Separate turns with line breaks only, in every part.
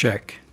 check.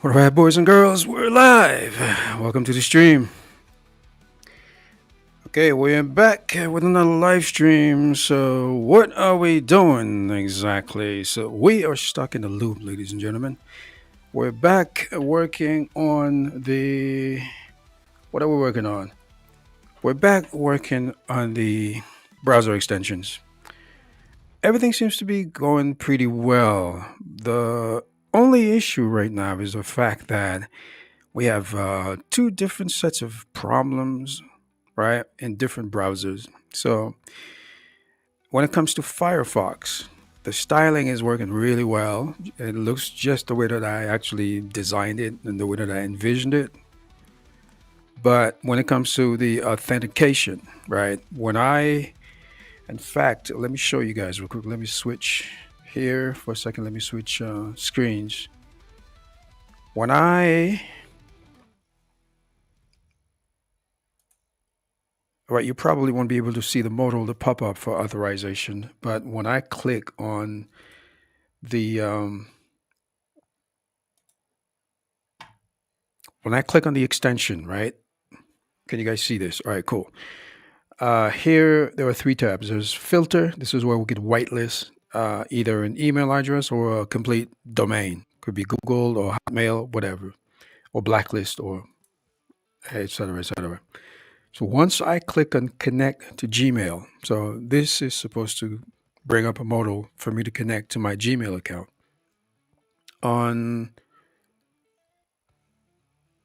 All right, boys and girls, we're live. Welcome to the stream. Okay, we're back with another live stream. So, what are we doing exactly? So, we are stuck in the loop, ladies and gentlemen. We're back working on the. What are we working on? We're back working on the browser extensions. Everything seems to be going pretty well. The only issue right now is the fact that we have two different sets of problems, right, in different browsers. So when it comes to Firefox, the styling is working really well. It looks just the way that I actually designed it and the way that I envisioned it. But when it comes to the authentication, right, in fact, let me show you guys real quick. Let me switch here for a second. Let me switch screens. When I Right, you probably won't be able to see the modal to pop up for authorization, but the when I click on the extension, right? Can you guys see this? All right, cool. Here there are three tabs. There's filter. This is where we could whitelist either an email address or a complete domain. Could be Google or Hotmail, whatever, or blacklist or et cetera, et cetera. So once I click on connect to Gmail, so this is supposed to bring up a modal for me to connect to my Gmail account. on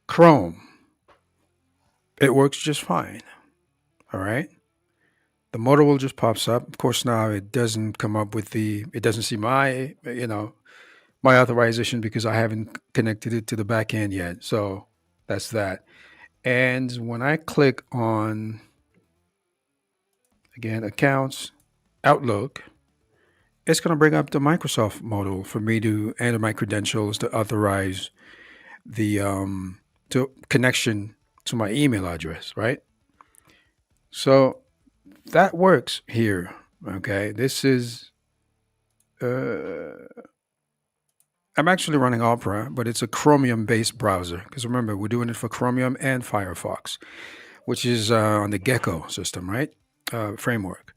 Chrome, it works just fine. All right. The motor will just pops up. Of course, now it doesn't come up with it doesn't see my authorization because I haven't connected it to the back end yet. So that's that. And when I click on, again, accounts, Outlook, it's going to bring up the Microsoft modal for me to enter my credentials to authorize the to connection to my email address, right? So that works here. Okay, this is I'm actually running Opera, but it's a Chromium-based browser because remember we're doing it for Chromium and Firefox, which is on the Gecko system, right? Framework.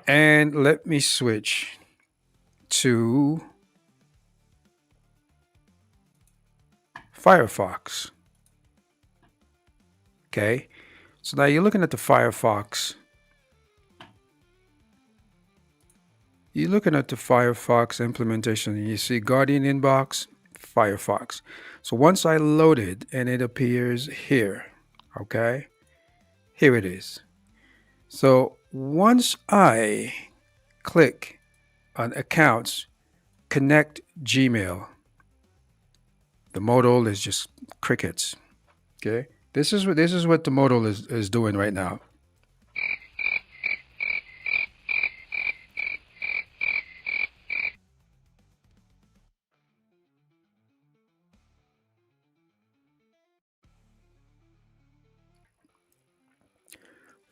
And let me switch to Firefox. Okay, so now you're looking at the Firefox. You're looking at the Firefox implementation and you see Guardian Inbox, Firefox. So once I load it and it appears here, okay, here it is. So once I click on accounts, connect Gmail, the modal is just crickets. Okay, this is what the modal is doing right now.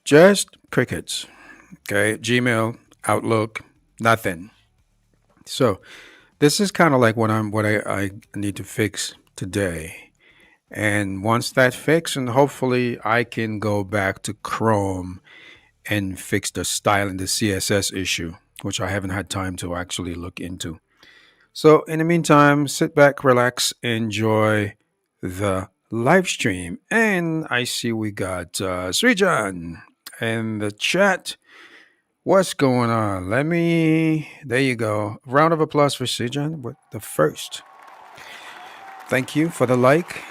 Just crickets. Okay, Gmail, Outlook, nothing. So this is kind of like what I need to fix today. And once that fixed, and hopefully I can go back to Chrome and fix the style and the CSS issue, which I haven't had time to actually look into. So in the meantime, sit back, relax, enjoy the live stream. And I see we got Srijan in the chat. What's going on? There you go. Round of applause for Srijan with the first. Thank you for the like.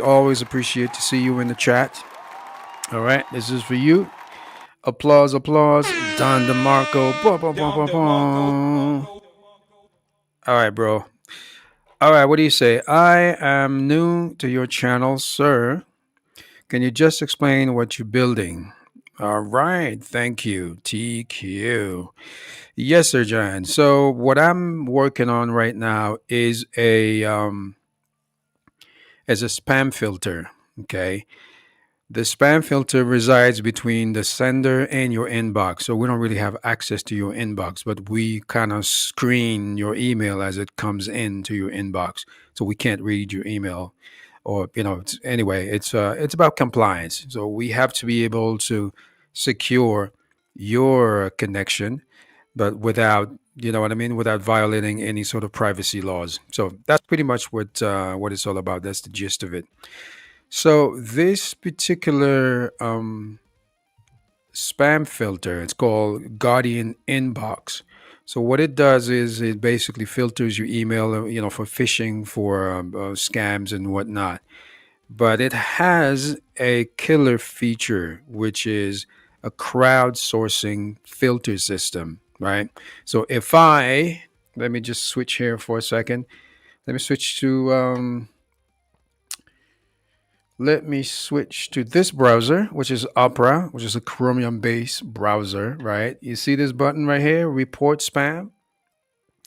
Always appreciate to see you in the chat. All right, this is for you. Applause, applause. Don DeMarco. Boom, boom, boom, boom, boom. All right, bro. All right, what do you say? I am new to your channel, sir. Can you just explain what you're building? All right, thank you, TQ. Yes, sir, John. So what I'm working on right now is a spam filter. Okay, the spam filter resides between the sender and your inbox. So we don't really have access to your inbox, but we kind of screen your email as it comes into your inbox. So we can't read your email or, anyway, it's about compliance. So we have to be able to secure your connection, but without, what I mean, without violating any sort of privacy laws. So that's pretty much what it's all about. That's the gist of it. So this particular spam filter, it's called Guardian Inbox. So what it does is it basically filters your email, for phishing, for scams and whatnot. But it has a killer feature, which is a crowdsourcing filter system, right? So let me just switch here for a second. Let me switch to this browser, which is Opera, which is a Chromium based browser, right? You see this button right here, report spam.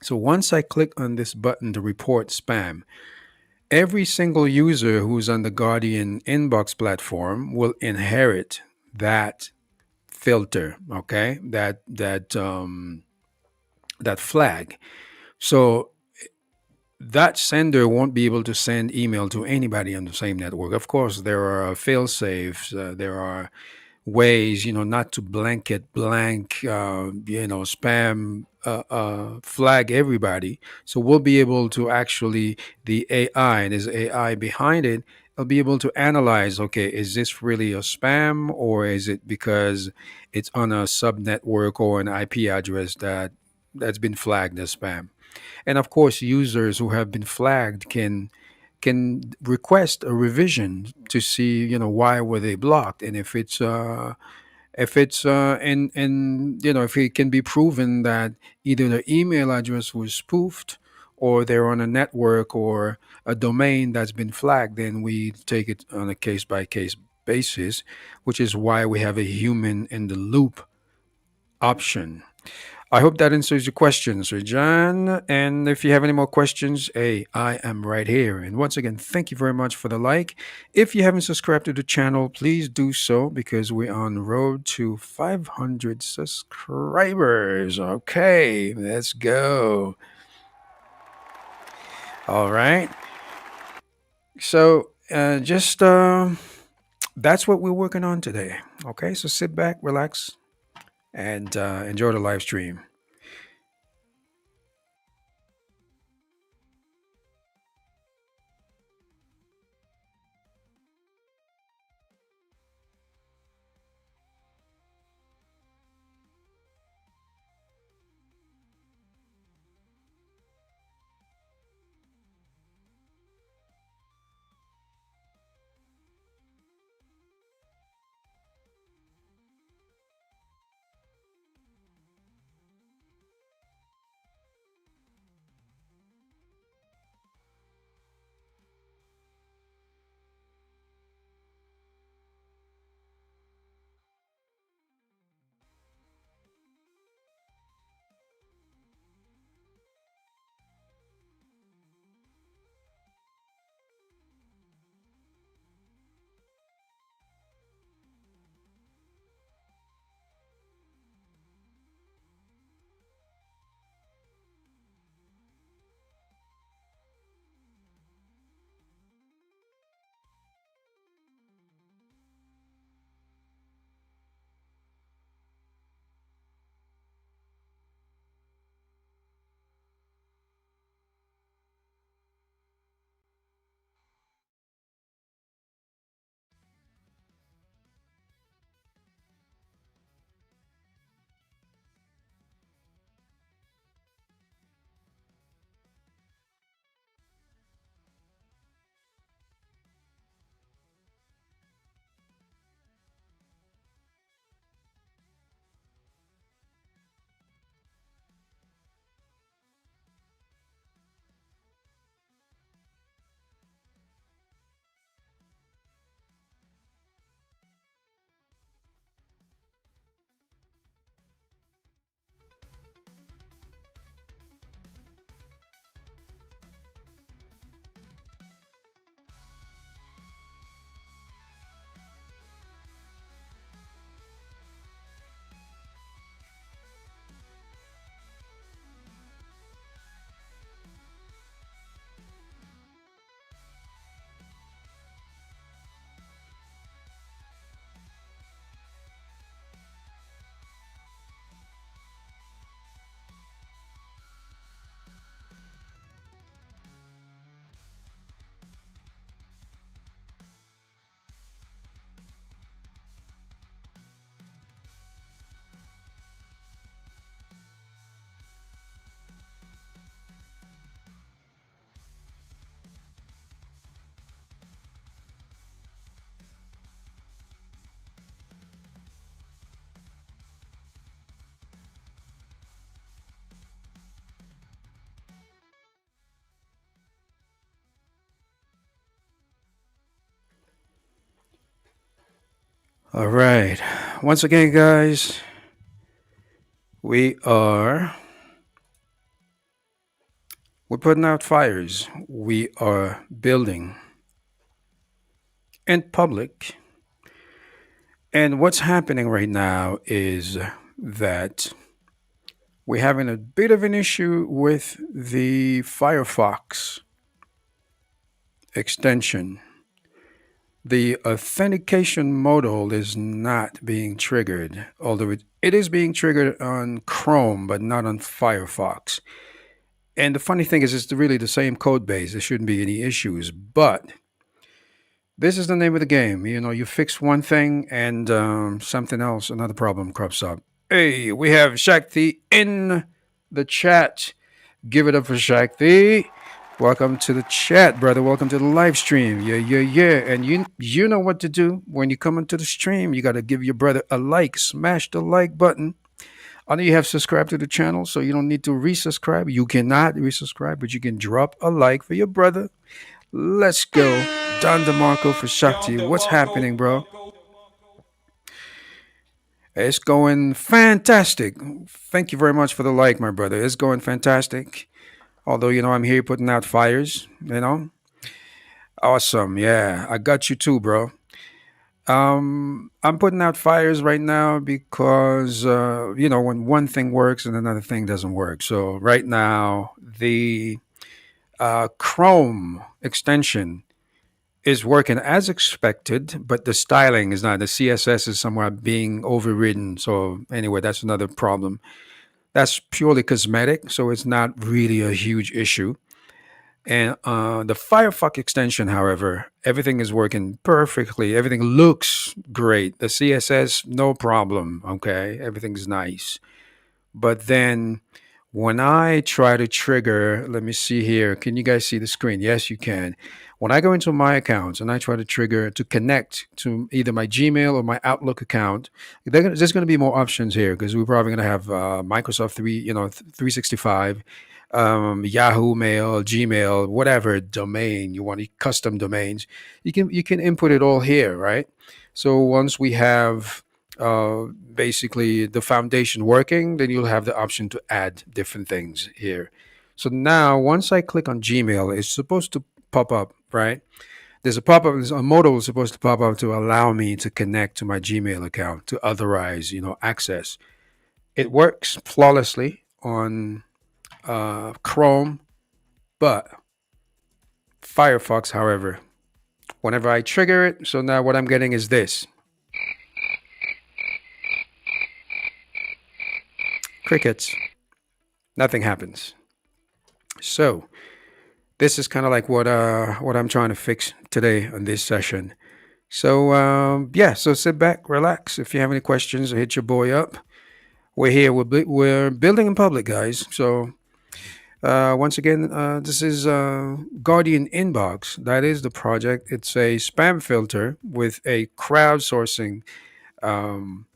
So once I click on this button to report spam, every single user who's on the Guardian Inbox platform will inherit that filter, okay? That flag. So that sender won't be able to send email to anybody on the same network. Of course, there are fail safes. There are ways, not to spam flag everybody. So we'll be able to actually, the AI, there's AI behind it, will be able to analyze, okay, is this really a spam or is it because it's on a sub network or an IP address that's been flagged as spam? And of course, users who have been flagged can request a revision to see, why were they blocked, and if it's and if it can be proven that either the email address was spoofed, or they're on a network or a domain that's been flagged, then we take it on a case by case basis, which is why we have a human in the loop option. I hope that answers your question, Sir John. And if you have any more questions, hey, I am right here. And once again, thank you very much for the like. If you haven't subscribed to the channel, please do so because we're on the road to 500 subscribers. Okay, let's go. All right. So, just that's what we're working on today. Okay, so sit back, relax, and enjoy the live stream. All right. Once again, guys, we are we're putting out fires. We are building in public. And what's happening right now is that we're having a bit of an issue with the Firefox extension. The authentication modal is not being triggered, although it is being triggered on Chrome, but not on Firefox. And the funny thing is, it's really the same code base. There shouldn't be any issues. But this is the name of the game. You fix one thing and something else, another problem crops up. Hey, we have Shakti in the chat. Give it up for Shakti. Welcome to the chat, brother. Welcome to the live stream. Yeah, yeah, yeah. And you know what to do when you come into the stream. You got to give your brother a like. Smash the like button. I know you have subscribed to the channel, so you don't need to resubscribe. You cannot resubscribe, but you can drop a like for your brother. Let's go. Don DeMarco for Shakti. What's happening, bro? It's going fantastic. Thank you very much for the like, my brother. It's going fantastic. Although, I'm here putting out fires. Awesome. Yeah, I got you too, bro. I'm putting out fires right now because, when one thing works and another thing doesn't work. So right now, the Chrome extension is working as expected, but the styling is not. The CSS is somewhat being overridden. So anyway, that's another problem. That's purely cosmetic, so it's not really a huge issue. And the Firefox extension, however, everything is working perfectly. Everything looks great. The CSS, no problem. Okay, everything's nice. But then when I try to trigger, let me see here. Can you guys see the screen? Yes, you can. When I go into my accounts and I try to trigger to connect to either my Gmail or my Outlook account, there's going to be more options here because we're probably going to have Microsoft 365, Yahoo Mail, Gmail, whatever domain you want, custom domains. You can input it all here, right? So once we have basically the foundation working, then you'll have the option to add different things here. So now, once I click on Gmail, it's supposed to pop up, right? There's a pop up, a modal is supposed to pop up to allow me to connect to my Gmail account to authorize, access. It works flawlessly on Chrome, but Firefox, however, whenever I trigger it, so now what I'm getting is this. Crickets. Nothing happens. So this is kind of like what I'm trying to fix today on this session. So yeah, so sit back, relax. If you have any questions, hit your boy up. We're here. We're building in public, guys. So once again, this is Guardian Inbox. That is the project. It's a spam filter with a crowdsourcing um,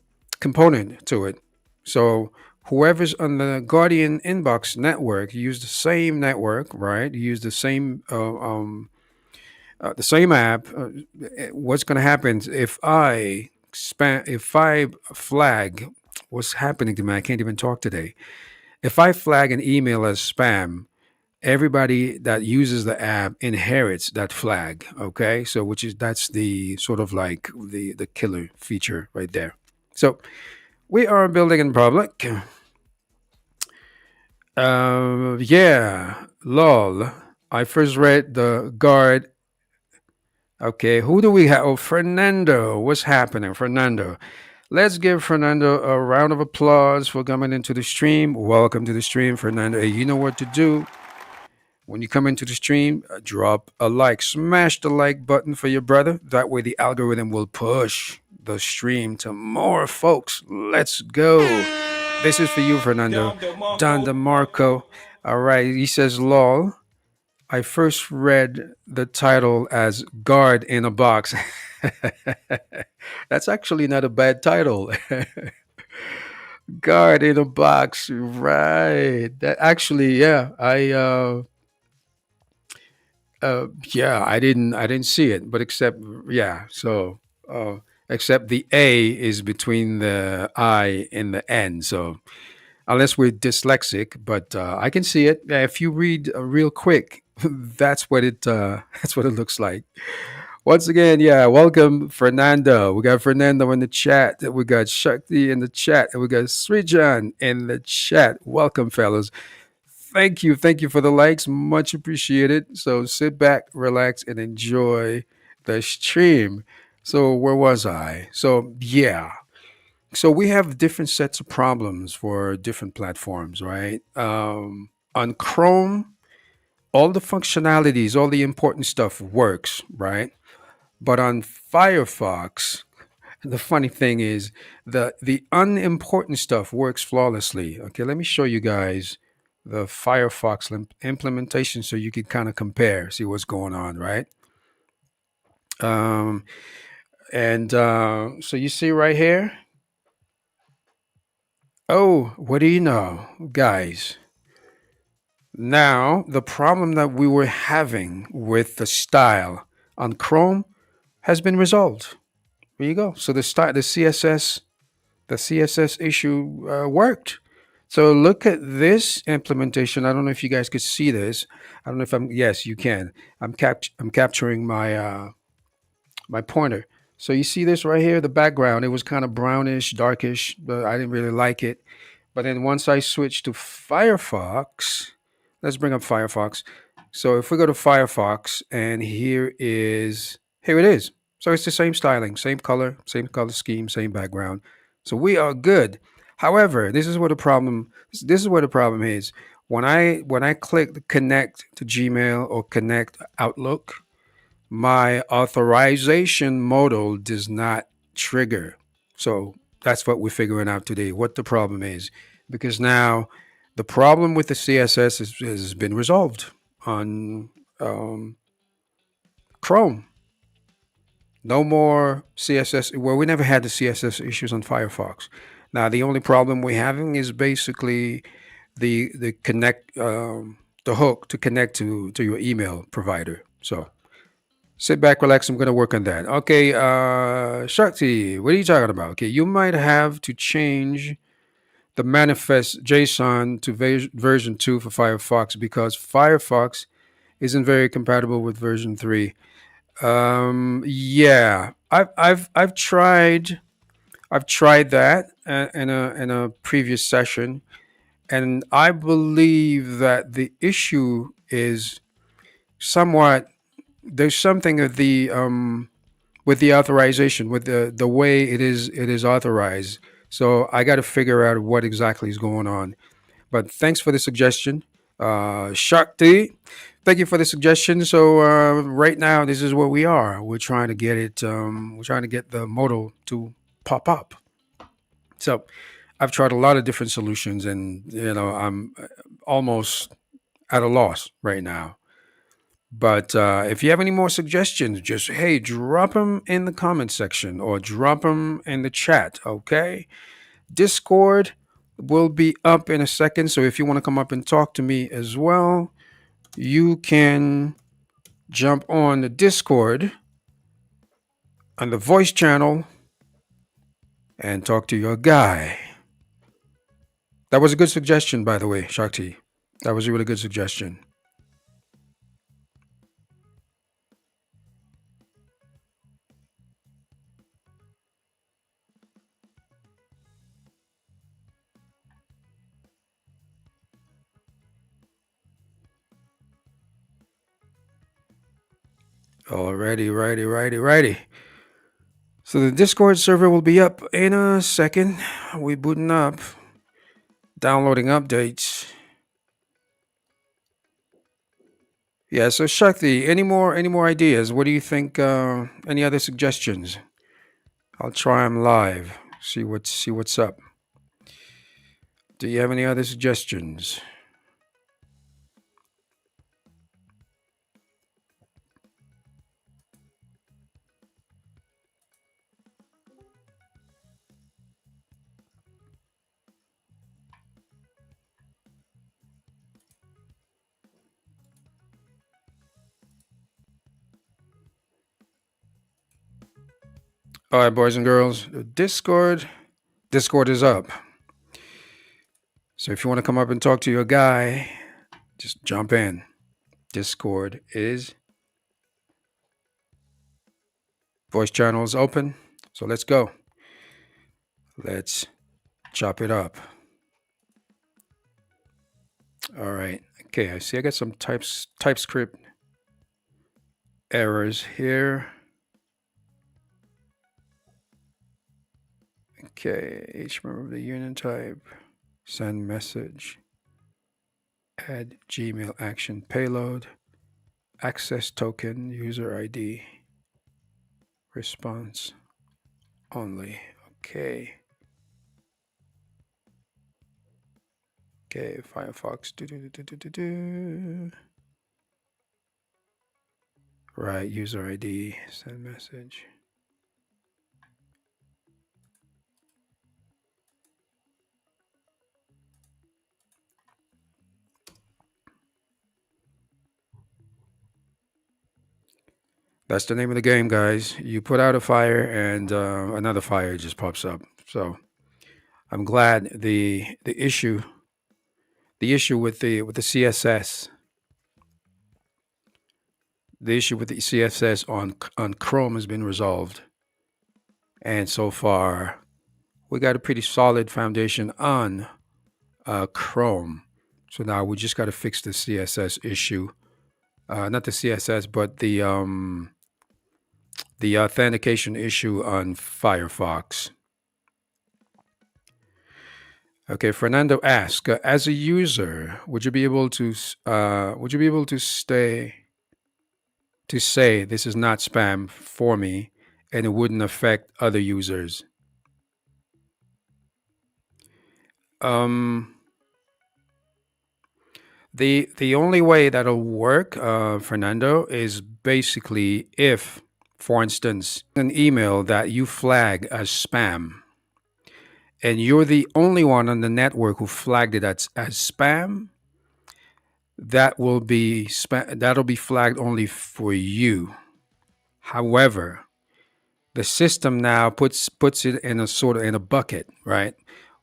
component to it. So whoever's on the Guardian Inbox network use the same network, right? Use the same app. What's going to happen if I flag what's happening to me? I can't even talk today. If I flag an email as spam, everybody that uses the app inherits that flag. Okay, so that's the sort of like the killer feature right there. So we are building in public. Yeah, lol. I first read the guard. Okay, who do we have? Oh, Fernando. What's happening, Fernando? Let's give Fernando a round of applause for coming into the stream. Welcome to the stream, Fernando. Hey, you know what to do. When you come into the stream, drop a like. Smash the like button for your brother. That way, the algorithm will push the stream to more folks. Let's go. This is for you, Fernando. Don DeMarco. All right. He says, lol. I first read the title as Guard in a Box. That's actually not a bad title. Guard in a Box. Right. That actually, yeah. Yeah, I didn't see it, but except yeah, so except the A is between the I and the N. So unless we're dyslexic, but I can see it. Yeah, if you read real quick, that's what it that's what it looks like. Once again, yeah, welcome Fernando. We got Fernando in the chat. We got Shakti in the chat, and we got Srijan in the chat. Welcome, fellas. Thank you for the likes. Much appreciated. So sit back, relax, and enjoy the stream. So where was I? So yeah. So we have different sets of problems for different platforms, right? On Chrome, all the functionalities, all the important stuff works, right? But on Firefox, the funny thing is the unimportant stuff works flawlessly. Okay, let me show you guys the Firefox implementation so you can kind of compare, see what's going on, right? Um, and so you see right here. Oh, what do you know, guys? Now, the problem that we were having with the style on Chrome has been resolved. There you go. So the CSS issue worked. So look at this implementation. I don't know if you guys could see this. I don't know if I'm. Yes, you can. I'm capturing my pointer. So you see this right here. The background. It was kind of brownish, darkish, but I didn't really like it. But then once I switch to Firefox, let's bring up Firefox. So if we go to Firefox, and here it is. So it's the same styling, same color scheme, same background. So we are good. However, this is where the problem is. When I click the connect to Gmail or connect Outlook, my authorization modal does not trigger. So that's what we're figuring out today, what the problem is. Because now the problem with the CSS has been resolved on um, Chrome. No more CSS. Well, we never had the CSS issues on Firefox. Now the only problem we're having is basically the connect the hook to connect to your email provider. So sit back, relax. I'm going to work on that. Okay, Shakti, what are you talking about? Okay, you might have to change the manifest JSON to version 2 for Firefox because Firefox isn't very compatible with version 3. Yeah, I've tried that in a previous session, and I believe that the issue is somewhat there's something of the with the authorization, with the way it is authorized. So I got to figure out what exactly is going on. But thanks for the suggestion, Shakti. Thank you for the suggestion. So right now, this is where we are. We're trying to get it. We're trying to get the modal to pop up. So I've tried a lot of different solutions, and I'm almost at a loss right now. But if you have any more suggestions, just hey, drop them in the comment section or drop them in the chat. Okay. Discord will be up in a second. So if you want to come up and talk to me as well, you can jump on the Discord on the voice channel and talk to your guy. That was a good suggestion, by the way, Shakti. That was a really good suggestion. Alrighty, righty, righty, righty. So the Discord server will be up in a second. We booting up, downloading updates. Yeah. So Shakti, any more ideas? What do you think? Any other suggestions? I'll try them live. See what's up. Do you have any other suggestions? All right, boys and girls. The Discord is up. So if you want to come up and talk to your guy, just jump in. Discord is voice channel is open. So let's go. Let's chop it up. All right. Okay, I see I got some TypeScript errors here. Okay, each member of the union type, send message, add Gmail action payload, access token, user ID, response only. Okay. Okay, Firefox. Do. Right, user ID, send message. That's the name of the game, guys. You put out a fire, and another fire just pops up. So I'm glad the issue with the CSS, the issue with the CSS on Chrome has been resolved, and so far we got a pretty solid foundation on Chrome. So now we just got to fix the CSS issue, not the CSS, but the authentication issue on Firefox. Okay, Fernando asks, as a user, would you be able to say this is not spam for me, and it wouldn't affect other users? Um, the only way that'll work, Fernando, is basically if, for instance, an email that you flag as spam, and you're the only one on the network who flagged it as spam, that'll be flagged only for you. However, the system now puts it in a sort of in a bucket, right?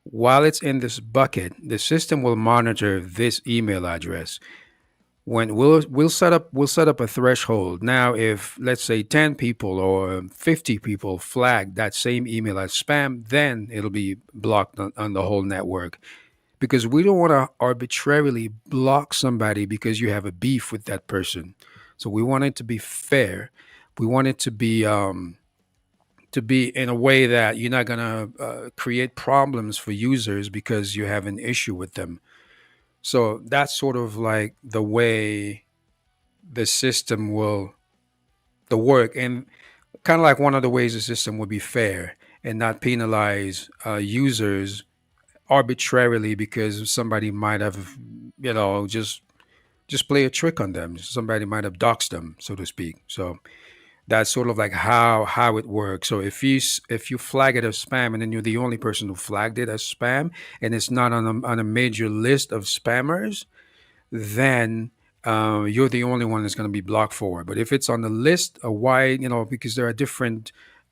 While it's in this bucket, the system will monitor this email address. When we'll set up a threshold. Now, if let's say 10 people or 50 people flag that same email as spam, then it'll be blocked on the whole network, because we don't want to arbitrarily block somebody because you have a beef with that person. So we want it to be fair. We want it to be in a way that you're not gonna create problems for users because you have an issue with them. So that's sort of like the way the system will the work, and kind of like one of the ways the system would be fair and not penalize users arbitrarily because somebody might have, just play a trick on them. Somebody might have doxed them, so to speak. So that's sort of like how it works. So if you flag it as spam, and then you're the only person who flagged it as spam, and it's not on a major list of spammers, then you're the only one that's going to be blocked for it. But if it's on the list, a wide, because there are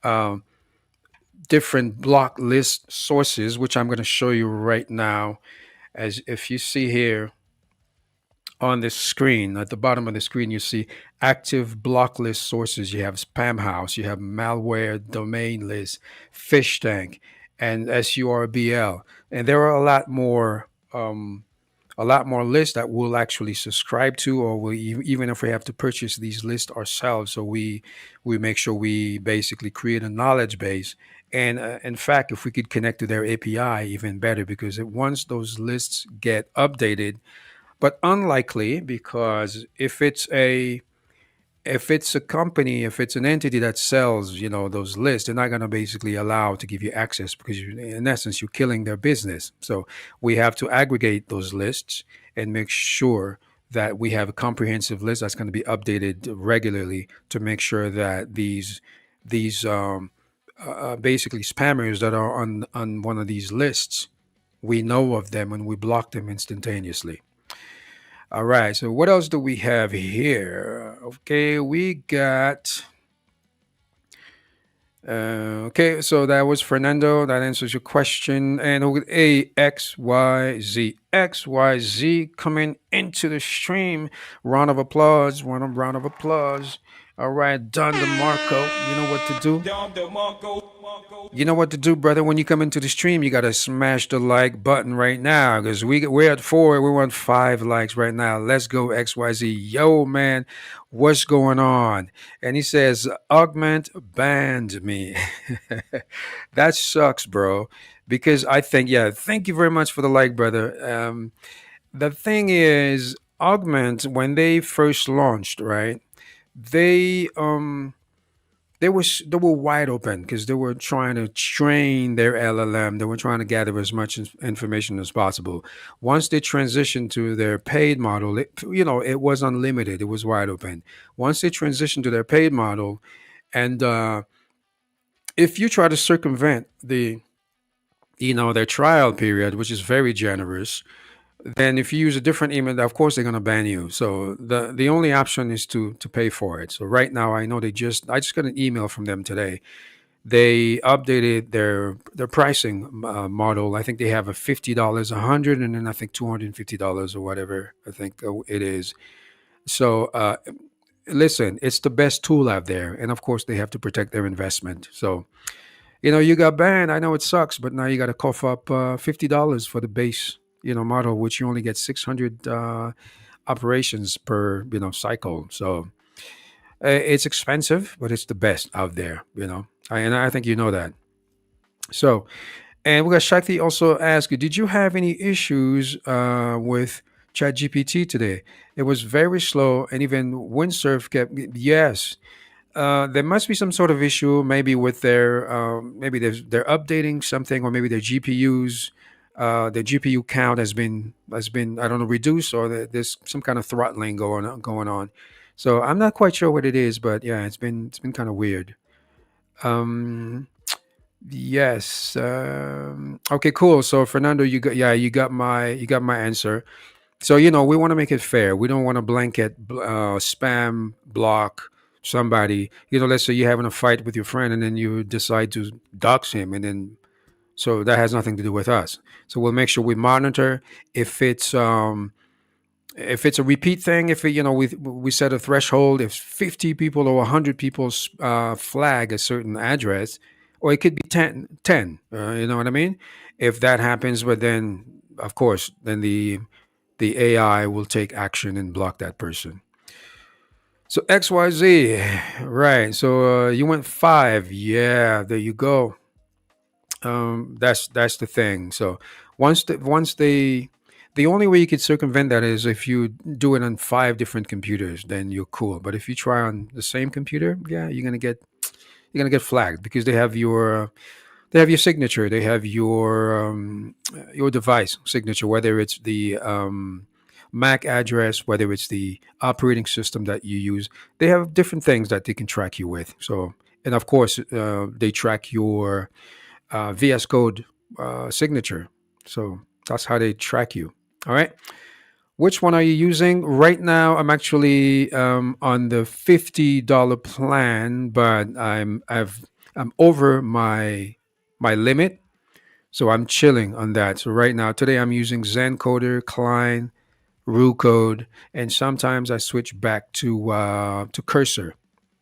uh, different block list sources, which I'm going to show you right now. As if you see here on this screen, at the bottom of the screen, you see active block list sources. You have Spam House, you have Malware Domain List, Fish Tank, and SURBL, and there are a lot more lists that we'll actually subscribe to, or even if we have to purchase these lists ourselves. So we make sure we basically create a knowledge base. And in fact, if we could connect to their API, even better, because once those lists get updated, but unlikely, because if it's a company, if it's an entity that sells, those lists, they're not going to basically allow to give you access, because in essence, you're killing their business. So we have to aggregate those lists and make sure that we have a comprehensive list that's going to be updated regularly to make sure that these basically spammers that are on one of these lists, we know of them and we block them instantaneously. All right. So what else do we have here? Okay, we got. Okay, so that was Fernando. That answers your question. And with XYZ coming into the stream. Round of applause. Round of applause. All right, Don DeMarco. You know what to do. You know what to do, brother. When you come into the stream, you gotta smash the like button right now, because we're at 4. We want 5 likes right now. Let's go, XYZ. Yo, man, what's going on? And he says, Augment banned me. That sucks, bro. Because I think, yeah, thank you very much for the like, brother. The thing is, Augment, when they first launched, right? They they were wide open because they were trying to train their LLM. They were trying to gather as much information as possible. Once they transitioned to their paid model, it was unlimited. It was wide open. Once they transitioned to their paid model, and if you try to circumvent their trial period, which is very generous, then if you use a different email, of course they're going to ban you. So the only option is to pay for it. So right now, I know I just got an email from them today. They updated their pricing model. I think they have a $50, 100, and then I think $250 or whatever. I think it is. So listen, it's the best tool out there, and of course they have to protect their investment. So you got banned. I know it sucks, but now you got to cough up $50 for the base model, which you only get 600 operations per cycle. So it's expensive, but it's the best out there. And I think you know that. So, and we got Shakti also ask you, did you have any issues with ChatGPT today? It was very slow, and even Windsurf kept. Yes, there must be some sort of issue, maybe with maybe they're updating something, or maybe their GPUs, their GPU count has been I don't know, reduced, or there's some kind of throttling going on. So I'm not quite sure what it is, but yeah, it's been kind of weird. Um, yes. Okay, cool. So Fernando, you got my answer. So we want to make it fair. We don't want to blanket spam block somebody. Let's say you're having a fight with your friend, and then you decide to dox him, and then so that has nothing to do with us. So we'll make sure we monitor if it's a repeat thing. If we set a threshold, if 50 people or 100 people flag a certain address, or it could be 10. You know what I mean? If that happens, but then of course, then the AI will take action and block that person. So XYZ, right? So you went five. Yeah, there you go. That's the thing. So the only way you could circumvent that is if you do it on five different computers, then you're cool. But if you try on the same computer, yeah, you're gonna get flagged because they have your signature. They have your device signature, whether it's the MAC address, whether it's the operating system that you use. They have different things that they can track you with. So, and of course, they track your VS Code signature. So that's how they track you. All right. Which one are you using right now? I'm actually on the $50 plan, but I'm over my limit, so I'm chilling on that. So right now, today I'm using Zencoder, Klein, RuCode, and sometimes I switch back to Cursor,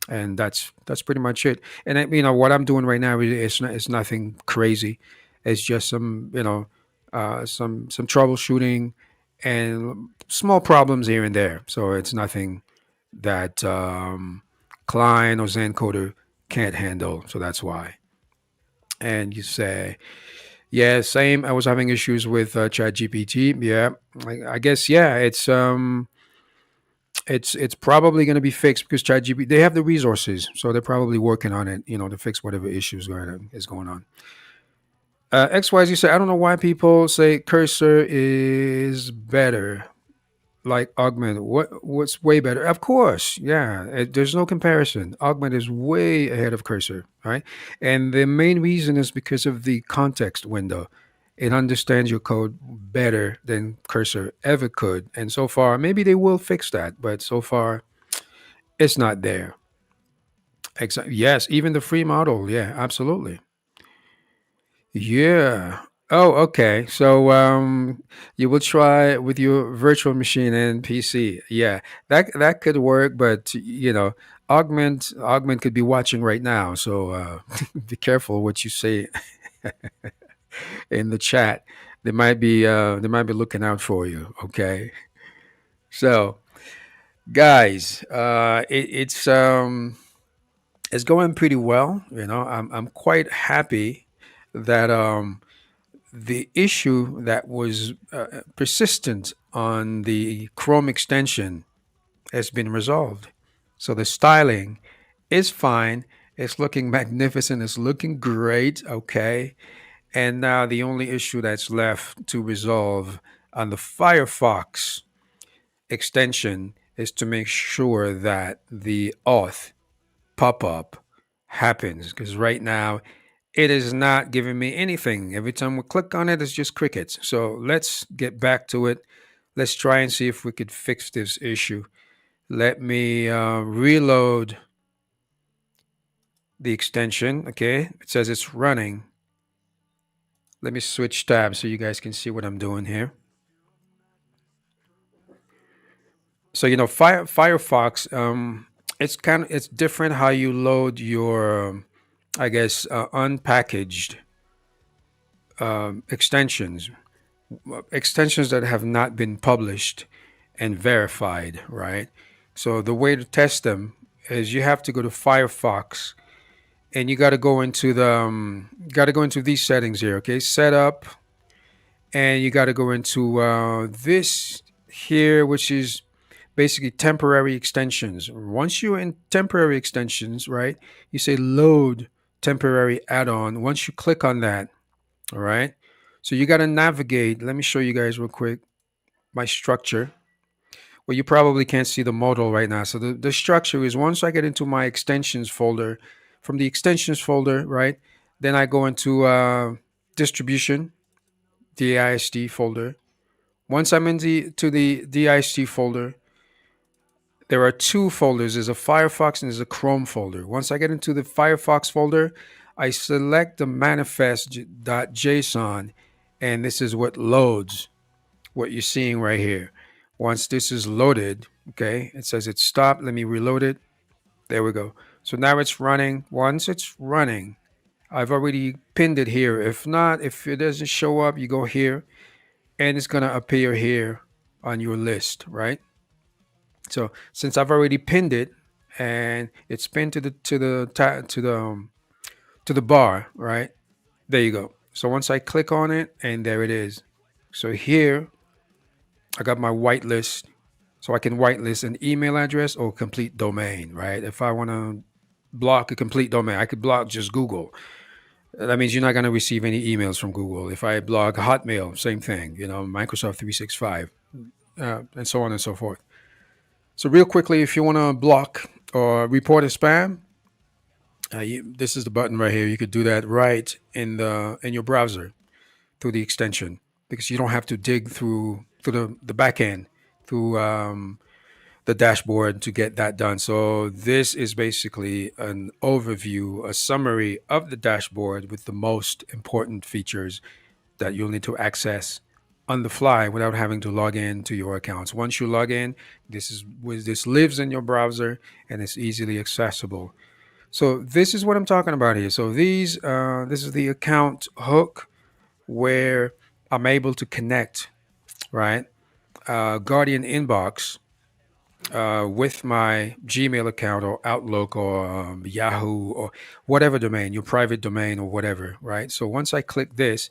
and that's pretty much it. And what I'm doing right now is nothing crazy. It's just some troubleshooting and small problems here and there. So it's nothing that Klein or Zencoder can't handle. So that's why. And you say, yeah, same. I was having issues with ChatGPT. Yeah, I guess yeah. It's probably going to be fixed because ChatGPT, they have the resources, so they're probably working on it. To fix whatever issues is going on. XYZ say, I don't know why people say Cursor is better, like Augment. What's way better? Of course, yeah. There's no comparison. Augment is way ahead of Cursor, right? And the main reason is because of the context window. It understands your code better than Cursor ever could. And so far, maybe they will fix that, but so far, it's not there. Yes, even the free model. Yeah, absolutely. Yeah. Oh, okay. So you will try with your virtual machine and PC. Yeah, that could work, but Augment could be watching right now. So be careful what you say in the chat. They might be looking out for you. Okay. So guys, it's going pretty well. I'm quite happy that the issue that was persistent on the Chrome extension has been resolved. So the styling is fine, It's looking magnificent. It's looking great. Okay. And now the only issue that's left to resolve on the Firefox extension is to make sure that the auth pop up happens. Because right now, it is not giving me anything. Every time we click on it, it's just crickets. So let's get back to it. Let's try and see if we could fix this issue. Let me reload the extension. Okay, it says it's running. Let me switch tabs so you guys can see what I'm doing here. So Firefox, it's different how you load your, I guess, unpackaged extensions, extensions that have not been published and verified, right? So the way to test them is you have to go to Firefox and you got to go into these settings here. Okay, setup, and you got to go into this here, which is basically temporary extensions. Once you're in temporary extensions, right, you say load temporary add-on. Once you click on that, all right, so you got to navigate. Let me show you guys real quick my structure. Well, you probably can't see the modal right now. So the structure is, once I get into my extensions folder, from the extensions folder, right, then I go into distribution, DIST folder. Once I'm to the DIST folder, there are two folders. There's a Firefox and there's a Chrome folder. Once I get into the Firefox folder, I select the manifest.json, and this is what loads what you're seeing right here. Once this is loaded, okay, it says it's stopped. Let me reload it. There we go. So now it's running. Once it's running, I've already pinned it here. If not, if it doesn't show up, you go here and it's going to appear here on your list, right? So since I've already pinned it and it's pinned to the bar, right? There you go. So once I click on it, and there it is. So here I got my whitelist. So I can whitelist an email address or complete domain, right? If I want to block a complete domain, I could block just Google. That means you're not going to receive any emails from Google. If I block Hotmail, same thing, Microsoft 365, and so on and so forth. So real quickly, if you want to block or report a spam, this is the button right here. You could do that right in your browser through the extension, because you don't have to dig through the back end, through the dashboard to get that done. So this is basically an overview, a summary of the dashboard with the most important features that you'll need to access on the fly without having to log in to your accounts. Once you log in, this lives in your browser and it's easily accessible. So this is what I'm talking about here. So this is the account hook where I'm able to connect, right? Guardian Inbox with my Gmail account or Outlook or Yahoo or whatever domain, your private domain or whatever, right? So once I click this,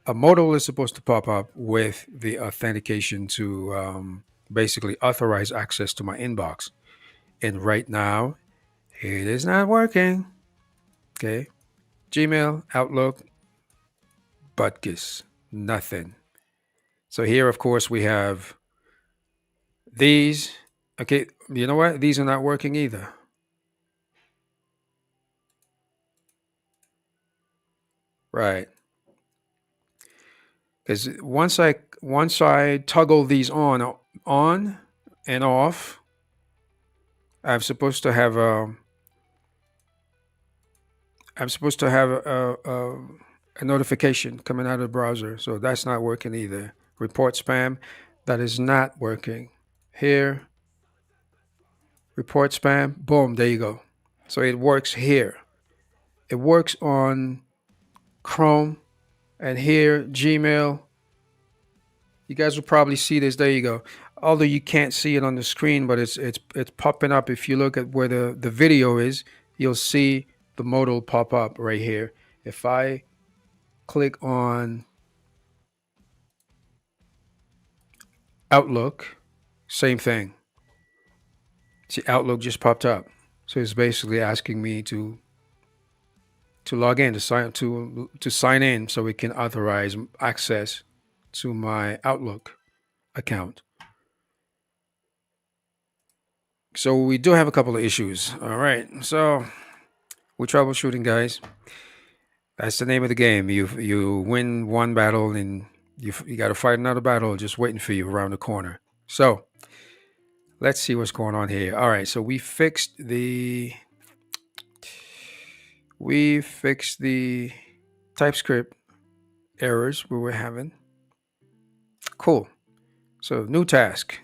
a modal is supposed to pop up with the authentication to basically authorize access to my inbox. And right now, it is not working. Okay. Gmail, Outlook, Butkus, nothing. So here, of course, we have these. Okay, you know what? These are not working either. Right. Because once I toggle these on and off, I'm supposed to have a I'm supposed to have a notification coming out of the browser. So that's not working either. Report spam, that is not working. Here, report spam, boom, there you go. So it works here. It works on Chrome, and here, Gmail. You guys will probably see this. There you go. Although you can't see it on the screen, but it's popping up. If you look at where the video is, you'll see the modal pop up right here. If I click on Outlook, same thing. See, Outlook just popped up. So it's basically asking me to to log in to sign in so we can authorize access to my Outlook account. So we do have a couple of issues. All right. So we're troubleshooting, guys. That's the name of the game. You win one battle and you got to fight another battle just waiting for you around the corner. So let's see what's going on here. All right. So we fixed the TypeScript errors we were having. Cool. So new task.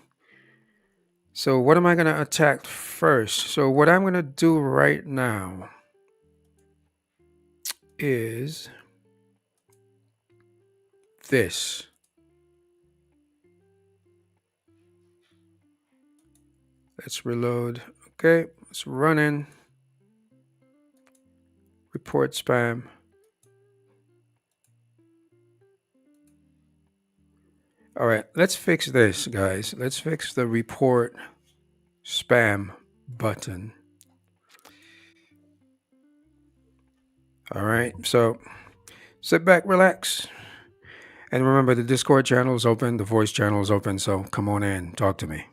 So what am I going to attack first? So what I'm going to do right now is this. Let's reload. Okay, it's running. Report spam. All right, let's fix this, guys. Let's fix the report spam button. All right, so sit back, relax. And remember, the Discord channel is open, the voice channel is open, so come on in, talk to me.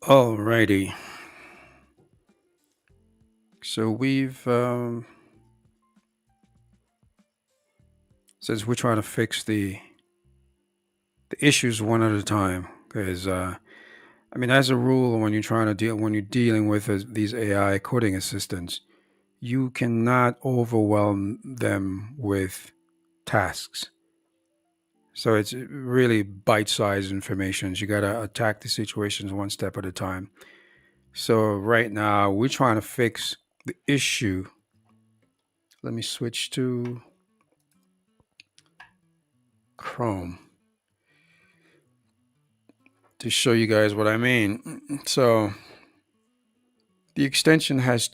Alrighty. So since we're trying to fix the issues one at a time, because I mean, as a rule, when you're dealing with these AI coding assistants, you cannot overwhelm them with tasks. So it's really bite-sized information. You got to attack the situations one step at a time. So right now, we're trying to fix the issue. Let me switch to Chrome to show you guys what I mean. So the extension has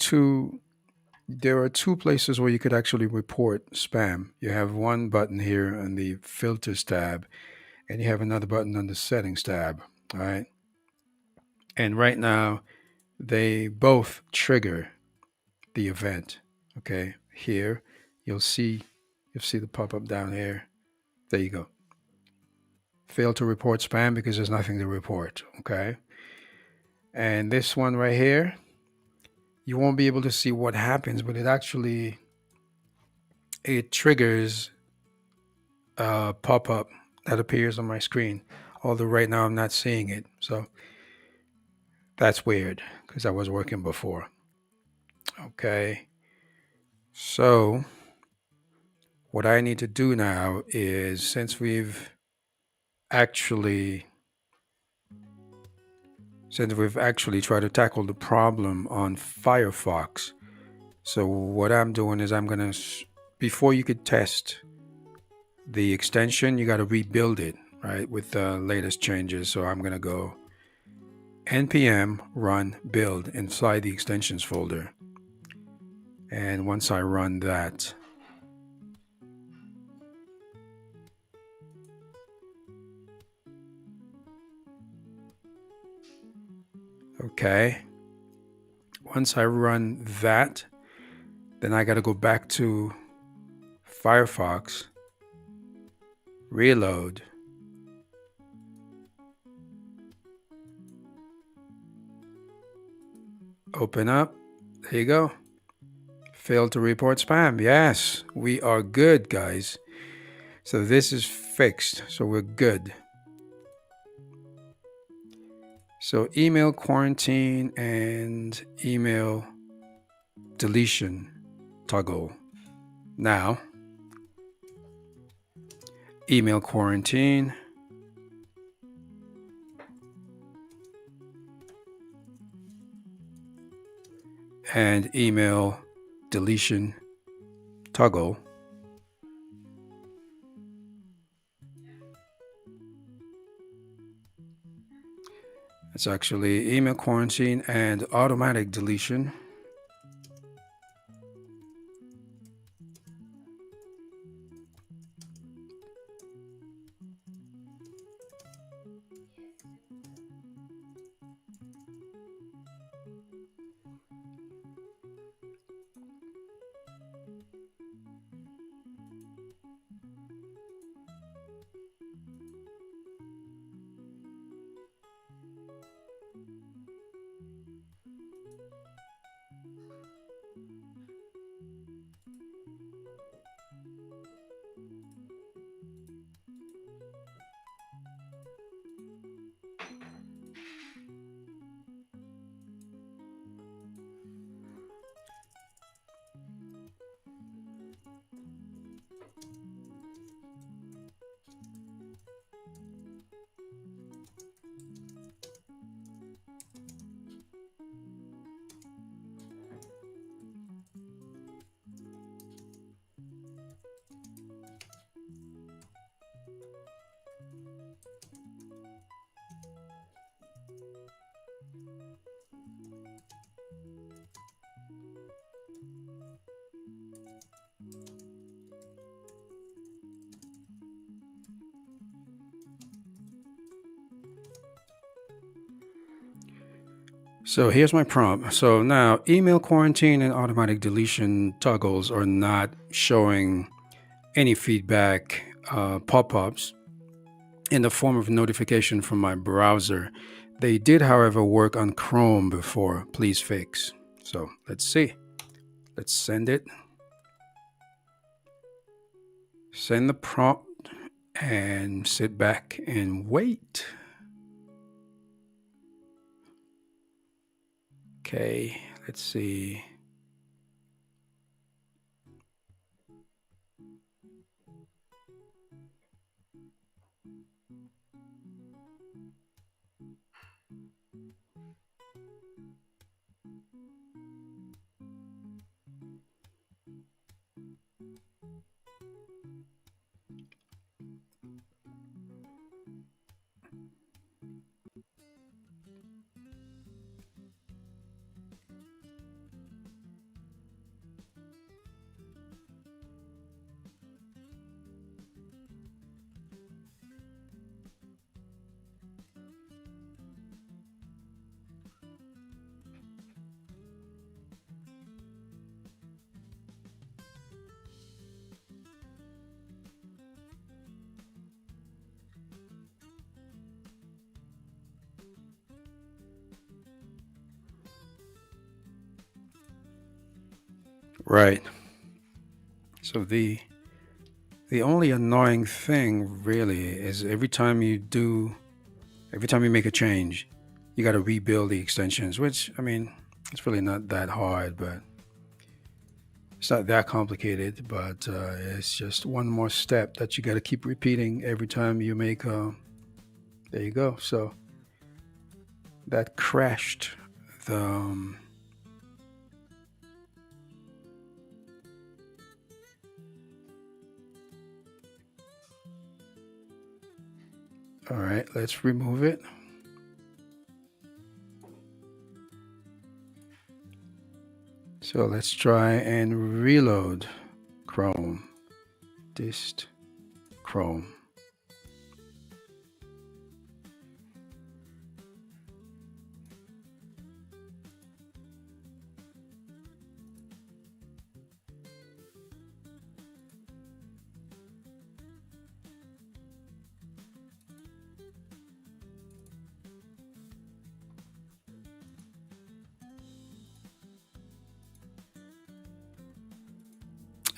there are two places where you could actually report spam. You have one button here on the filters tab, and you have another button on the settings tab. All right. And right now, they both trigger the event. Okay. Here, you'll see the pop-up down here. There you go. Fail to report spam because there's nothing to report. Okay. And this one right here, you won't be able to see what happens, but it triggers a pop-up that appears on my screen. Although right now I'm not seeing it. So that's weird because I was working before. Okay. So what I need to do now is, since we've actually tried to tackle the problem on Firefox, so what I'm doing is before you could test the extension, you got to rebuild it, right, with the latest changes. So I'm going to go npm run build inside the extensions folder. And once I run that, okay, once I run that, then I got to go back to Firefox, reload, open up. There you go. Failed to report spam. Yes, we are good, guys. So this is fixed. So we're good. So email quarantine and email deletion toggle. Now, email quarantine. And email deletion toggle. It's actually email quarantine and automatic deletion. So here's my prompt. So now email quarantine and automatic deletion toggles are not showing any feedback pop-ups in the form of notification from my browser. They did, however, work on Chrome before. Please fix. So let's see. Let's send it. Send the prompt and sit back and wait. Okay, let's see. Right. So the only annoying thing really is every time you make a change, you got to rebuild the extensions, which I mean, it's really not that hard, but it's not that complicated. But it's just one more step that you got to keep repeating every time you make. There you go. So that crashed the. All right, let's remove it. So let's try and reload Chrome. Dist Chrome.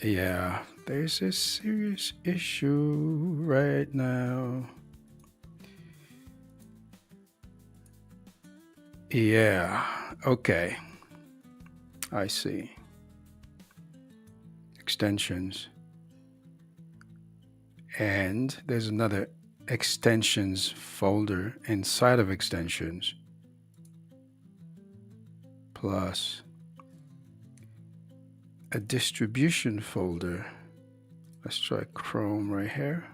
Yeah, there's a serious issue right now. Yeah, okay. I see. Extensions. And there's another extensions folder inside of extensions. Plus a distribution folder. Let's try Chrome right here.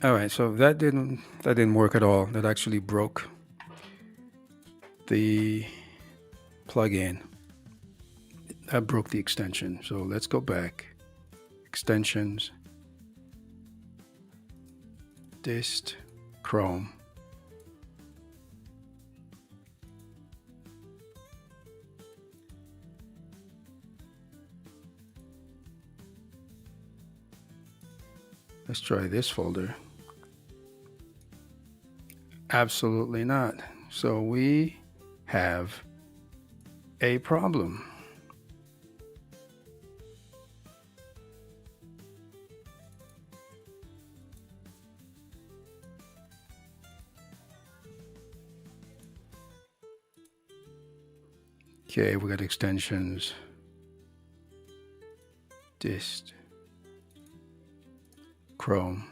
All right, so that didn't work at all. That actually broke the plugin. That broke the extension. So let's go back. Extensions. Dist Chrome. Let's try this folder. Absolutely not. So we have a problem. Okay, we got extensions. Dist Chrome.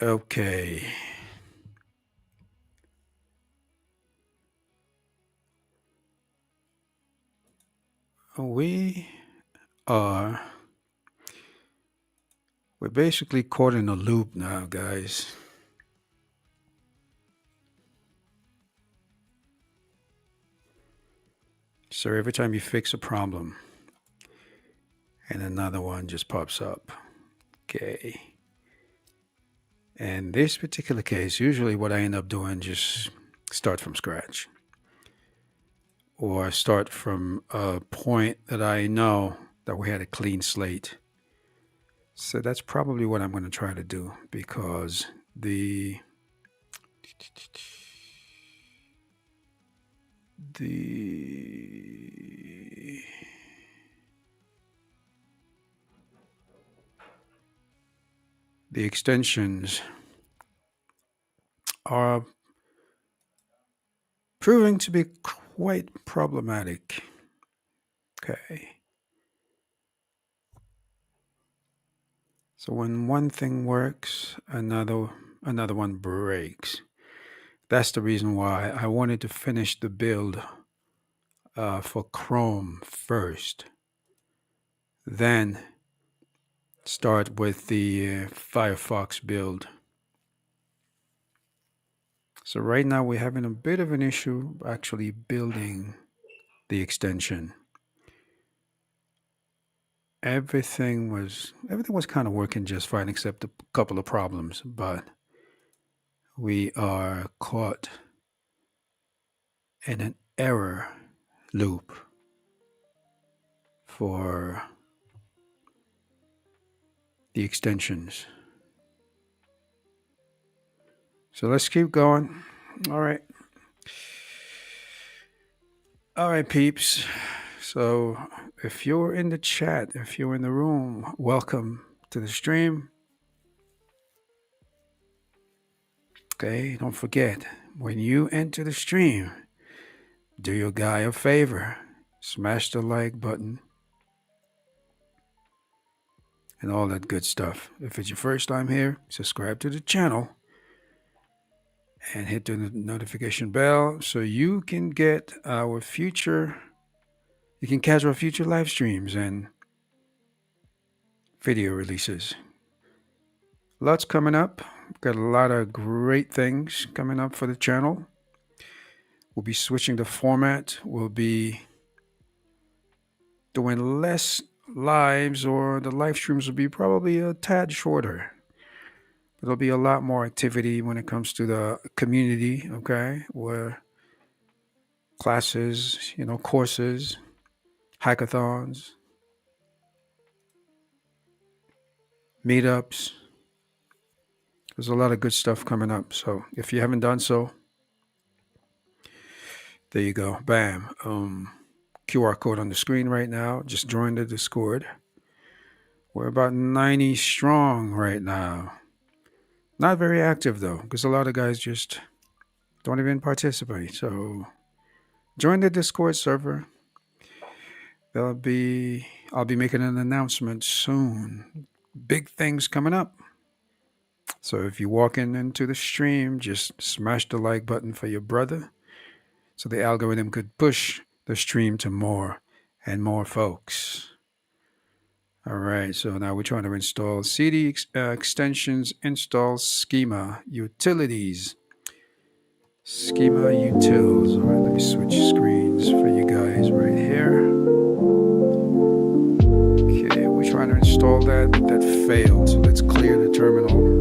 Okay. We are we're basically caught in a loop now, guys. So every time you fix a problem and another one just pops up. Okay. In this particular case, usually what I end up doing just start from scratch or start from a point that I know that we had a clean slate. So that's probably what I'm going to try to do because the the extensions are proving to be quite problematic. Okay. So when one thing works, another one breaks. That's the reason why I wanted to finish the build for Chrome first, then start with the Firefox build. So right now we're having a bit of an issue actually building the extension. Everything was kind of working just fine except a couple of problems, but we are caught in an error loop for the extensions. So let's keep going. All right. All right, peeps. So if you're in the chat, if you're in the room, welcome to the stream. Okay, don't forget, when you enter the stream, do your guy a favor. Smash the like button and all that good stuff. If it's your first time here, subscribe to the channel and hit the notification bell so you can get you can catch our future live streams and video releases. Lots coming up. Got a lot of great things coming up for the channel. We'll be switching the format. We'll be doing less lives, or the live streams will be probably a tad shorter. There'll be a lot more activity when it comes to the community, okay? Where classes, courses, hackathons, meetups. There's a lot of good stuff coming up. So if you haven't done so, there you go. Bam. QR code on the screen right now. Just join the Discord. We're about 90 strong right now. Not very active though, because a lot of guys just don't even participate. So join the Discord server. I'll be making an announcement soon. Big things coming up. So if you're walking into the stream, just smash the like button for your brother so the algorithm could push the stream to more and more folks. All right, so now we're trying to install CD extensions, install schema utilities. Schema utils. All right, let me switch screens for you guys right here. Okay, we're trying to install that. That failed, so let's clear the terminal.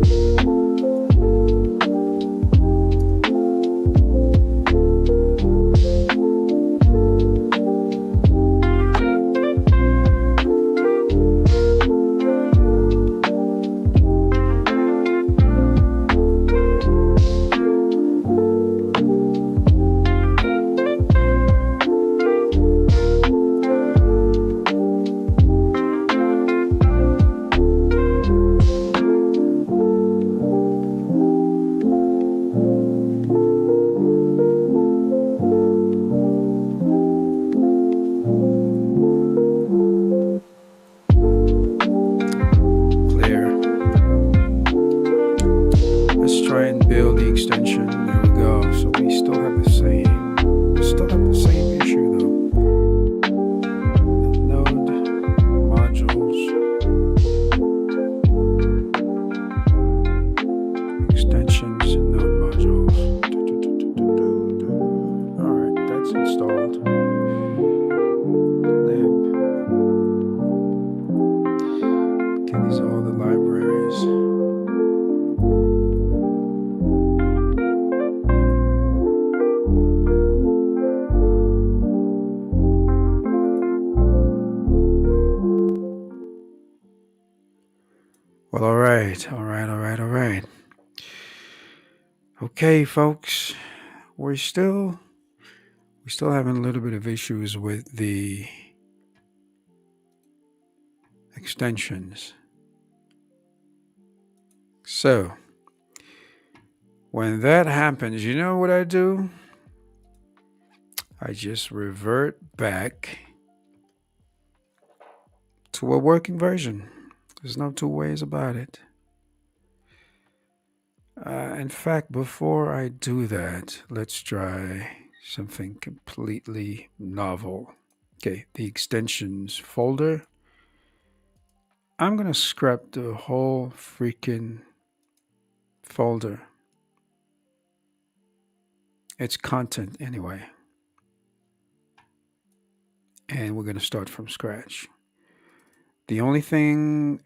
that's installed. Lib. Okay, these are all the libraries. Well, all right, all right, all right, all right. Okay, folks, we're still having a little bit of issues with the extensions. So, when that happens, you know what I do? I just revert back to a working version. There's no two ways about it. In fact, before I do that, let's try something completely novel. Okay, the extensions folder. I'm going to scrap the whole freaking folder. It's content anyway. And we're going to start from scratch. The only thing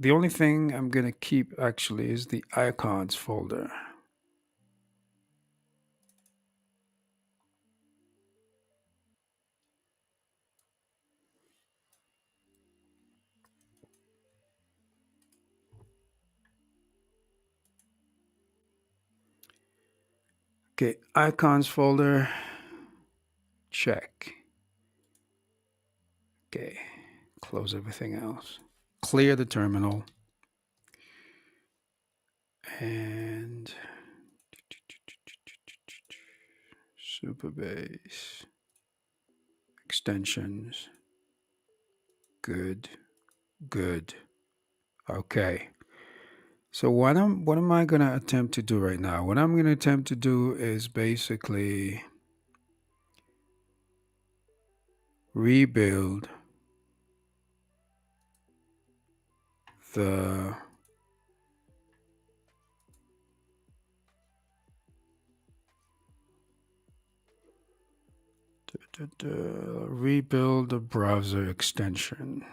I'm going to keep actually is the icons folder. Okay, icons folder, check. Okay, close everything else. Clear the terminal. And Supabase extensions. Good. Okay. So what am I going to attempt to do right now? What I'm going to attempt to do is basically rebuild the rebuild the browser extension.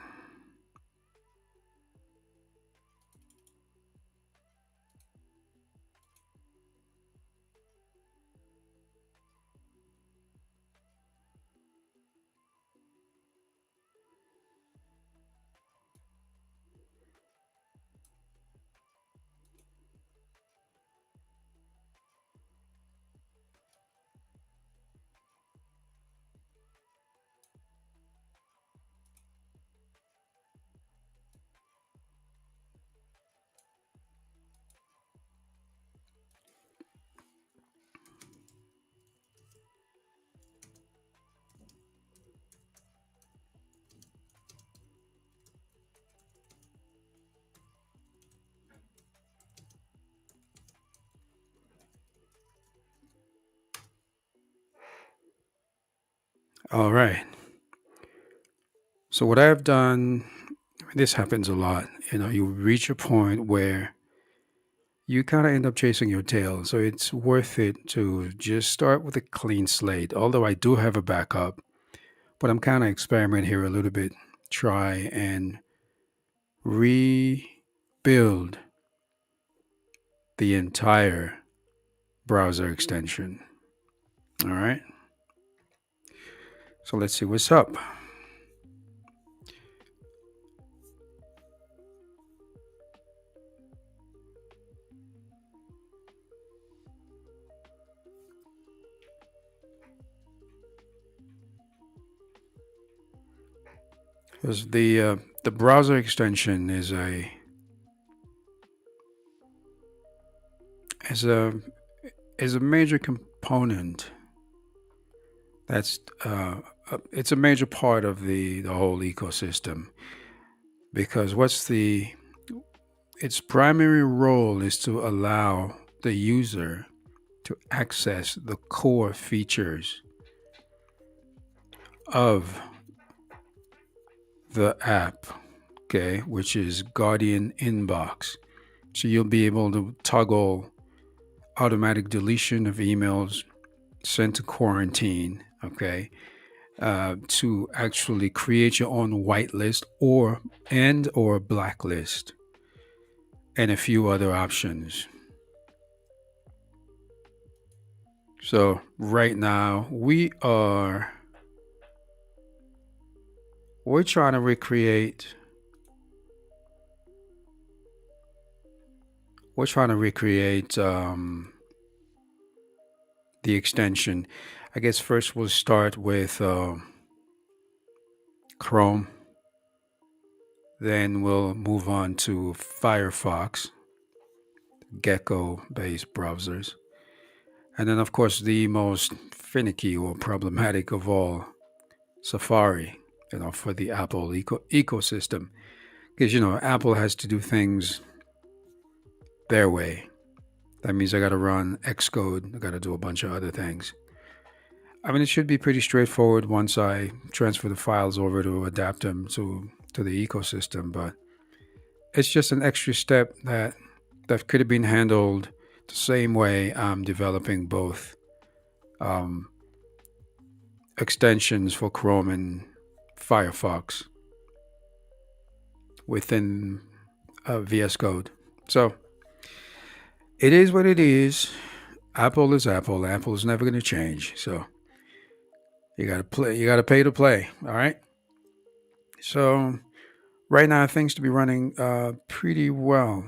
All right. So what I've done, this happens a lot. You reach a point where you kind of end up chasing your tail. So it's worth it to just start with a clean slate. Although I do have a backup, but I'm kind of experimenting here a little bit. Try and rebuild the entire browser extension. All right. So let's see what's up. Because the browser extension is a major component. That's it's a major part of the whole ecosystem, because its primary role is to allow the user to access the core features of the app, okay, which is Guardian Inbox. So you'll be able to toggle automatic deletion of emails sent to quarantine, okay, to actually create your own whitelist or blacklist, and a few other options. So right now we're trying to recreate the extension. I guess first we'll start with Chrome, then we'll move on to Firefox, Gecko based browsers. And then, of course, the most finicky or problematic of all, Safari, for the Apple ecosystem. Because, Apple has to do things their way. That means I got to run Xcode, I got to do a bunch of other things. I mean, it should be pretty straightforward once I transfer the files over to adapt them to the ecosystem, but it's just an extra step that could have been handled the same way I'm developing both um, extensions for Chrome and Firefox within VS Code. So it is what it is. Apple is Apple. Apple is never going to change. So you got to play. You got to pay to play. All right. So right now things to be running pretty well,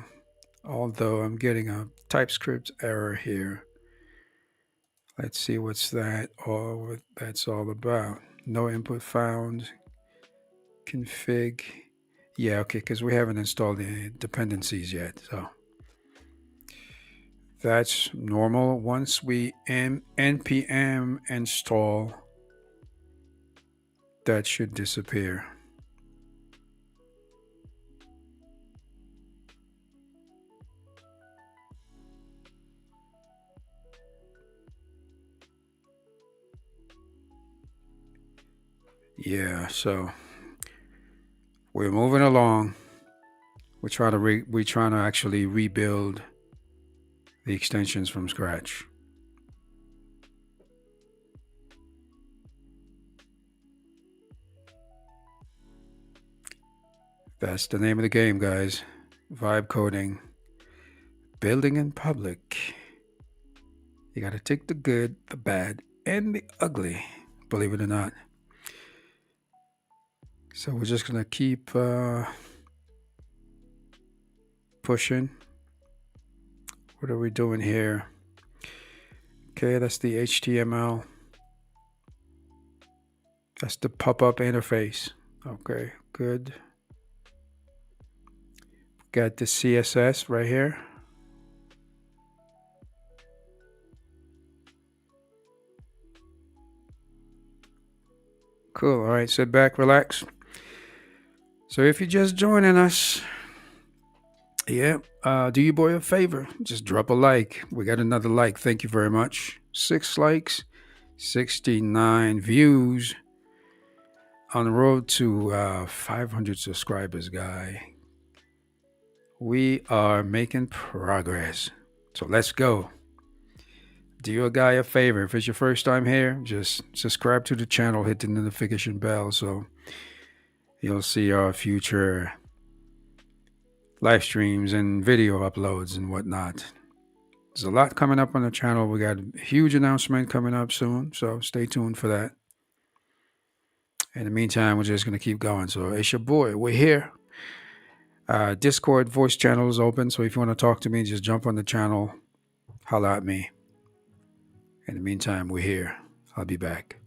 although I'm getting a TypeScript error here. Let's see what's that all what that's all about. No input found. Config. Yeah, okay, because we haven't installed the dependencies yet. So that's normal. Once we npm install, that should disappear. Yeah, so we're moving along. We're trying to actually rebuild the extensions from scratch. That's the name of the game, guys. Vibe coding. Building in public. You got to take the good, the bad, and the ugly, believe it or not. So we're just going to keep pushing. What are we doing here? Okay, that's the HTML. That's the pop-up interface. Okay, good. Got the CSS right here. Cool. All right, sit back, relax. So if you're just joining us, yeah, do you boy a favor. Just drop a like. We got another like. Thank you very much. 6 likes, 69 views. On the road to 500 subscribers, guy. We are making progress. So let's go. Do your guy a favor. If it's your first time here, just subscribe to the channel, hit the notification bell so you'll see our future live streams and video uploads and whatnot. There's a lot coming up on the channel. We got a huge announcement coming up soon, so stay tuned for that. In the meantime, we're just going to keep going. So it's your boy. We're here. Discord voice channel is open, so if you want to talk to me, just jump on the channel, holla at me. In the meantime, we're here. I'll be back.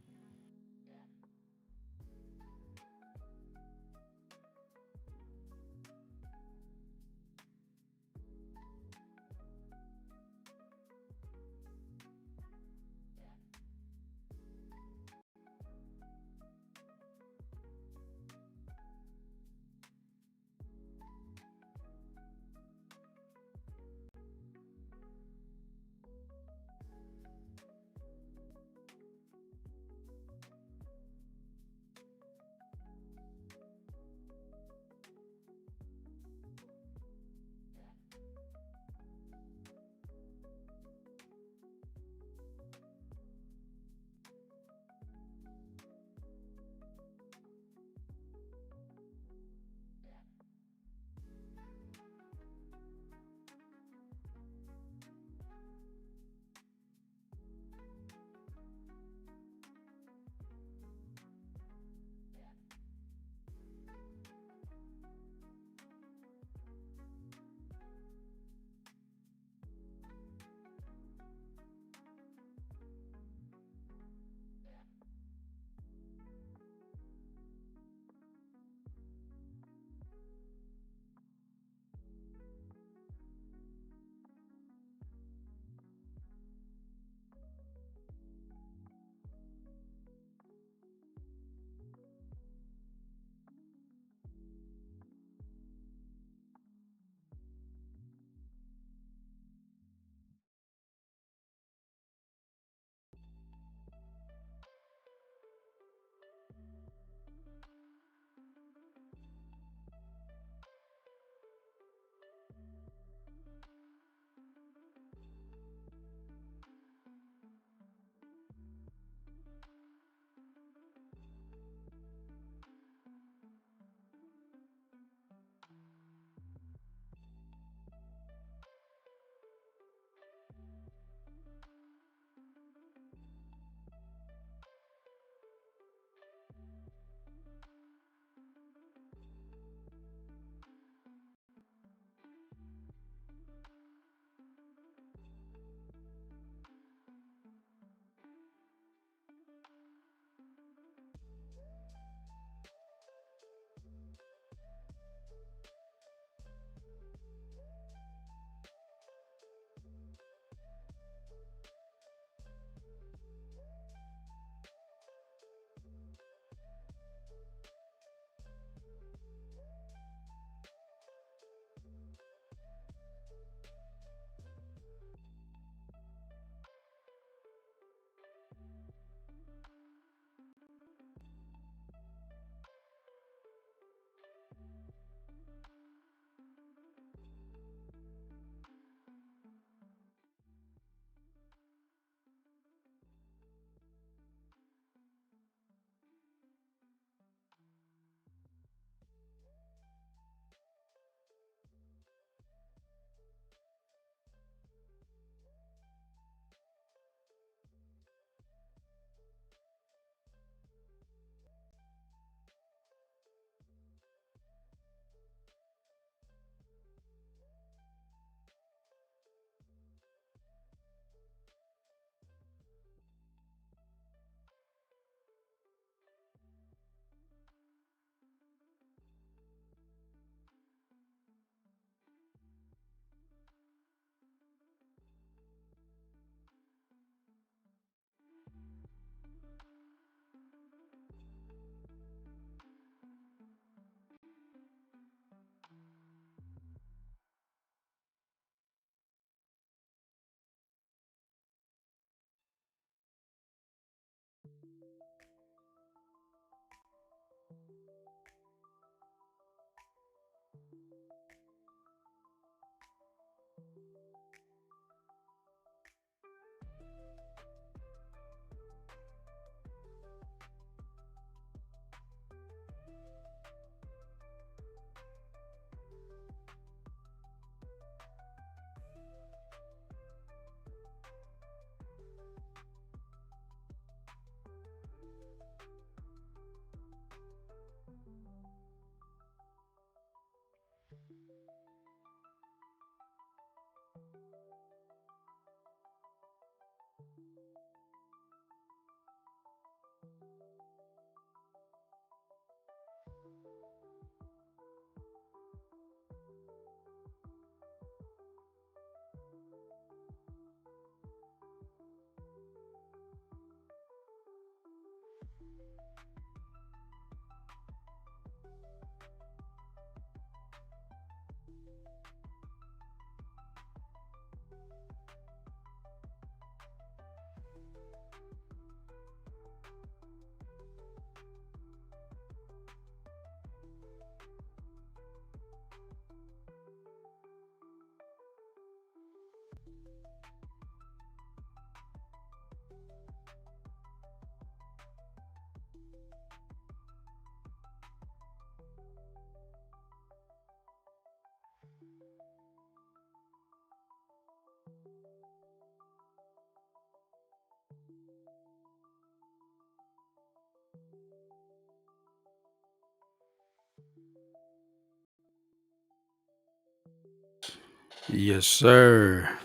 Yes, sir.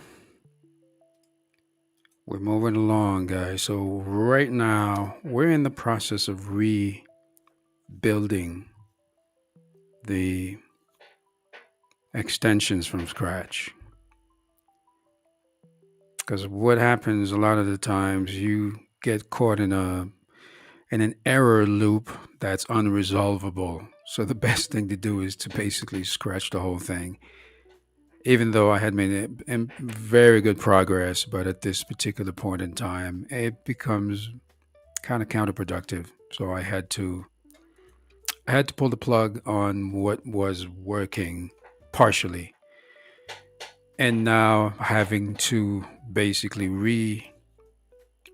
We're moving along, guys. So, right now, we're in the process of rebuilding the extensions from scratch. Because what happens a lot of the times, you get caught in an error loop that's unresolvable. So, the best thing to do is to basically scratch the whole thing. Even though I had made very good progress, but at this particular point in time, it becomes kind of counterproductive. So I had to pull the plug on what was working partially, and now having to basically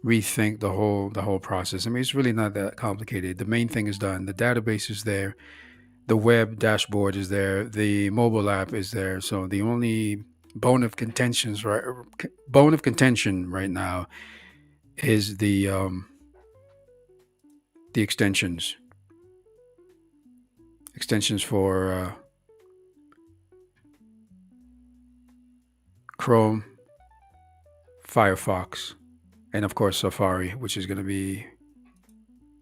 rethink the whole process. I mean, it's really not that complicated. The main thing is done. The database is there. The web dashboard is there. The mobile app is there. So the only bone of contention right now is the extensions for Chrome, Firefox, and of course Safari, which is going to be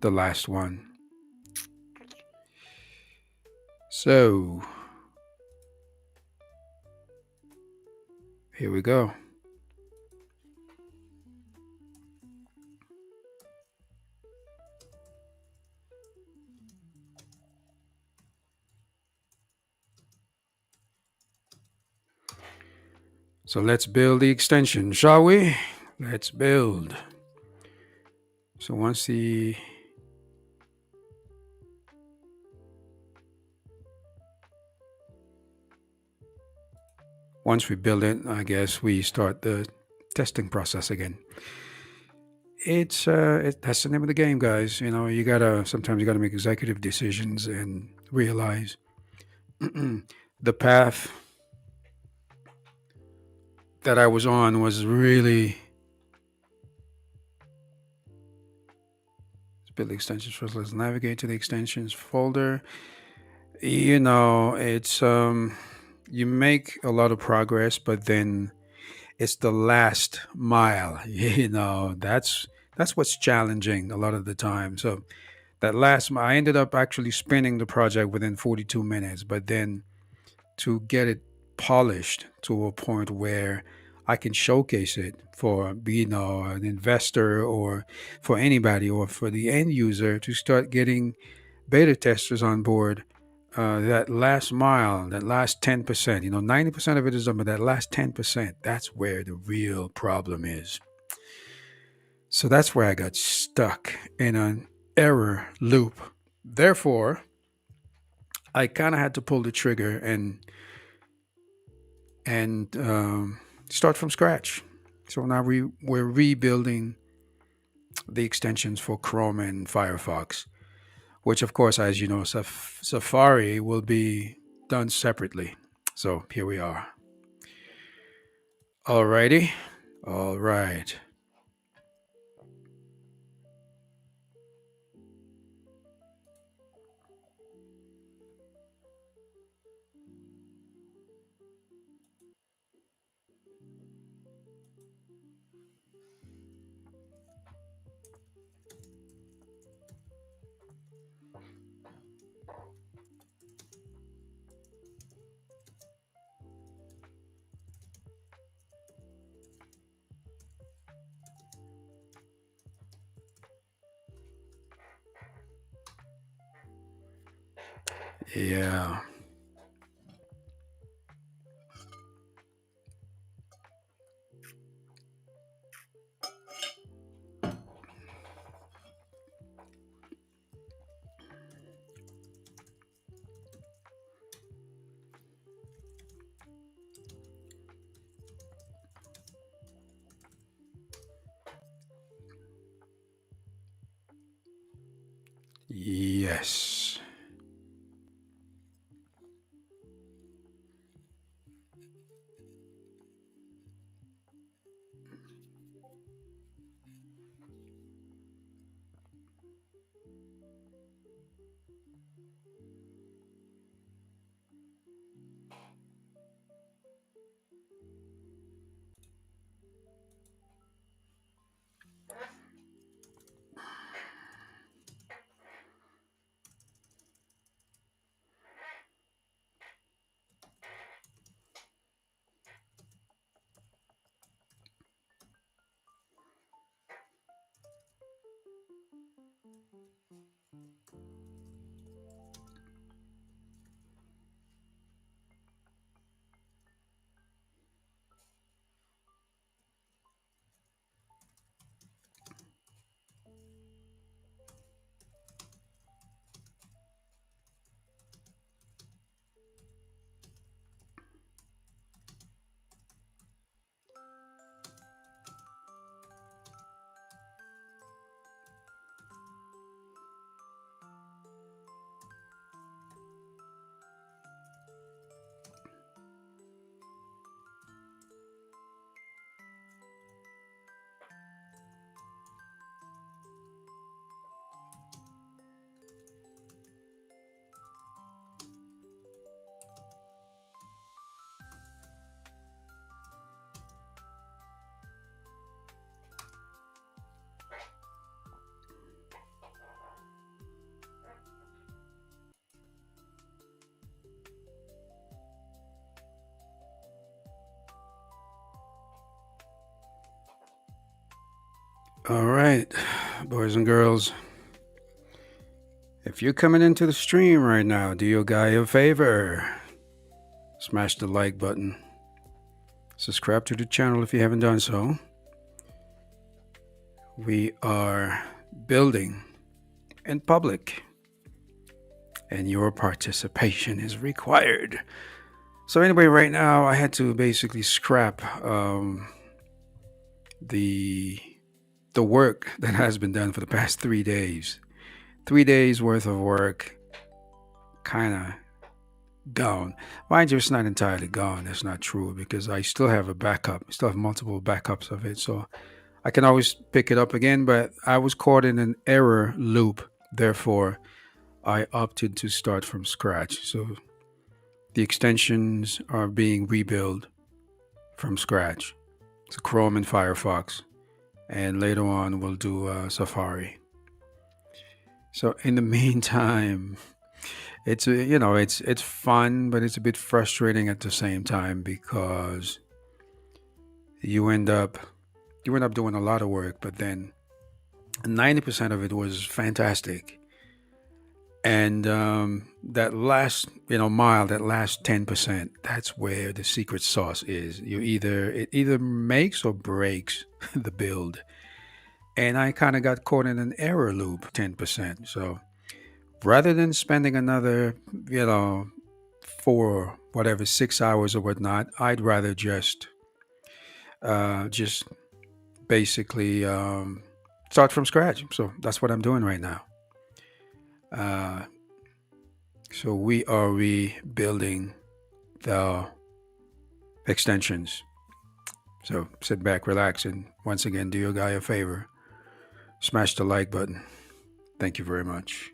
the last one. So here we go. So let's build the extension, shall we? Let's build. So once we build it, I guess we start the testing process again. That's the name of the game, guys. You know, sometimes you gotta make executive decisions and realize the path that I was on was really build extensions first. Let's navigate to the extensions folder. You know, it's you make a lot of progress, but then it's the last mile. You know, that's what's challenging a lot of the time. So that last mile, I ended up actually spinning the project within 42 minutes, but then to get it polished to a point where I can showcase it for an investor or for anybody or for the end user to start getting beta testers on board. That last mile, that last 10%, 90% of it is done, but that last 10%, that's where the real problem is. So that's where I got stuck in an error loop. Therefore, I kind of had to pull the trigger and start from scratch. So now we're rebuilding the extensions for Chrome and Firefox, which, of course, as you know, Safari will be done separately. So here we are. Alrighty. All right. Yeah. Yes. All right, boys and girls, if you're coming into the stream right now, do your guy a favor. Smash the like button. Subscribe to the channel if you haven't done so. We are building in public, and your participation is required. So, anyway, right now I had to basically scrap the the work that has been done for the past 3 days. 3 days worth of work, kind of gone. Mind you, it's not entirely gone. That's not true because I still have a backup. I still have multiple backups of it, so I can always pick it up again. But I was caught in an error loop. Therefore, I opted to start from scratch. So the extensions are being rebuilt from scratch. So Chrome and Firefox, and later on we'll do Safari. So in the meantime, it's fun, but it's a bit frustrating at the same time because you end up you end up doing a lot of work, but then 90% of it was fantastic, and that last mile, that last 10%, that's where the secret sauce is. It either makes or breaks the build, and I kind of got caught in an error loop 10%. So rather than spending another, 6 hours or whatnot, I'd rather just basically start from scratch. So that's what I'm doing right now. Uh, so we are rebuilding the extensions. So sit back, relax, and once again, do your guy a favor. Smash the like button. Thank you very much.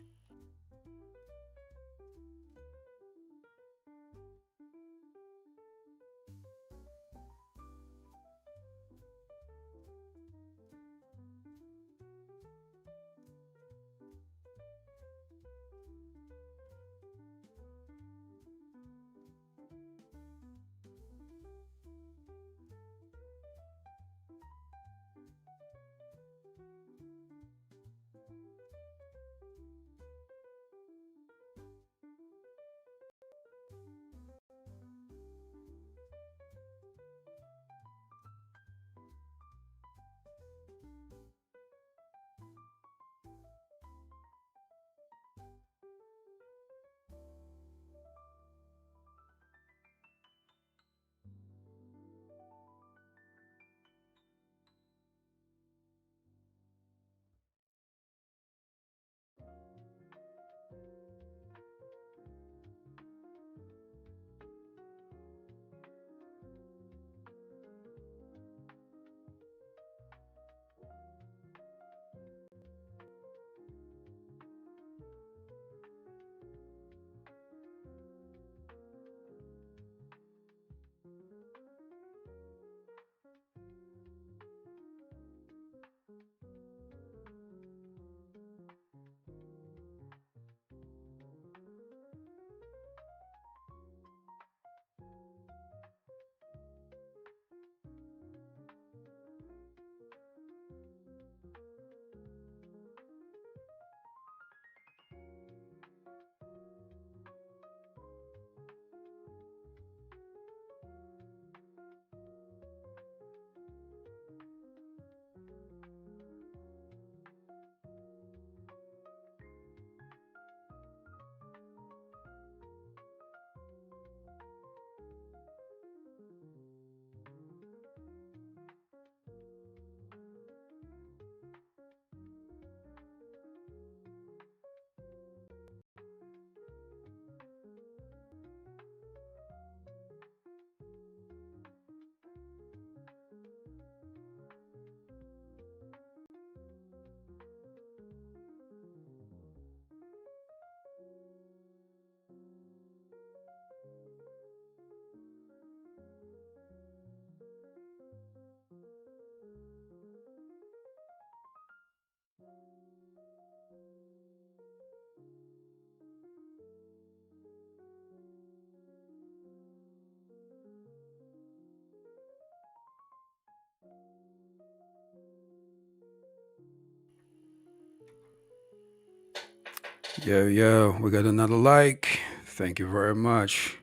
Yo, we got another like. Thank you very much.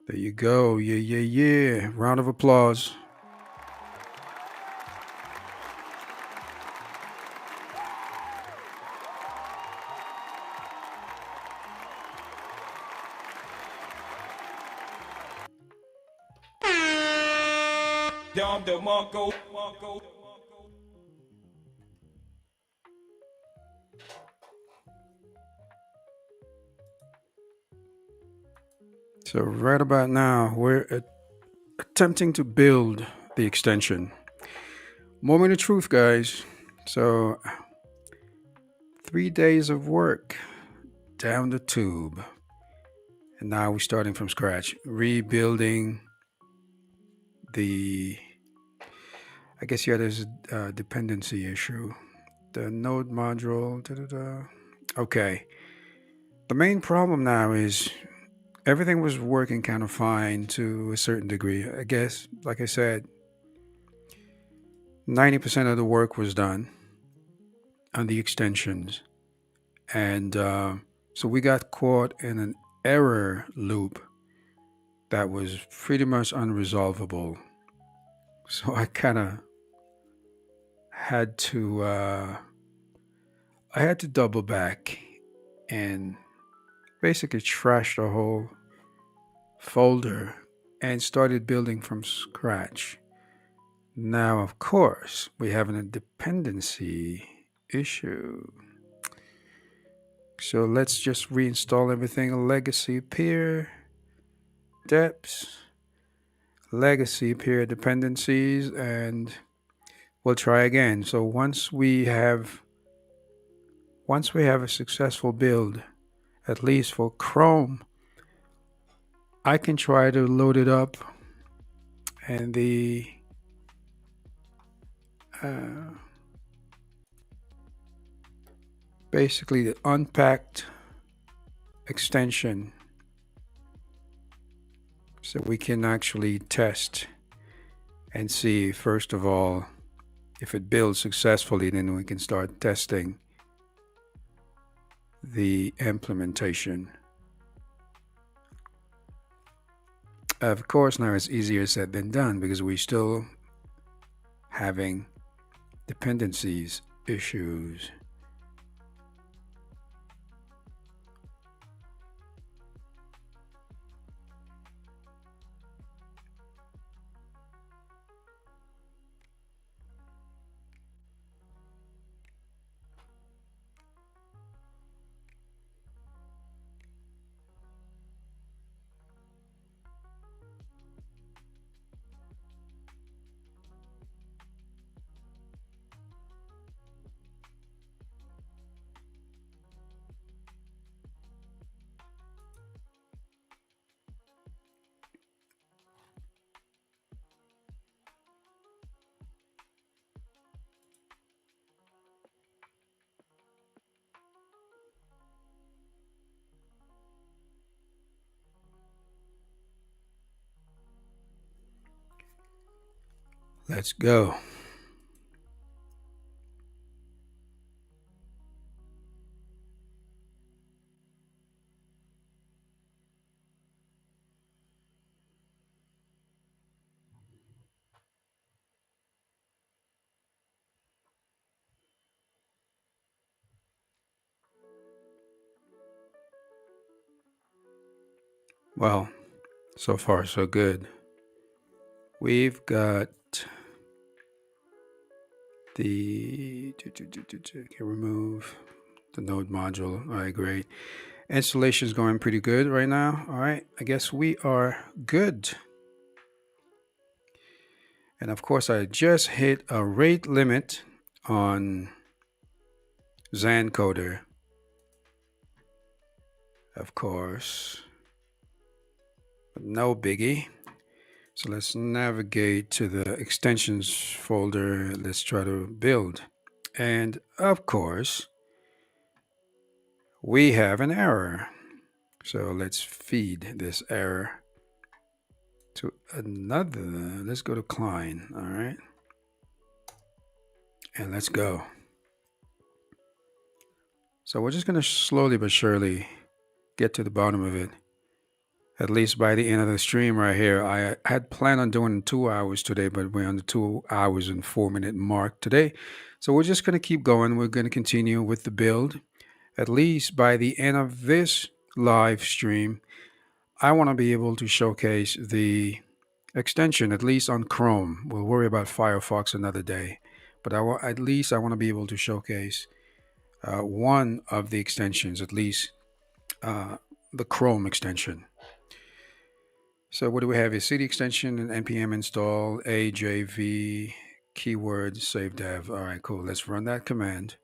There you go. Yeah. Round of applause. So, right about now, we're attempting to build the extension. Moment of truth, guys. So, 3 days of work down the tube. And now we're starting from scratch, rebuilding the. I guess, yeah, there's a dependency issue. The node module. Da, da, da. Okay. The main problem now is everything was working kind of fine to a certain degree. I guess, like I said, 90% of the work was done on the extensions. And so we got caught in an error loop that was pretty much unresolvable. So I kind of had to, I had to double back and basically trash the whole folder and started building from scratch. Now, of course, we have a dependency issue. So let's just reinstall everything. Legacy peer deps, legacy peer dependencies, and we'll try again. So once we have a successful build, at least for Chrome, I can try to load it up and the basically the unpacked extension, so we can actually test and see, first of all, if it builds successfully. Then we can start testing the implementation. Of course, now it's easier said than done because we're still having dependencies issues. Let's go. Well, so far so good. We've got the can remove the node module. All right, great. Installation is going pretty good right now. All right, I guess we are good. And of course, I just hit a rate limit on Zancoder. Of course, but no biggie. So let's navigate to the extensions folder. Let's try to build. And of course, we have an error. So let's feed this error to another. Let's go to Klein. All right. And let's go. So we're just going to slowly but surely get to the bottom of it. At least by the end of the stream right here. I had planned on doing 2 hours today, but we're on the 2 hours and 4 minute mark today. So we're just going to keep going. We're going to continue with the build. At least by the end of this live stream, I want to be able to showcase the extension, at least on Chrome. We'll worry about Firefox another day. But at least I want to be able to showcase one of the extensions, at least the Chrome extension. So what do we have? A CD extension and npm install ajv keyword save dev. All right, cool. Let's run that command.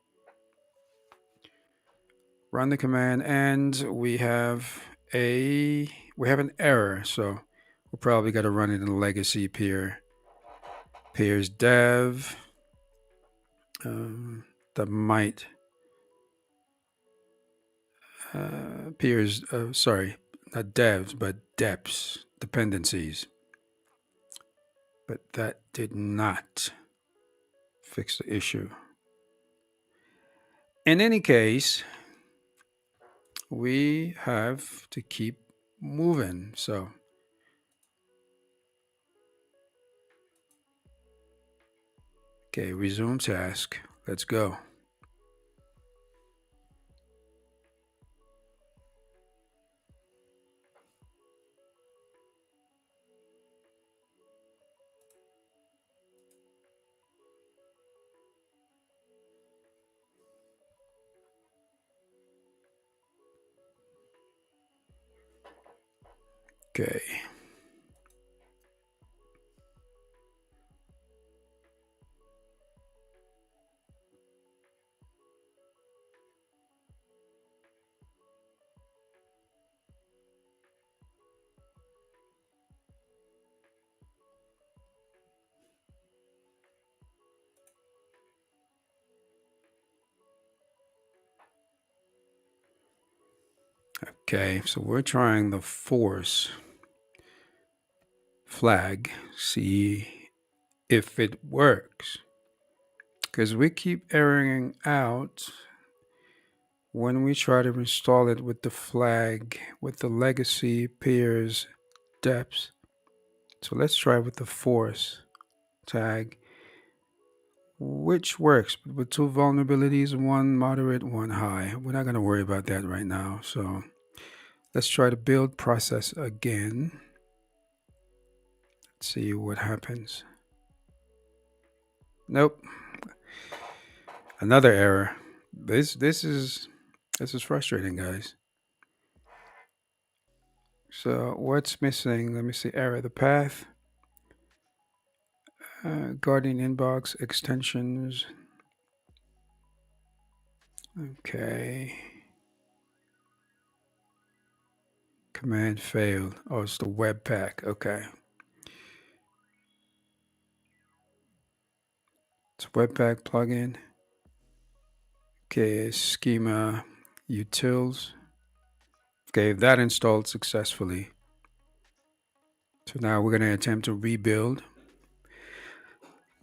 Run the command, and we have an error. So we'll probably got to run it in legacy peers dev. That might peers. Sorry, not devs, but deps dependencies. But that did not fix the issue. In any case, we have to keep moving. So okay, resume task. Let's go. Okay. Okay, so we're trying the force flag, see if it works. Because we keep erroring out when we try to install it with the flag, with the legacy peers deps. So let's try with the force tag, which works with two vulnerabilities, one moderate, one high. We're not going to worry about that right now. So let's try the build process again. Let's see what happens. Nope. Another error. This is frustrating, guys. So what's missing? Let me see. Error. The path. Guardian inbox extensions. Okay. Command failed. Oh, it's the Webpack. Okay. It's Webpack plugin. Okay, schema utils. Okay, that installed successfully. So now we're going to attempt to rebuild.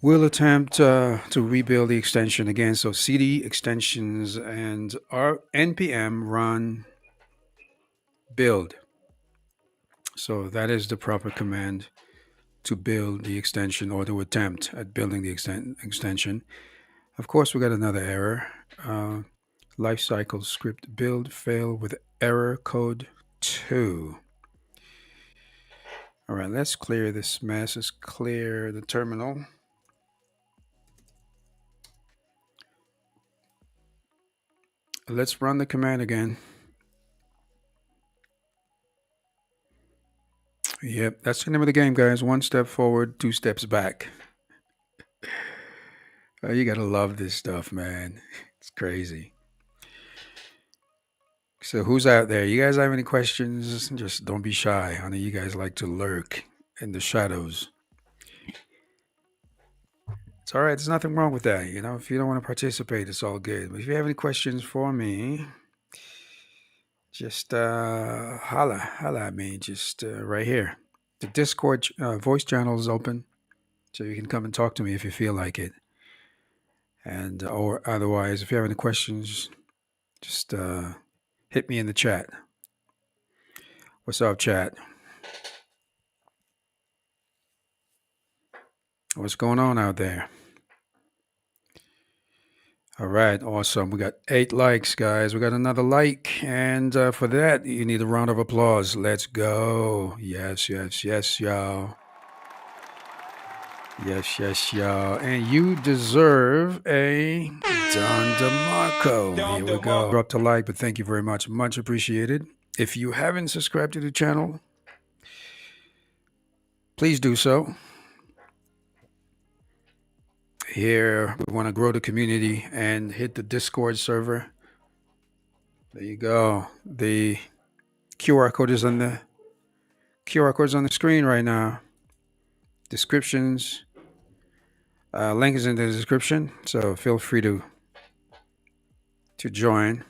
We'll attempt to rebuild the extension again. So cd extensions and our npm run build. So that is the proper command to build the extension, or to attempt at building the extension. Of course, we got another error. Lifecycle script build fail with error code 2. All right, let's clear this mess. Let's clear the terminal. Let's run the command again. Yep, that's the name of the game, guys. 1 step forward, 2 steps back. You gotta love this stuff, man. It's crazy. So who's out there? You guys have any questions? Just don't be shy. I know you guys like to lurk in the shadows. It's all right. There's nothing wrong with that. You know, if you don't want to participate, it's all good. But if you have any questions for me, just holla at me. Just right here. The Discord voice channel is open, so you can come and talk to me if you feel like it. And or otherwise, if you have any questions, Just hit me in the chat. What's up, chat? What's going on out there? All right, awesome. We got 8 likes, guys. We got another like. And for that, you need a round of applause. Let's go. Yes, yes, yes, y'all. Yes, yes, y'all. And you deserve a Don DeMarco. Here we go. Drop the like, but thank you very much. Much appreciated. If you haven't subscribed to the channel, please do so. Here, we want to grow the community and hit the Discord server. There you go. The QR code is on the screen right now. Descriptions. Link is in the description, so feel free to join.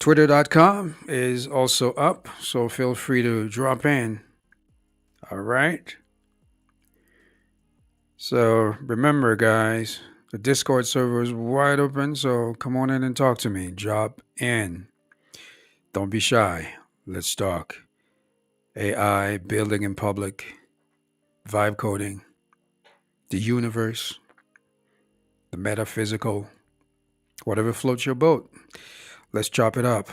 Twitter.com is also up, so feel free to drop in. All right. So remember, guys, the Discord server is wide open, so come on in and talk to me. Drop in. Don't be shy. Let's talk. AI, building in public, vibe coding, the universe, the metaphysical, whatever floats your boat. Let's chop it up.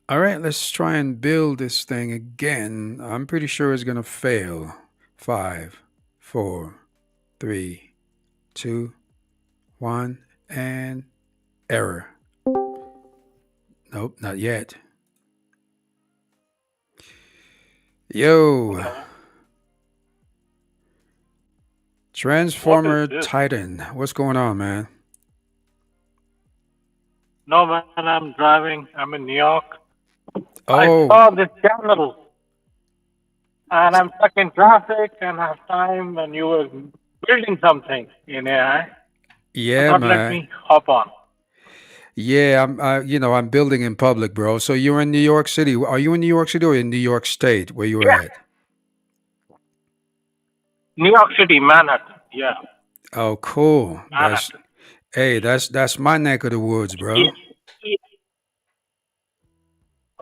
All right, let's try and build this thing again. I'm pretty sure it's going to fail. 5, 4, 3, 2, 1, and error. Nope, not yet. Yo. Transformer Titan. What's going on, man?
No, man, I'm driving. I'm in New York.
Oh.
I saw this channel, and I'm stuck in traffic and have time, and you were building something in AI.
Yeah,
I thought,
man.
let me hop on.
Yeah, I'm building in public, bro. So you're in New York City. Are you in New York City or in New York State where you're at?
New York City, Manhattan. Yeah.
Oh, cool.
Manhattan.
That's my neck of the woods, bro.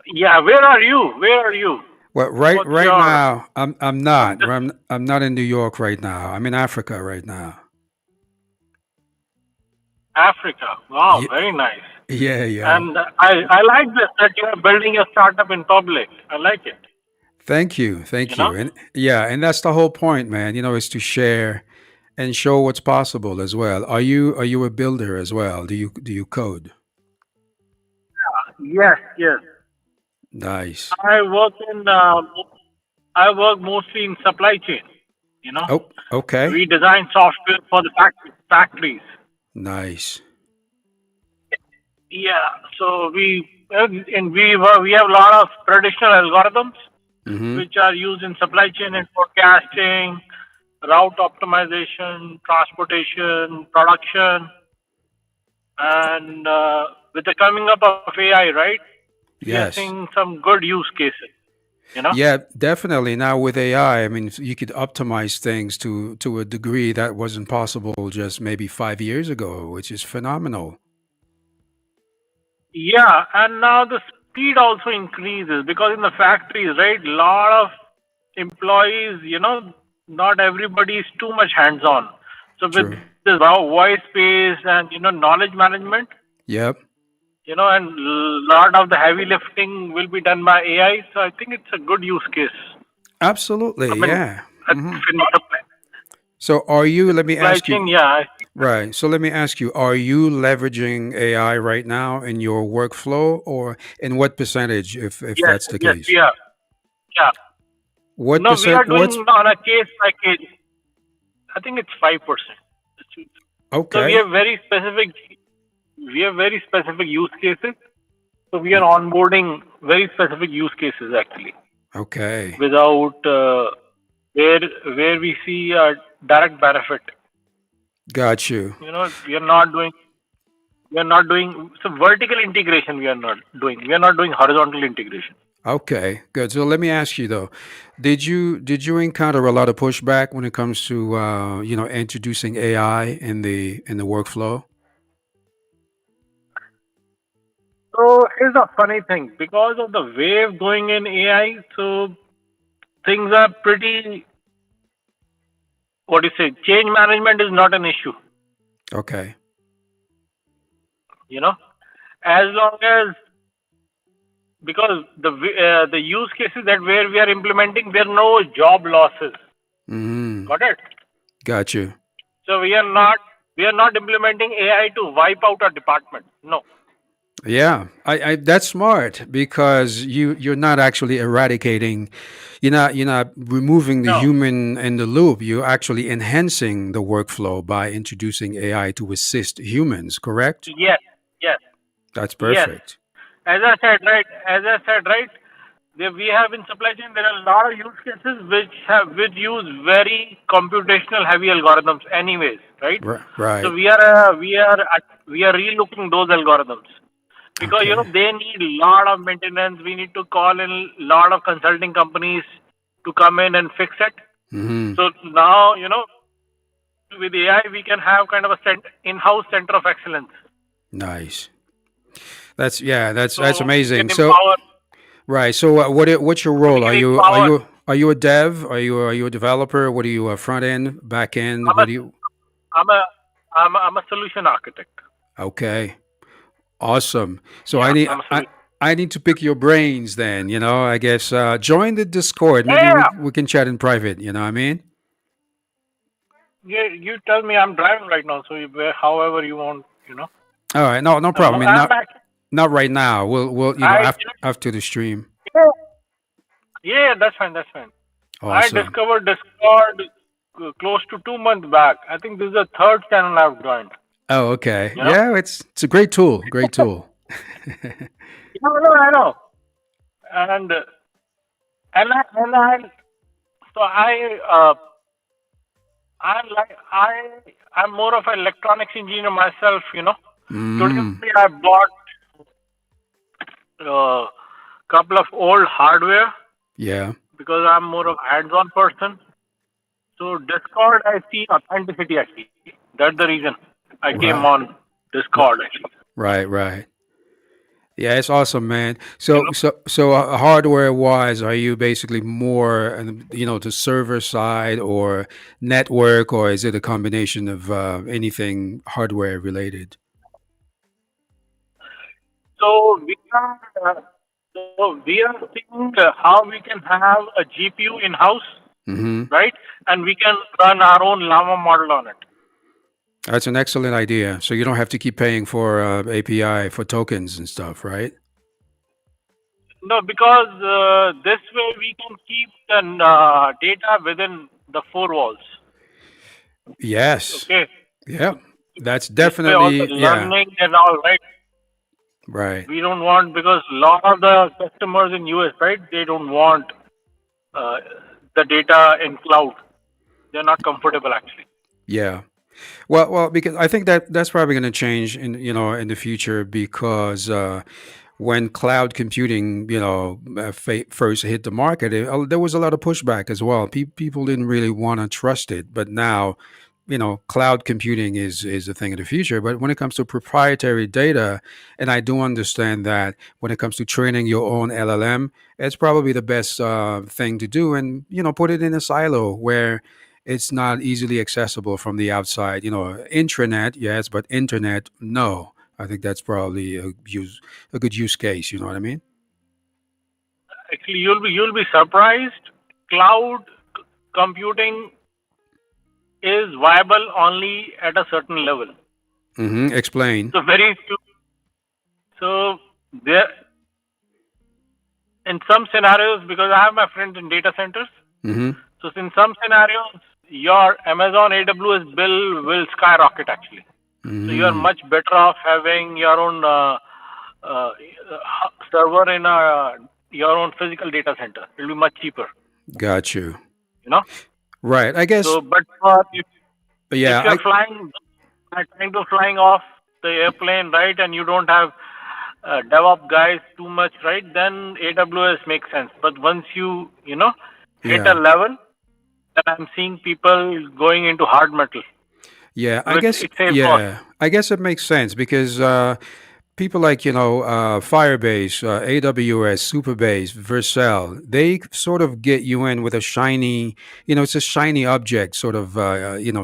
Yeah. Where are you? Where are you?
Well, right now, I'm not. I'm not in New York right now. I'm in Africa right now.
Africa. Wow, very nice.
Yeah.
And I like this that you're building a startup in public. I like it.
Thank you. And and that's the whole point, man. Is to share and show what's possible as well. Are you a builder as well? Do you code?
Yes.
Nice.
I work mostly in supply chain.
Oh, okay.
We design software for the factories.
Nice.
Yeah. So we have a lot of traditional algorithms which are used in supply chain and forecasting, route optimization, transportation, production, and with the coming up of AI, right?
Yes.
We are seeing some good use cases.
Yeah, definitely. Now with AI, I mean, you could optimize things to a degree that wasn't possible just maybe 5 years ago, which is phenomenal.
Yeah, and now the speed also increases because in the factories, right, a lot of employees, not everybody is too much hands-on. So with this voice-based and, knowledge management,
yep,
and a lot of the heavy lifting will be done by AI. So I think it's a good use case.
Absolutely, yeah. So let me ask you. Right. So let me ask you, are you leveraging AI right now in your workflow, or in what percentage, if that's the case?
Yeah.
What
we are doing on a case by case. I think it's 5%.
Okay.
So we have very specific use cases. So we are onboarding very specific use cases actually.
Okay.
Without where we see a direct benefit.
Got you.
We are not doing so vertical integration. We are not doing horizontal integration.
Okay, good. So let me ask you though, did you encounter a lot of pushback when it comes to introducing AI in the workflow?
So here's a funny thing. Because of the wave going in AI, so things are pretty, what do you say, change management is not an issue,
Okay.
you know, as long as, because the use cases that where we are implementing, there are no job losses.
Mm-hmm.
Got it?
Got you.
So we are not implementing AI to wipe out our department. No,
Yeah, I that's smart because you're not actually eradicating, you're not removing the
no.
human in the loop. You're actually enhancing the workflow by introducing AI to assist humans. Correct?
Yes, yes,
That's
yes.
perfect.
As I said, right. We have in supply chain. There are a lot of use cases which use very computational heavy algorithms, anyways, right? So
Right.
we are relooking those algorithms because
Okay.
they need a lot of maintenance. We need to call in a lot of consulting companies to come in and fix it.
Hmm.
So now with AI we can have kind of a in-house center of excellence.
Nice. That's yeah. That's
So we can
amazing. So
empower.
right. So what's your
So we
role? Are
can
you are
empower.
you are you a dev? Are you a developer? What are you? Front end, back end?
I'm a
What do you?
I'm a I'm a solution architect.
Okay. Awesome. So
Yeah, I'm a solution.
I need to pick your brains then. I guess join the Discord. Maybe
Yeah,
we can chat in private. You know what I mean?
yeah. You tell me. I'm driving right now, so however you want.
All right. No problem. I mean,
I'm
not
back.
not right now. We'll
I
after the stream.
yeah, yeah, that's fine. That's fine. I
Awesome.
discovered Discord close to 2 months back. I think this is the third channel I've joined.
Oh, okay.
You know?
Yeah, it's a great tool. Great tool.
No, no, I know. And and I so I'm more of an electronics engineer myself. Today
Mm.
I bought a couple of old hardware
Yeah.
because I'm more of a hands-on person. So Discord, I see authenticity actually. That's the reason I came
Right.
on Discord actually.
Right. Right. Yeah, it's awesome, man.
You
So hardware wise, are you basically more, the server side or network, or is it a combination of anything hardware related?
So we are seeing how we can have a GPU in house,
Hmm.
right? And we can run our own Llama model on it.
That's an excellent idea. So you don't have to keep paying for API for tokens and stuff, right?
No, because this way we can keep the data within the four walls.
Yes.
Okay.
Yep. That's
This way, all the
definitely, yeah.
learning and all, right?
Right.
We don't want, because a lot of the customers in US, right? They don't want uh, the data in cloud. They're not comfortable actually.
Yeah. Well, because I think that's probably going to change in the future because when cloud computing, first hit the market, there was a lot of pushback as well. People didn't really want to trust it, but now, cloud computing is a thing of the future. But when it comes to proprietary data, and I do understand that when it comes to training your own LLM, it's probably the best thing to do, and put it in a silo where it's not easily accessible from the outside. Intranet, yes, but internet, no. I think that's probably a good use case. You know what I mean?
Actually, you'll be surprised. Cloud computing is viable only at a certain level.
Mm-hmm. Explain.
So very few. So there, in some scenarios, because I have my friends in data centers.
Mm-hmm.
So in some scenarios, your Amazon AWS bill will skyrocket actually. So you are
Mm.
much better off having your own uh, server in your own physical data center. It will be much cheaper.
Got you.
You know.
Right. I guess.
So, but if
Yeah.
you're trying to flying off the airplane, right, and you don't have DevOps guys too much, right? Then AWS makes sense. But once you hit a
Yeah.
level, then I'm seeing people going into hard metal,
Yeah, I
which
guess
it saves cost.
yeah, I guess it makes sense because people like Firebase, AWS, Superbase, Vercel, they sort of get you in with a shiny, it's a shiny object sort of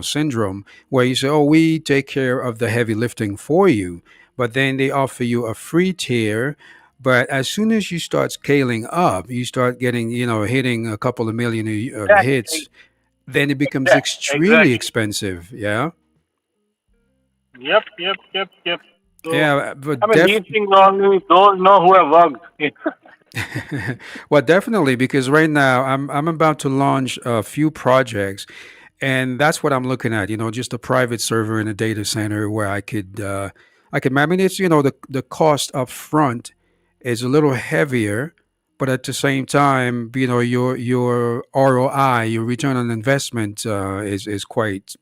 syndrome where you say, oh, we take care of the heavy lifting for you, but then they offer you a free tier. But as soon as you start scaling up, you start getting, hitting a couple of million
Exactly.
hits, then it becomes extremely
Exactly.
expensive. Yeah.
Yep. Yep. Yep. Yep. So,
Yeah,
I
but
mean, these things only those know who have worked.
well, definitely because right now I'm about to launch a few projects, and that's what I'm looking at. Just a private server in a data center where I could. I mean, it's the cost up front is a little heavier, but at the same time, your ROI, your return on investment, is quite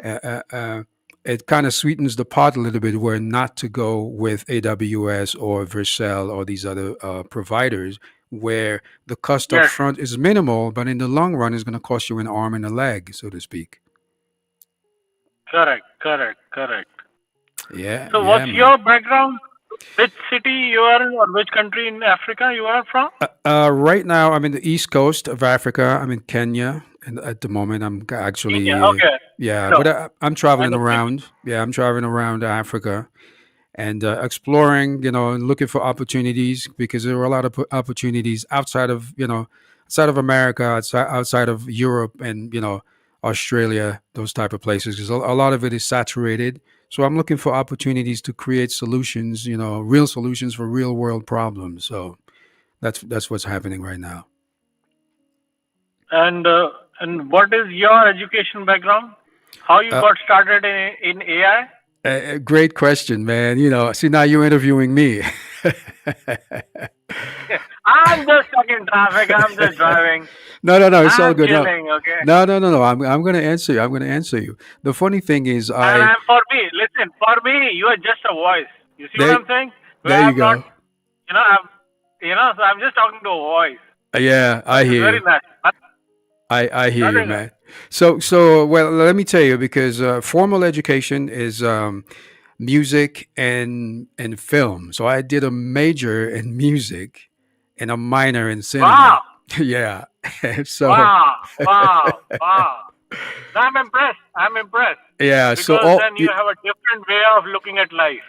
uh, uh, uh, it kind of sweetens the pot a little bit where not to go with AWS or Vercel or these other providers where the cost up
Yes.
front is minimal, but in the long run is going to cost you an arm and a leg, so to speak.
Correct. Correct. Correct.
Yeah,
So,
yeah,
what's
man.
your background? Which city you are in, or which country in Africa you are from?
Right now, I'm in the east coast of Africa. I'm in Kenya, and at the moment,
Kenya.
actually,
Okay.
yeah,
No,
but I'm
I
traveling
know Kenya.
around. Yeah, I'm traveling around Africa and exploring, and looking for opportunities because there are a lot of opportunities outside of America, outside of Europe, and Australia, those type of places. Because a lot of it is saturated. So I'm looking for opportunities to create solutions, real solutions for real world problems. So that's what's happening right now.
And what is your education background? How you
Uh,
got started in AI?
Great question, man. See now you're interviewing me.
I'm just stuck in traffic. I'm just driving.
No, no, no. It's all
I'm
good. No,
chilling. Okay.
no, no, no, no. I'm going to answer you. I'm going to answer you. The funny thing is,
And I'm for me. Listen, for me, you are just a voice. You see what
there,
I'm saying? Where
there you
I'm not,
go.
so I'm just talking to a voice.
Yeah, I
Which is
hear
very
you.
nice.
I hear you,
Nothing else.
man. Well, let me tell you because formal education is music and film. So I did a major in music and a minor in cinema.
Wow,
Yeah. so
wow, wow, wow. I'm impressed. I'm impressed
yeah. So
because
all
then you have a different way of looking at life.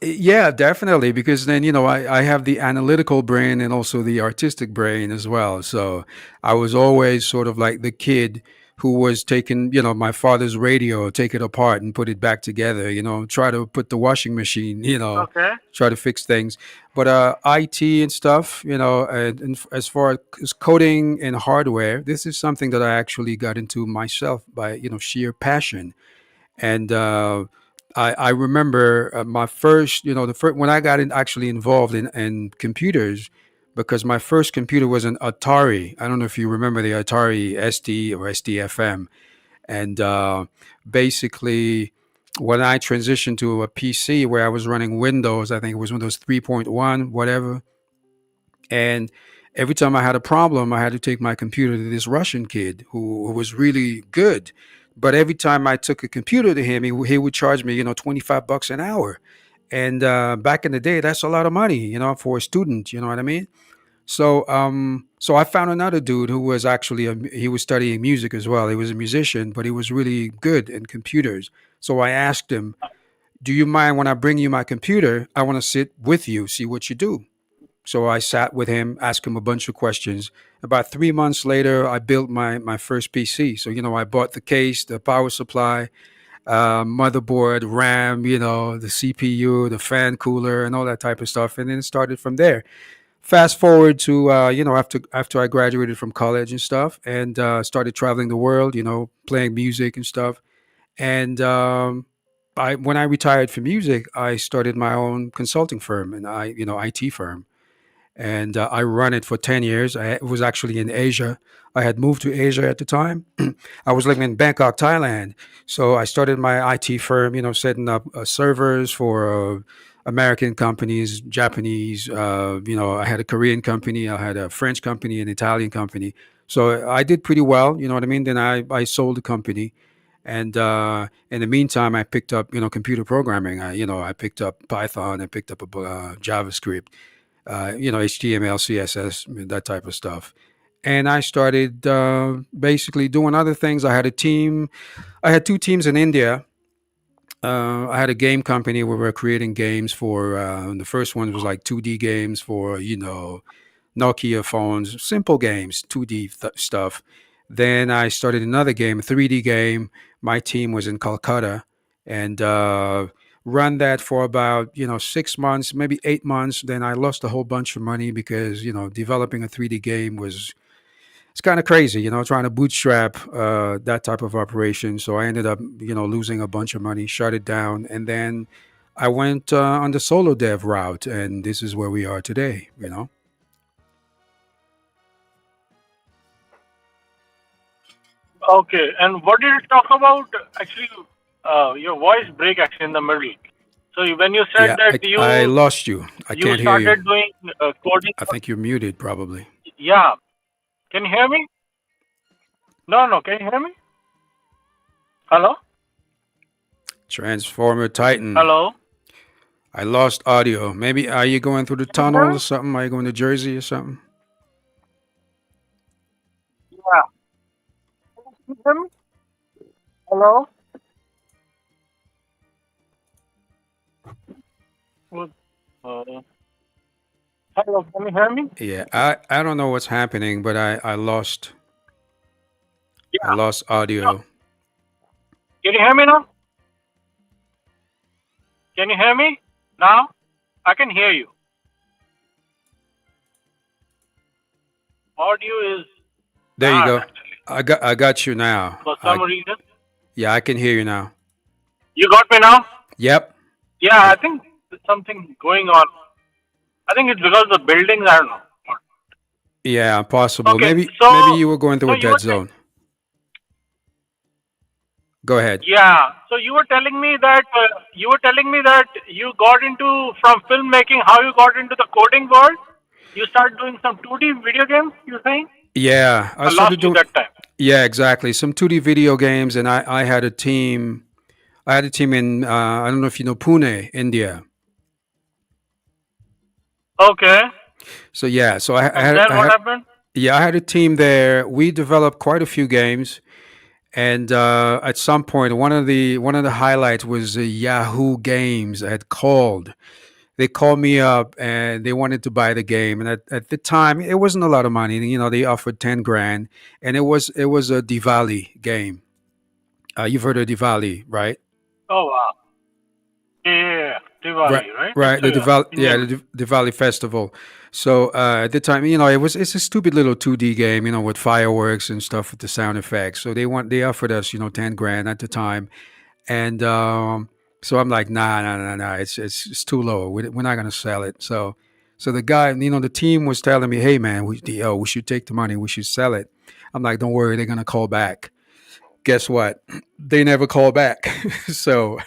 Yeah, definitely. Because then, I have the analytical brain and also the artistic brain as well. So I was always sort of like the kid who was taking, my father's radio, take it apart and put it back together, try to put the washing machine,
Okay.
try to fix things. But IT and stuff, and as far as coding and hardware, this is something that I actually got into myself by, sheer passion. And I remember my first, the first when I got actually involved in computers, because my first computer was an Atari. I don't know if you remember the Atari ST or STFM. And basically, when I transitioned to a PC where I was running Windows, I think it was Windows 3.1, whatever. And every time I had a problem, I had to take my computer to this Russian kid who was really good. But every time I took a computer to him, he would charge me, $25 an hour. And back in the day, that's a lot of money, for a student. You know what I mean? So I found another dude who was actually he was studying music as well. He was a musician, but he was really good in computers. So I asked him, "Do you mind when I bring you my computer? I want to sit with you, see what you do." So I sat with him, asked him a bunch of questions. About 3 months later, I built my first PC. So, I bought the case, the power supply, motherboard, RAM, the CPU, the fan cooler, and all that type of stuff. And then it started from there. Fast forward to, after I graduated from college and stuff and started traveling the world, playing music and stuff. And when I retired from music, I started my own consulting firm and IT firm, and I run it for 10 years. I was actually in Asia. I had moved to Asia at the time. I was living in Bangkok, Thailand. So I started my IT firm, setting up servers for American companies, Japanese. I had a Korean company, I had a French company, an Italian company. So I did pretty well. You know what I mean? Then I sold the company, and in the meantime, I picked up computer programming. I picked up Python, I picked up JavaScript, HTML, CSS, that type of stuff. And I started basically doing other things. I had a team. I had two teams in India. I had a game company where we were creating games for. The first one was like 2D games for Nokia phones, simple games, 2D stuff. Then I started another game, a 3D game. My team was in Calcutta, and run that for about 6 months, maybe 8 months. Then I lost a whole bunch of money because developing a 3D game was it's kind of crazy, trying to bootstrap that type of operation. So I ended up, losing a bunch of money, shut it down, and then I went on the solo dev route, and this is where we are today.
Okay. And what did you talk about? Actually, your voice break actually in the middle. So when you said
Yeah,
that
I lost you. I
you
can't hear you.
started doing coding,
I think you're muted, probably.
yeah. Can you hear me? No, no. Can you hear me? Hello?
Transformer Titan.
Hello?
I lost audio. Maybe are you going through the
Can you hear
tunnel or
me?
something? Are you going to Jersey or something?
Yeah. Can you hear me? Hello? Well, Uh, hello. Can you hear me?
Yeah, I don't know what's happening, but I
Yeah.
lost
No.
audio.
Can you hear me now? Can you hear me now? I can hear you. Audio is
There you
bad
go.
actually
I got you now.
for some reason.
Yeah, I can hear you now.
You got me now?
Yep.
Yeah,
I,
I think there's something going on. I think it's because the buildings. I don't know.
yeah, possible.
Okay,
Maybe you were going through
so
a
you
dead
were
zone. Go ahead.
yeah. So you were telling me that you got into from filmmaking. How you got into the coding world? You started doing some 2D video games. You saying?
Yeah, I
I
started
lost you
doing.
that time.
Yeah, exactly. Some 2D video games, and I had a team. I had a team in. I don't know if you know Pune, India.
Okay.
So yeah, so I
And
had
then
I
what
had
happened?
yeah I had a team there. We developed quite a few games, and at some point, one of the highlights was Yahoo Games had called. They called me up and they wanted to buy the game, and at the time, it wasn't a lot of money. They offered 10 grand, and it was a Diwali game. You've heard of Diwali, right?
Oh wow. Yeah.
Right,
Diwali, right? It's
right. The
a
Diwali, yeah,
Indian.
the Diwali festival. So at the time, it's a stupid little 2D game, with fireworks and stuff with the sound effects. So they offered us, 10 grand at the time, and so I'm like, nah, nah, nah, nah. It's too low. We're not gonna sell it. So the guy, the team was telling me, hey man, we should take the money. We should sell it. I'm like, don't worry, they're gonna call back. Guess what? They never call back. so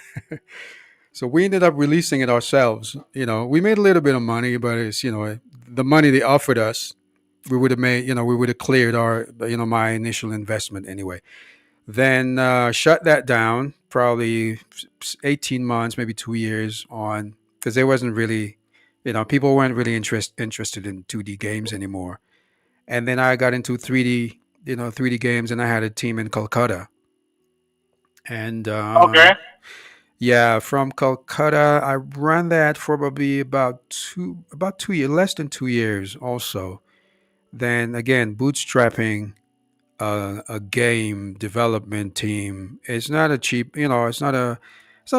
so we ended up releasing it ourselves. We made a little bit of money, but it's the money they offered us, we would have made. We would have cleared our my initial investment anyway. Then shut that down probably 18 months, maybe 2 years on, because there wasn't really, people weren't really interested in 2D games anymore. And then I got into 3D games, and I had a team in Calcutta. And
Okay.
yeah, from Calcutta, I ran that for probably about 2 years, less than 2 years also. Then again, bootstrapping a game development team is not a cheap, it's not a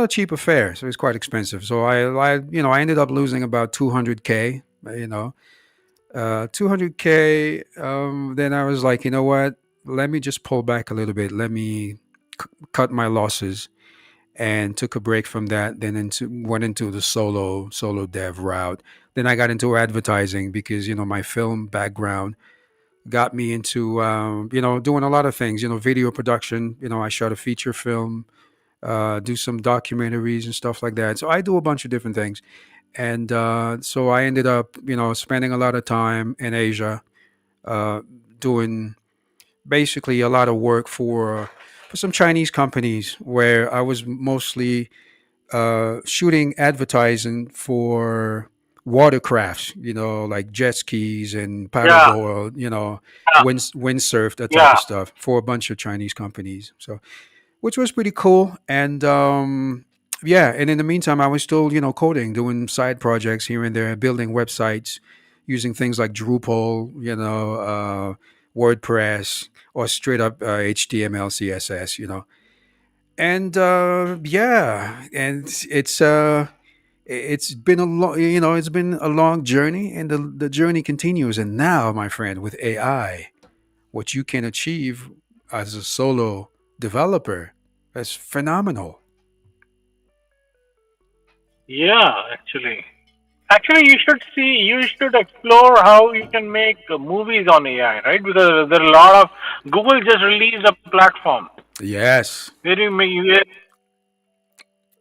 cheap affair. So it's quite expensive. So I ended up losing about 200K, 200K. Then I was like, you know what? Let me just pull back a little bit. Let me cut my losses, and took a break from that. Then went into the solo dev route. Then I got into advertising because my film background got me into doing a lot of things. Video production. I shot a feature film. do some documentaries and stuff like that. So I do a bunch of different things, and so I ended up, spending a lot of time in Asia, uh, doing basically a lot of work for some Chinese companies where I was mostly shooting advertising for watercrafts, like jet skis and
Yeah,
paddleboard,
yeah,
windsurf, that type
yeah.
of stuff for a bunch of Chinese companies. So, which was pretty cool. And yeah, and in the meantime, I was still, coding, doing side projects here and there, building websites using things like Drupal, WordPress, or straight up HTML, CSS, and yeah, and it's been a long, it's been a long journey, and the journey continues. And now, my friend, with AI, what you can achieve as a solo developer, that's phenomenal.
Yeah, actually, you should explore how you can make movies on AI, right? Because there are a lot of Google just released a platform
Yes.
where you make.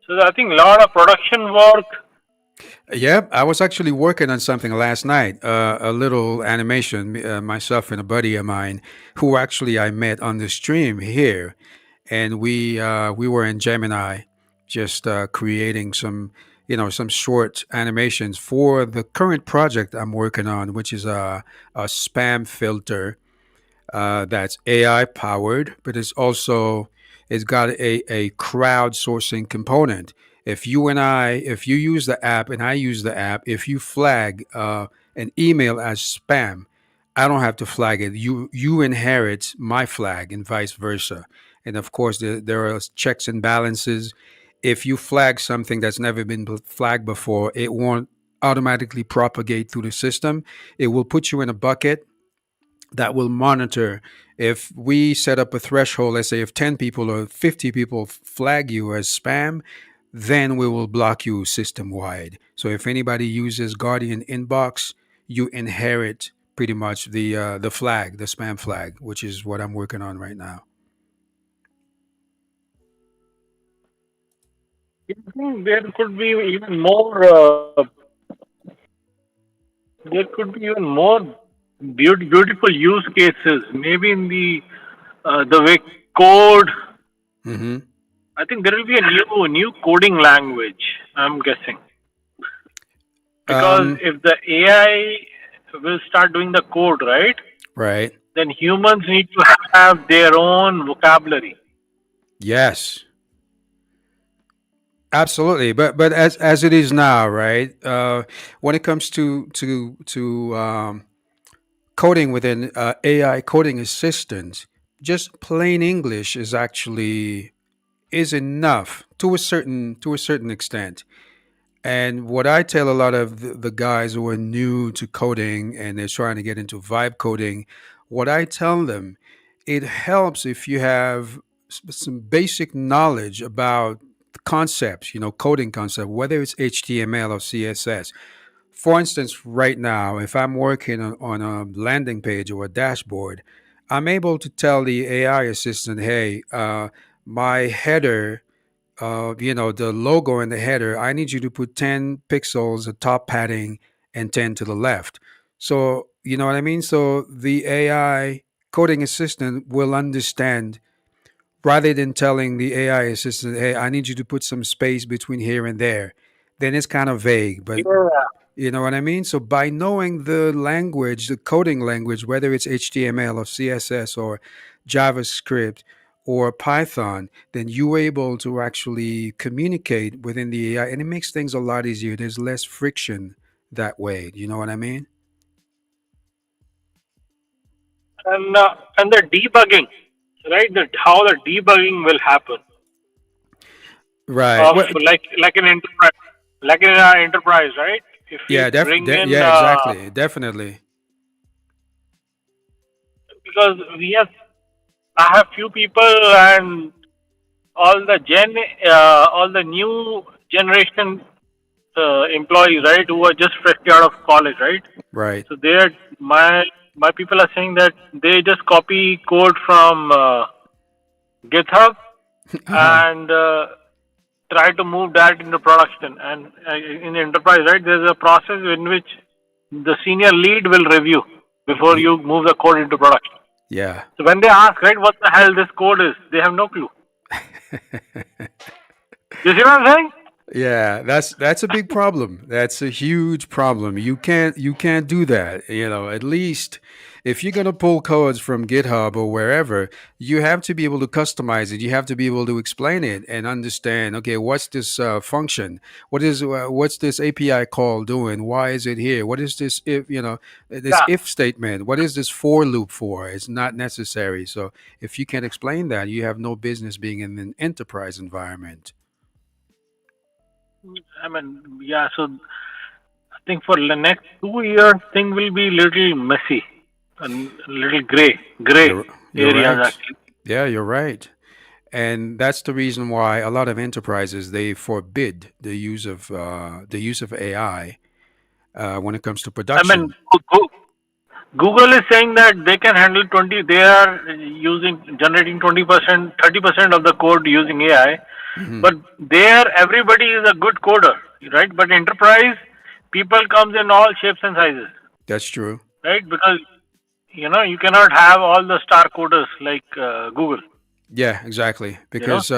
So I think a lot of production work.
Yep, I was actually working on something last night, a little animation, myself and a buddy of mine, who actually I met on the stream here, and we were in Gemini, just creating some short animations for the current project I'm working on, which is a spam filter that's AI powered, but it's got a crowdsourcing component. If you use the app and I use the app, if you flag an email as spam, I don't have to flag it. You inherit my flag and vice versa. And of course, there are checks and balances. If you flag something that's never been flagged before, it won't automatically propagate through the system. It will put you in a bucket that will monitor. If we set up a threshold, let's say if 10 people or 50 people flag you as spam, then we will block you system wide. So if anybody uses Guardian Inbox, you inherit pretty much the flag, the spam flag, which is what I'm working on right now.
I think there could be even more. There could be even more beautiful use cases. Maybe in the way code.
Hmm.
I think there will be a new coding language. I'm guessing because
Um,
if the AI will start doing the code, right?
right.
Then humans need to have their own vocabulary.
Yes. Absolutely, but as it is now, right? When it comes to coding within AI coding assistants, just plain English is enough to a certain extent. And what I tell a lot of the guys who are new to coding and they're trying to get into vibe coding, what I tell them, it helps if you have some basic knowledge about the concepts, coding concept, whether it's HTML or CSS. For instance, right now, if I'm working on a landing page or a dashboard, I'm able to tell the AI assistant, hey, my header, the logo in the header, I need you to put 10 pixels of top padding and 10 to the left. So, you know what I mean? So the AI coding assistant will understand rather than telling the AI assistant, hey, I need you to put some space between here and there. Then it's kind of vague, but
Yeah.
you know what I mean? So by knowing the language, the coding language, whether it's HTML or CSS or JavaScript or Python, then you're able to actually communicate within the AI and it makes things a lot easier. There's less friction that way. You know what I mean?
And the debugging, right? That how the debugging will happen
Right.
of
Well,
like an enterprise, like in an enterprise, right? If we
yeah,
bring in
yeah, exactly. Definitely.
because we have I have few people and all the new generation employees, right, who are just fresh out of college, right?
Right.
So they are my people are saying that they just copy code from GitHub
Uh-huh.
and try to move that into production. And in the enterprise, right, there's a process in which the senior lead will review before
Ye-
you move the code into production.
Yeah.
So when they ask, right, what the hell this code is, they have no clue. You see what I'm saying?
Yeah, that's a big problem. That's a huge problem. You can't do that. At least if you're gonna pull codes from GitHub or wherever, you have to be able to customize it. You have to be able to explain it and understand. Okay, what's this function? What's this API call doing? Why is it here? What is this this
Yeah.
if statement? What is this for loop for? It's not necessary. So if you can't explain that, you have no business being in an enterprise environment.
I mean, yeah. So I think for the next 2 years, thing will be little messy and little gray
You're
areas
right.
actually.
Yeah, you're right. And that's the reason why a lot of enterprises they forbid the use of AI when it comes to
I mean,
production.
Google is saying that they can handle 20. They are using generating 20%, 30% of the code using AI.
Hmm.
But there, everybody is a good coder, right? But enterprise people comes in all shapes and sizes,
That's true.
right? Because you cannot have all the star coders like Google.
Yeah, exactly.
You know,
Because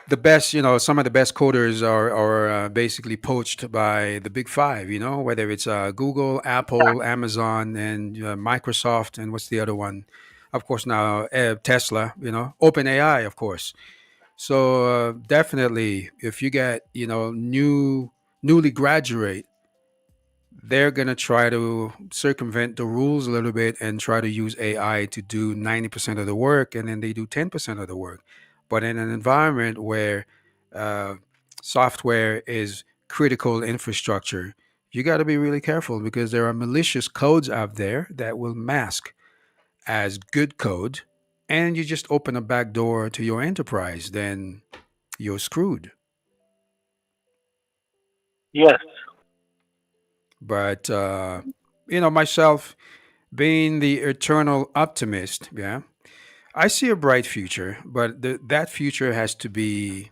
the best, some of the best coders are basically poached by the big five. Whether it's Google, Apple, Amazon, and Microsoft, and what's the other one? Of course, now Tesla. OpenAI, of course. So definitely, if you get newly graduate, they're gonna try to circumvent the rules a little bit and try to use AI to do 90% of the work, and then they do 10% of the work. But in an environment where uh, software is critical infrastructure, you got to be really careful because there are malicious codes out there that will mask as good code, and you just open a back door to your enterprise, then you're screwed.
yes.
But myself being the eternal optimist, yeah, I see a bright future, but that future has to be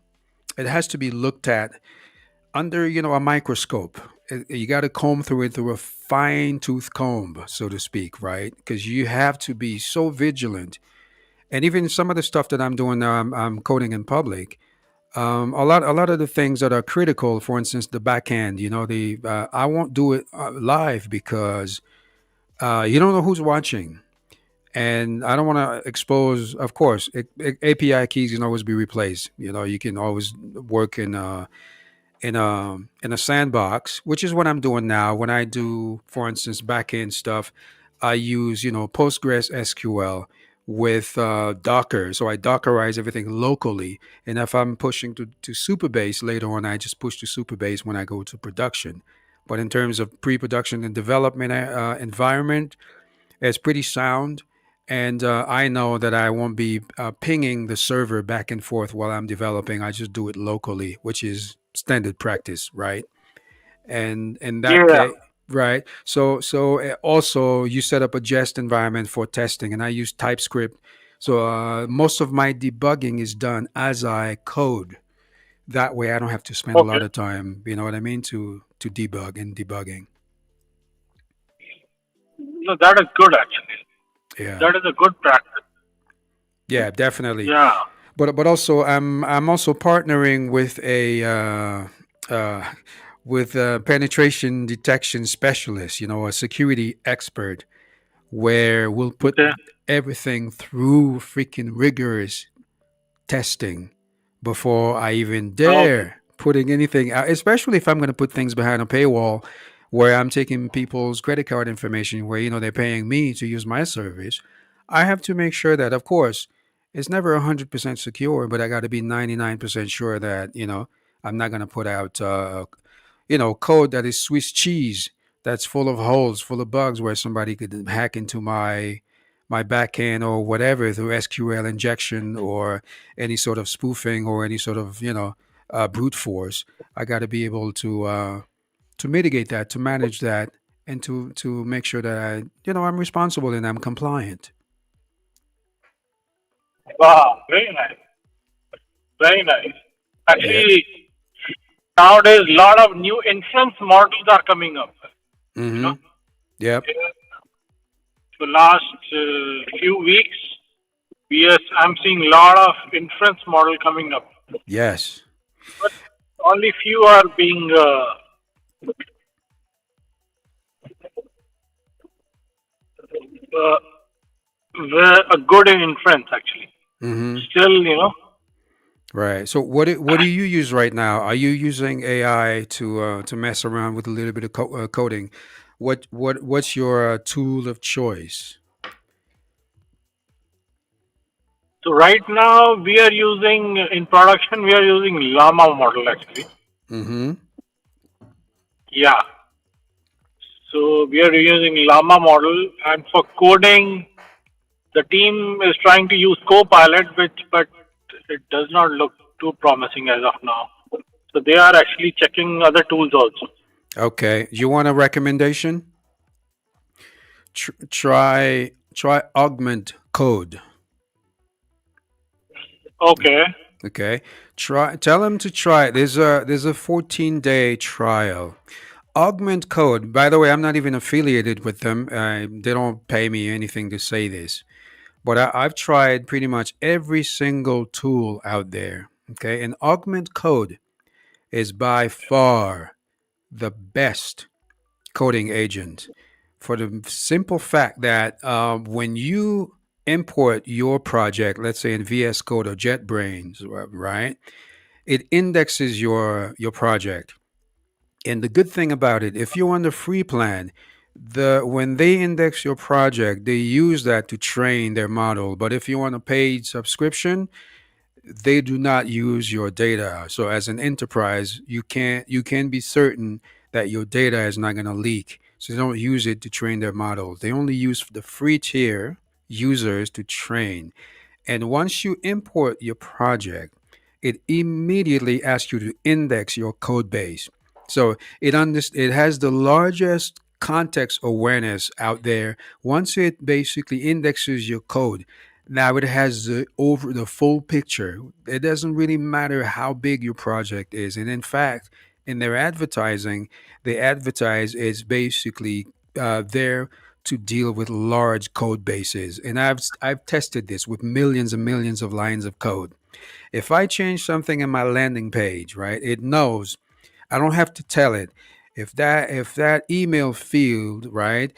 looked at under a microscope. You got to comb through it through a fine tooth comb, so to speak, right? Because you have to be so vigilant. And even some of the stuff that I'm doing now, I'm coding in public. A lot of the things that are critical, for instance, the back end. The I won't do it live because you don't know who's watching, and I don't want to expose. Of course, API keys can always be replaced. You can always work in a sandbox, which is what I'm doing now. When I do, for instance, back end stuff, I use Postgres SQL with Docker, so I Dockerize everything locally. And if I'm pushing to Superbase later on, I just push to Superbase when I go to production. But in terms of pre-production and development environment, it's pretty sound. And I know that I won't be pinging the server back and forth while I'm developing. I just do it locally, which is standard practice, right? And in that
Yeah.
case, right. So also you set up a jest environment for testing, and I use TypeScript. So most of my debugging is done as I code. That way, I don't have to spend a
Okay.
lot of time. You know what I mean? To debug and debugging.
No, that is good actually.
Yeah.
That is a good practice.
Yeah, definitely.
Yeah.
But also I'm also partnering with uh, a penetration detection specialist, a security expert, where we'll put
Okay.
everything through freaking rigorous testing before I even
Okay.
dare putting anything out, especially if I'm going to put things behind a paywall where I'm taking people's credit card information where they're paying me to use my service. I have to make sure that, of course, it's never 100% secure, but I got to be 99% sure that I'm not going to put out code that is Swiss cheese, that's full of holes, full of bugs, where somebody could hack into my backend or whatever through SQL injection or any sort of spoofing or any sort of brute force. I got to be able to mitigate that, to manage that, and to make sure that I'm responsible and I'm compliant.
Wow. Very nice. Very nice.
Yeah.
Actually, nowadays, a lot of new inference models are coming up. You know,
Mm-hmm. Yep.
for last few weeks, yes, I'm seeing a lot of inference model coming up,
Yes.
but only few are being uh, good in inference. Actually,
Mm-hmm.
still,
Right. So what do you use right now? Are you using AI to mess around with a little bit of coding? What's your tool of choice?
so right now we are using in production. We are using Llama model actually.
Mm-hmm.
Yeah. So we are using Llama model, and for coding, the team is trying to use Copilot, which but it does not look too promising as of now. So they are actually checking other tools also.
Okay. You want a recommendation? Try Augment Code.
Okay.
Okay. Tell them to try it. There's a 14-day trial. Augment Code. By the way, I'm not even affiliated with them. They don't pay me anything to say this. But I've tried pretty much every single tool out there. Okay. And Augment Code is by far the best coding agent for the simple fact that when you import your project, let's say in VS Code or JetBrains, right? It indexes your project. And the good thing about it, if you're on the free plan, when they index your project, they use that to train their model. But if you want a paid subscription, they do not use your data. So as an enterprise, you can be certain that your data is not going to leak. So they don't use it to train their models. They only use the free tier users to train. And once you import your project, it immediately asks you to index your code base. So it has the largest context awareness out there. Once it basically indexes your code, now it has the full picture. It doesn't really matter how big your project is. And in fact, in their advertising, they advertise is basically there to deal with large code bases. And I've tested this with millions and millions of lines of code. If I change something in my landing page, right, it knows. I don't have to tell it. If that email field, right,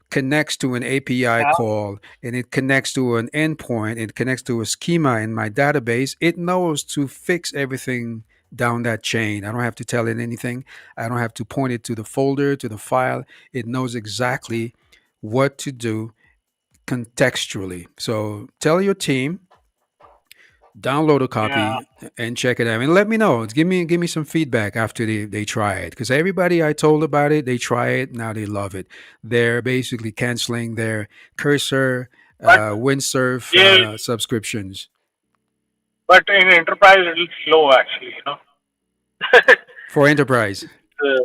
connects to an API
Yeah.
call and it connects to an endpoint, it connects to a schema in my database, it knows to fix everything down that chain. I don't have to tell it anything. I don't have to point it to the folder, to the file. It knows exactly what to do contextually. So tell your team, download a
Yeah.
copy and check it out and let me know. Give me some feedback after they try it, because everybody I told about it, they try it, now they love it. They're basically canceling their Cursor,
But
Windsurf
yeah,
subscriptions
but in enterprise it's slow actually.
for enterprise.
Uh,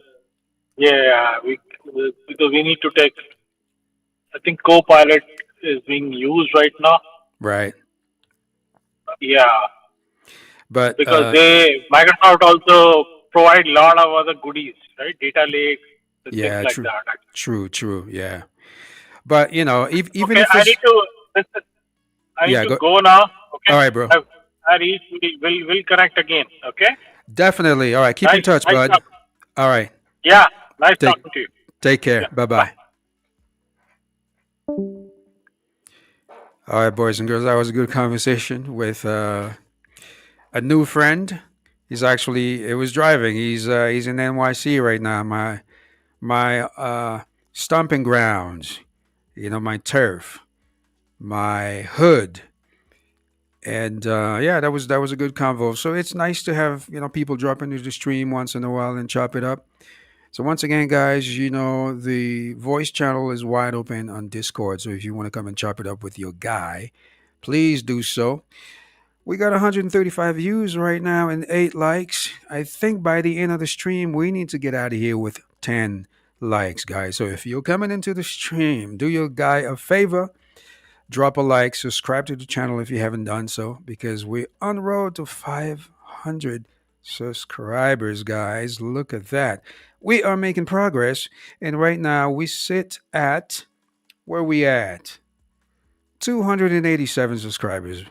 yeah, because we need to take. I think Copilot is being used right now.
Right.
Yeah,
But
because they Microsoft also provide a lot of other goodies, right? Data lakes and things
yeah,
like
true,
that.
true, yeah. But even
Okay,
if it's
listen, I need
yeah,
to
go.
go now.
All
Okay,
right, bro.
I reached. We'll connect again. Okay.
Definitely. All right, keep in touch,
Nice
bud.
talk.
All right.
Yeah, nice
Take
talking to you.
take care.
Yeah.
Bye
Bye.
bye. All right, boys and girls, that was a good conversation with a new friend. It was driving. He's in NYC right now. My stomping grounds, my turf, my hood, and yeah, that was a good convo. So it's nice to have people drop into the stream once in a while and chop it up. So once again, guys, the voice channel is wide open on Discord. So if you want to come and chop it up with your guy, please do so. We got 135 views right now and 8 likes. I think by the end of the stream, we need to get out of here with 10 likes, guys. So if you're coming into the stream, do your guy a favor. Drop a like, subscribe to the channel if you haven't done so, because we're on road to 500 subscribers, guys. Look at that. We are making progress, and right now we sit at where we at 287 subscribers.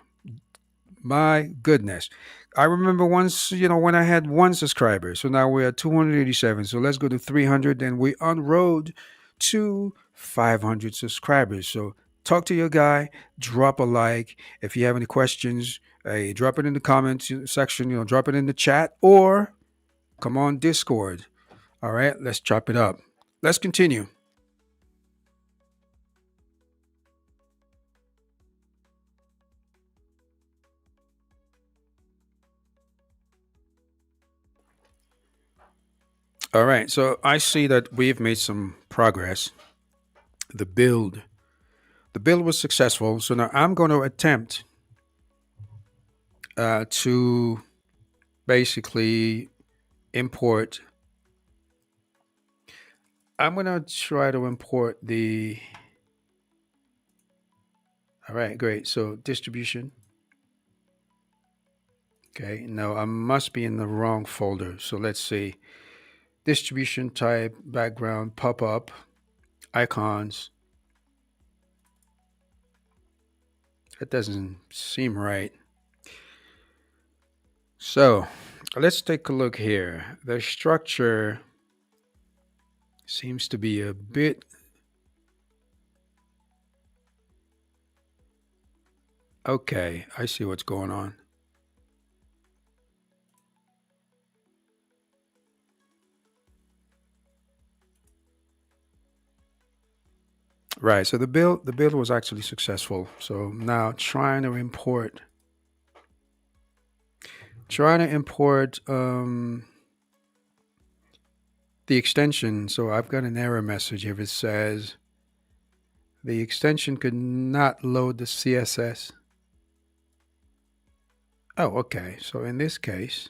My goodness. I remember once, when I had one subscriber. So now we're at 287. So let's go to 300. Then we're on road to 500 subscribers. So talk to your guy, drop a like. If you have any questions, hey, drop it in the comments section, drop it in the chat, or come on Discord. All right, let's chop it up. Let's continue. All right, so I see that we've made some progress. The build was successful. So now I'm going to attempt to basically import. I'm going to try to import the. All right, great. So distribution. Okay, no, I must be in the wrong folder. So let's see. Distribution type, background, pop-up, icons. That doesn't seem right. So let's take a look here. The structure seems to be a bit. Okay, I see what's going on. Right, so the build was actually successful. So now trying to import the extension. So I've got an error message if it says the extension could not load the CSS. Oh, okay. So in this case,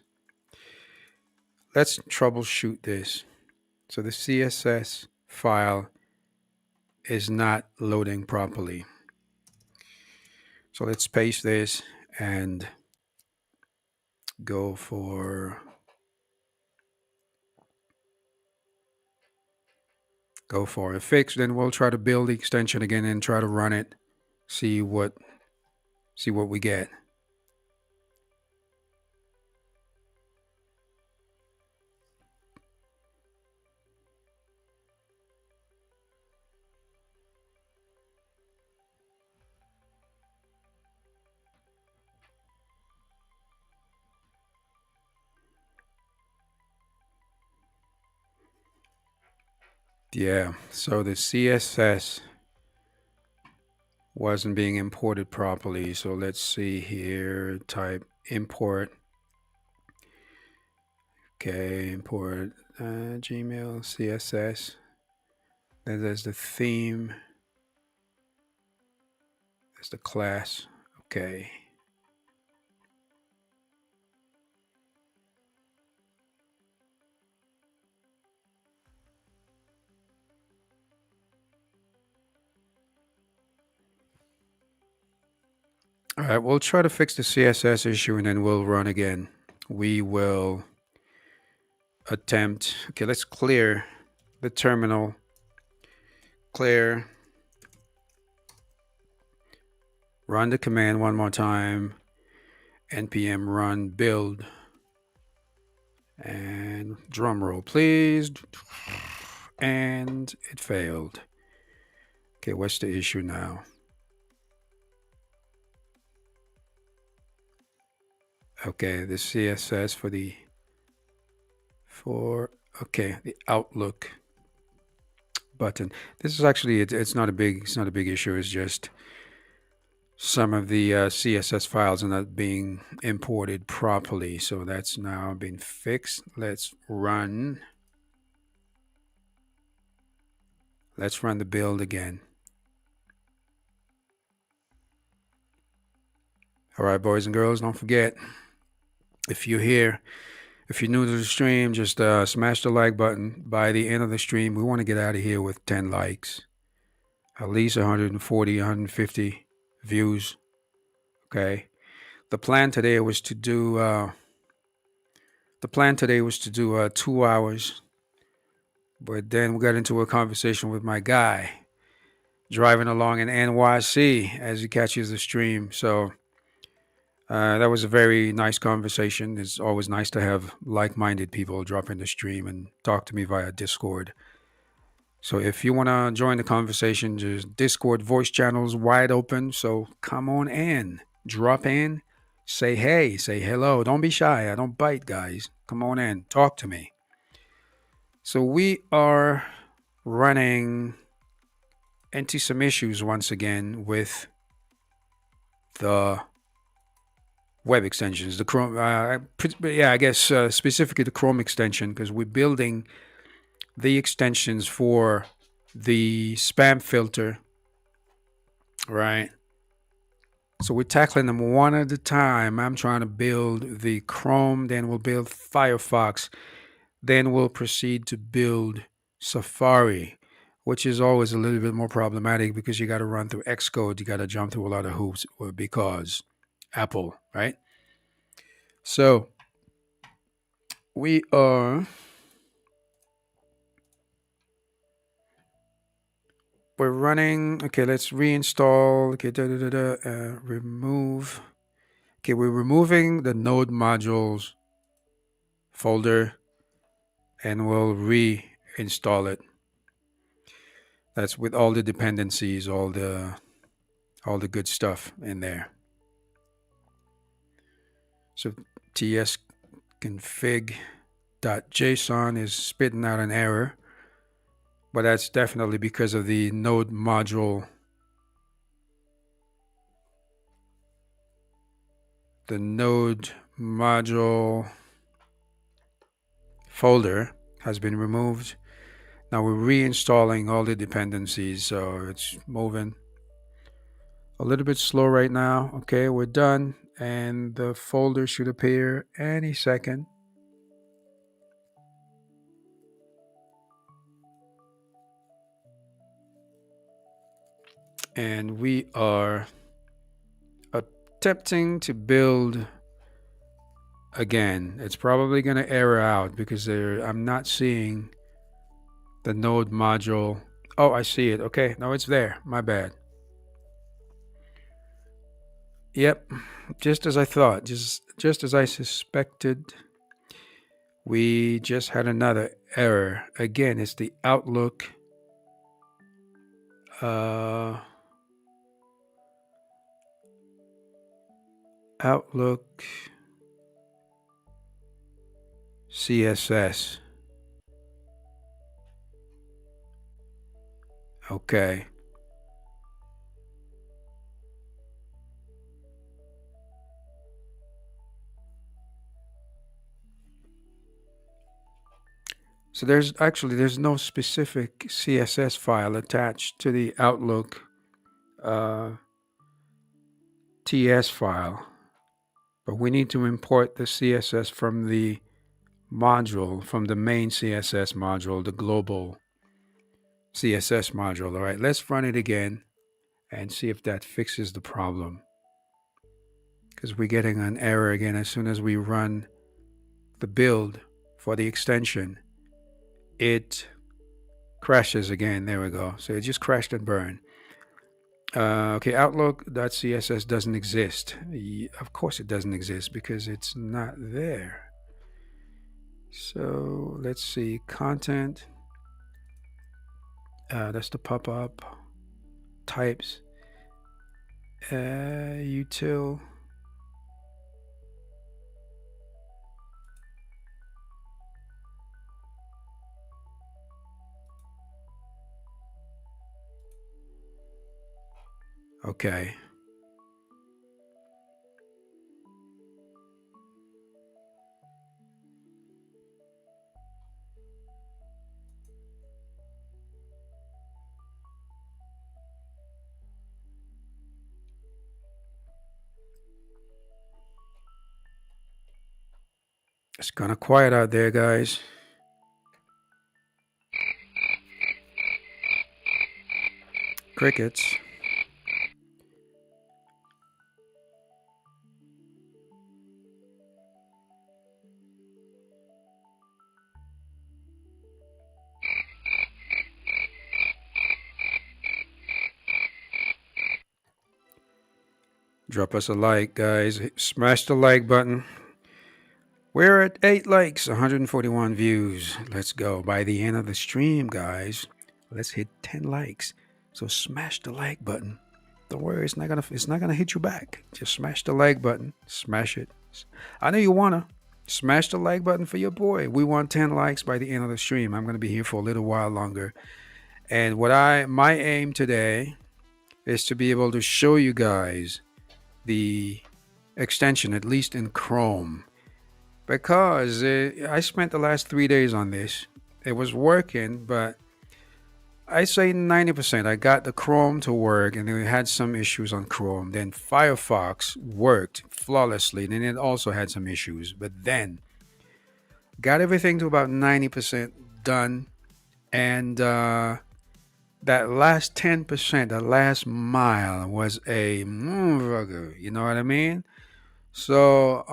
let's troubleshoot this. So the CSS file is not loading properly. So let's paste this and go for a fix. Then we'll try to build the extension again and try to run it, see what we get. Yeah, so the CSS wasn't being imported properly. So let's see here, type import. Okay, import Gmail CSS. Then there's the theme. There's the class. Okay. All right, we'll try to fix the CSS issue and then we'll run again. We will attempt. Okay, let's clear the terminal. Clear. Run the command one more time. npm run build. And drum roll, please. And it failed. Okay, what's the issue now? Okay, the CSS for the Outlook button. This is actually it's not a big issue. It's just some of the CSS files are not being imported properly. So that's now been fixed. Let's run the build again. All right, boys and girls, don't forget, if you're new to the stream, just smash the like button. By the end of the stream, we want to get out of here with 10 likes, at least 140, 150. views. Okay. The plan today was to do. The plan today was to do 2 hours, but then we got into a conversation with my guy driving along in NYC as he catches the stream. So that was a very nice conversation. It's always nice to have like-minded people drop in the stream and talk to me via Discord. So if you want to join the conversation, just Discord voice channels wide open. So come on in, drop in, say hey, say hello. Don't be shy. I don't bite, guys. Come on in, talk to me. So we are running into some issues once again with the web extensions, the Chrome. I guess specifically the Chrome extension, because we're building the extensions for the spam filter, right? So we're tackling them one at a time. I'm trying to build the Chrome, then we'll build Firefox, then we'll proceed to build Safari, which is always a little bit more problematic because you got to run through Xcode. You got to jump through a lot of hoops because Apple, right? So we're running. Okay, let's reinstall. Okay, remove. Okay, we're removing the node modules folder and we'll reinstall it. That's with all the dependencies, all the good stuff in there. So tsconfig.json is spitting out an error, but that's definitely because of the node module. The node module folder has been removed. Now we're reinstalling all the dependencies, so it's moving a little bit slow right now. Okay, we're done, and the folder should appear any second. And we are attempting to build again. It's probably going to error out because I'm not seeing the node module. Oh, I see it. Okay, no, it's there. My bad. Yep, just as I thought, just as I suspected. We just had another error. Again, it's the Outlook Outlook CSS. Okay. So there's no specific CSS file attached to the Outlook TS file, but we need to import the CSS from the module, from the main CSS module, the global CSS module. All right, let's run it again and see if that fixes the problem, because we're getting an error again as soon as we run the build for the extension. It crashes again. There we go. So it just crashed and burned. Okay, Outlook.css doesn't exist. Of course it doesn't exist because it's not there. So let's see, content. That's the pop-up. Types. Util. Okay. It's kind of quiet out there, guys. Crickets. Drop us a like, guys. Smash the like button. We're at 8 likes, 141 views. Let's go. By the end of the stream, guys, let's hit 10 likes. So smash the like button. Don't worry, it's not gonna hit you back. Just smash the like button. Smash it. I know you wanna. Smash the like button for your boy. We want 10 likes by the end of the stream. I'm gonna be here for a little while longer. And my aim today is to be able to show you guys the extension, at least in Chrome, because I spent the last 3 days on this. It was working, but I say 90%. I got the Chrome to work, and then we had some issues on Chrome. Then Firefox worked flawlessly, then it also had some issues. But then got everything to about 90% done, and that last 10%, that last mile was a motherfucker. You know what I mean? So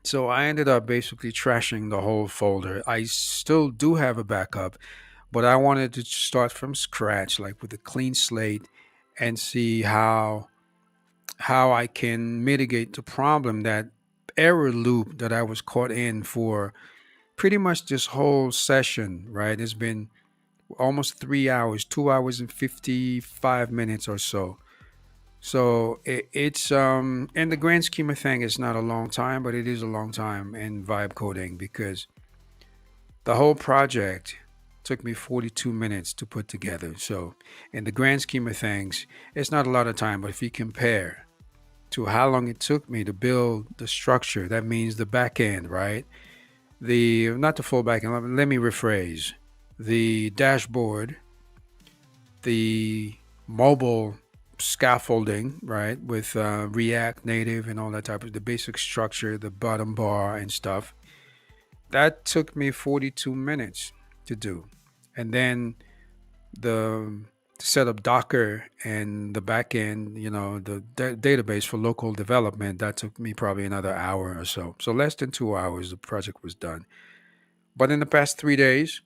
so I ended up basically trashing the whole folder. I still do have a backup, but I wanted to start from scratch, like with a clean slate, and see how I can mitigate the problem, that error loop that I was caught in for pretty much this whole session. Right? It's been almost 3 hours, 2 hours and 55 minutes or so. So it's in the grand scheme of things, it's not a long time, but it is a long time in vibe coding, because the whole project took me 42 minutes to put together. So in the grand scheme of things, it's not a lot of time, but if you compare to how long it took me to build the structure, that means the back end, right? The Not the full back end, let me rephrase. The dashboard, the mobile scaffolding, right, with React Native and all that type of the basic structure, the bottom bar and stuff. That took me 42 minutes to do. And then the to set up Docker and the backend, the database for local development, that took me probably another hour or so. So less than 2 hours, the project was done. But in the past 3 days,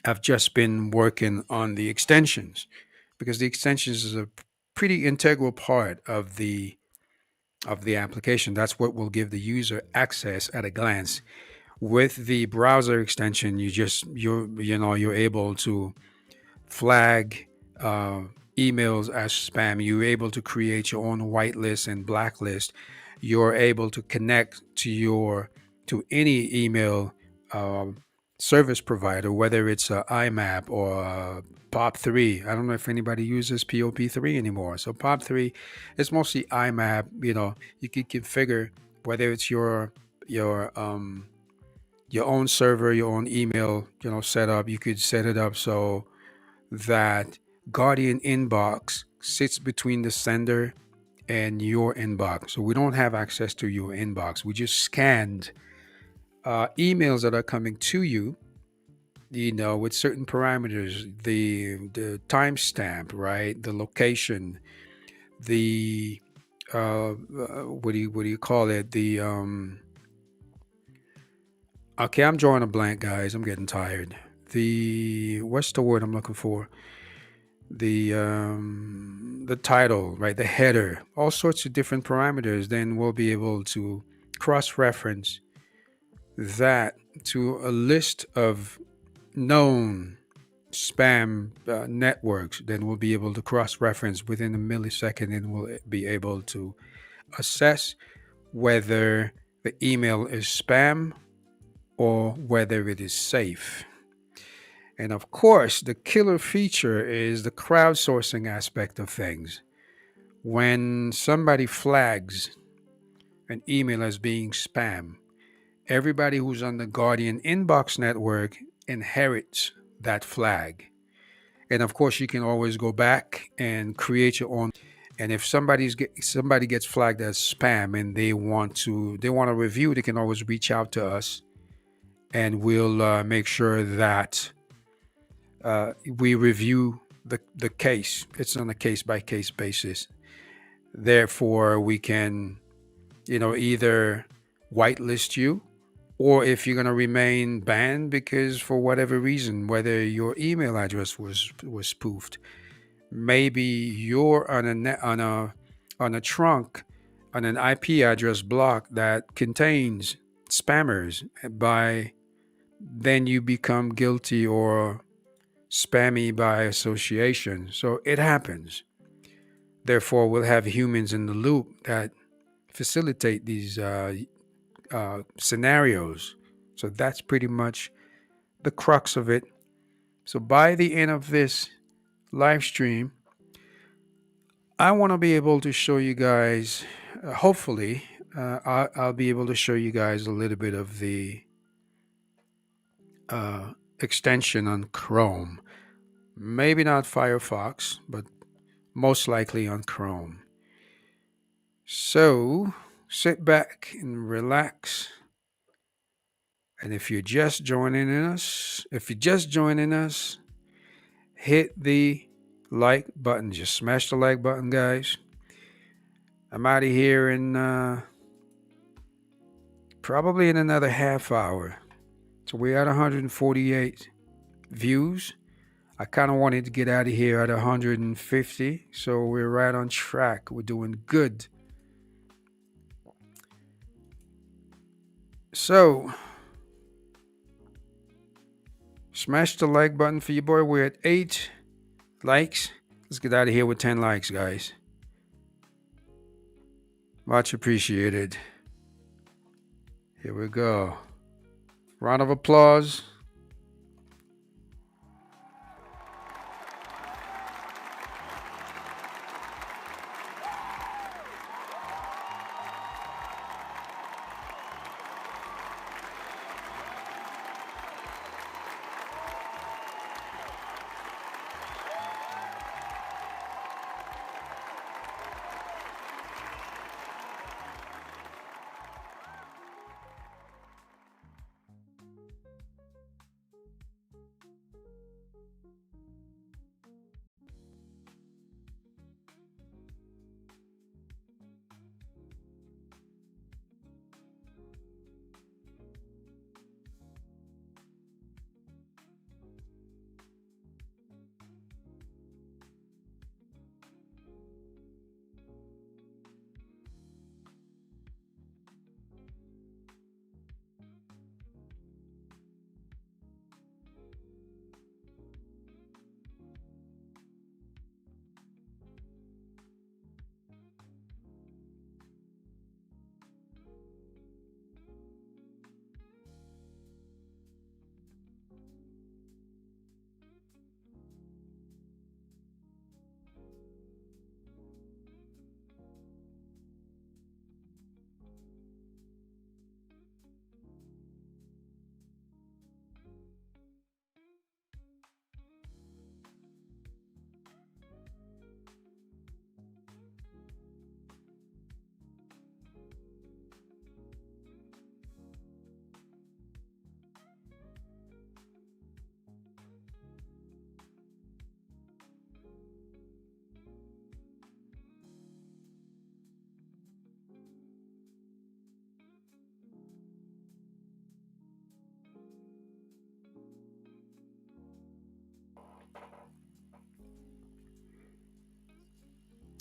I've just been working on the extensions, because the extensions is a pretty integral part of the application. That's what will give the user access at a glance. With the browser extension, you're able to flag emails as spam. You're able to create your own whitelist and blacklist. You're able to connect to any email service provider, whether it's IMAP or POP3. I don't know if anybody uses POP3 anymore. So POP3 is mostly IMAP. You can configure whether it's your own server, your own email, setup. You could set it up so that Guardian inbox sits between the sender and your inbox. So we don't have access to your inbox. We just scanned emails that are coming to you, with certain parameters, the timestamp, right, the location, the what do you call it, the okay, I'm drawing a blank, guys. I'm getting tired. What's the word I'm looking for? The title, right, the header, all sorts of different parameters. Then we'll be able to cross-reference that to a list of known spam networks. Then we'll be able to cross-reference within a millisecond, and we'll be able to assess whether the email is spam or whether it is safe. And of course, the killer feature is the crowdsourcing aspect of things. When somebody flags an email as being spam, everybody who's on the Guardian inbox network inherits that flag. And of course, you can always go back and create your own. And if somebody gets flagged as spam and they want to review, they can always reach out to us, and we'll make sure that we review the case. It's on a case-by-case basis. Therefore, we can, either whitelist you, or if you're going to remain banned because for whatever reason, whether your email address was spoofed, maybe you're on a on a trunk on an IP address block that contains spammers, by then you become guilty or spammy by association. So it happens. Therefore, we'll have humans in the loop that facilitate these scenarios. So that's pretty much the crux of it. So by the end of this live stream, I want to be able to show you guys, hopefully, I'll be able to show you guys a little bit of the extension on Chrome. Maybe not Firefox, but most likely on Chrome. So sit back and relax. And if you're just joining us, hit the like button. Just smash the like button, guys. I'm out of here in probably in another half hour. So we're at 148 views. I kind of wanted to get out of here at 150. So we're right on track. We're doing good. So smash the like button for your boy. We're at 8 likes. Let's get out of here with 10 likes, guys. Much appreciated. Here we go. Round of applause.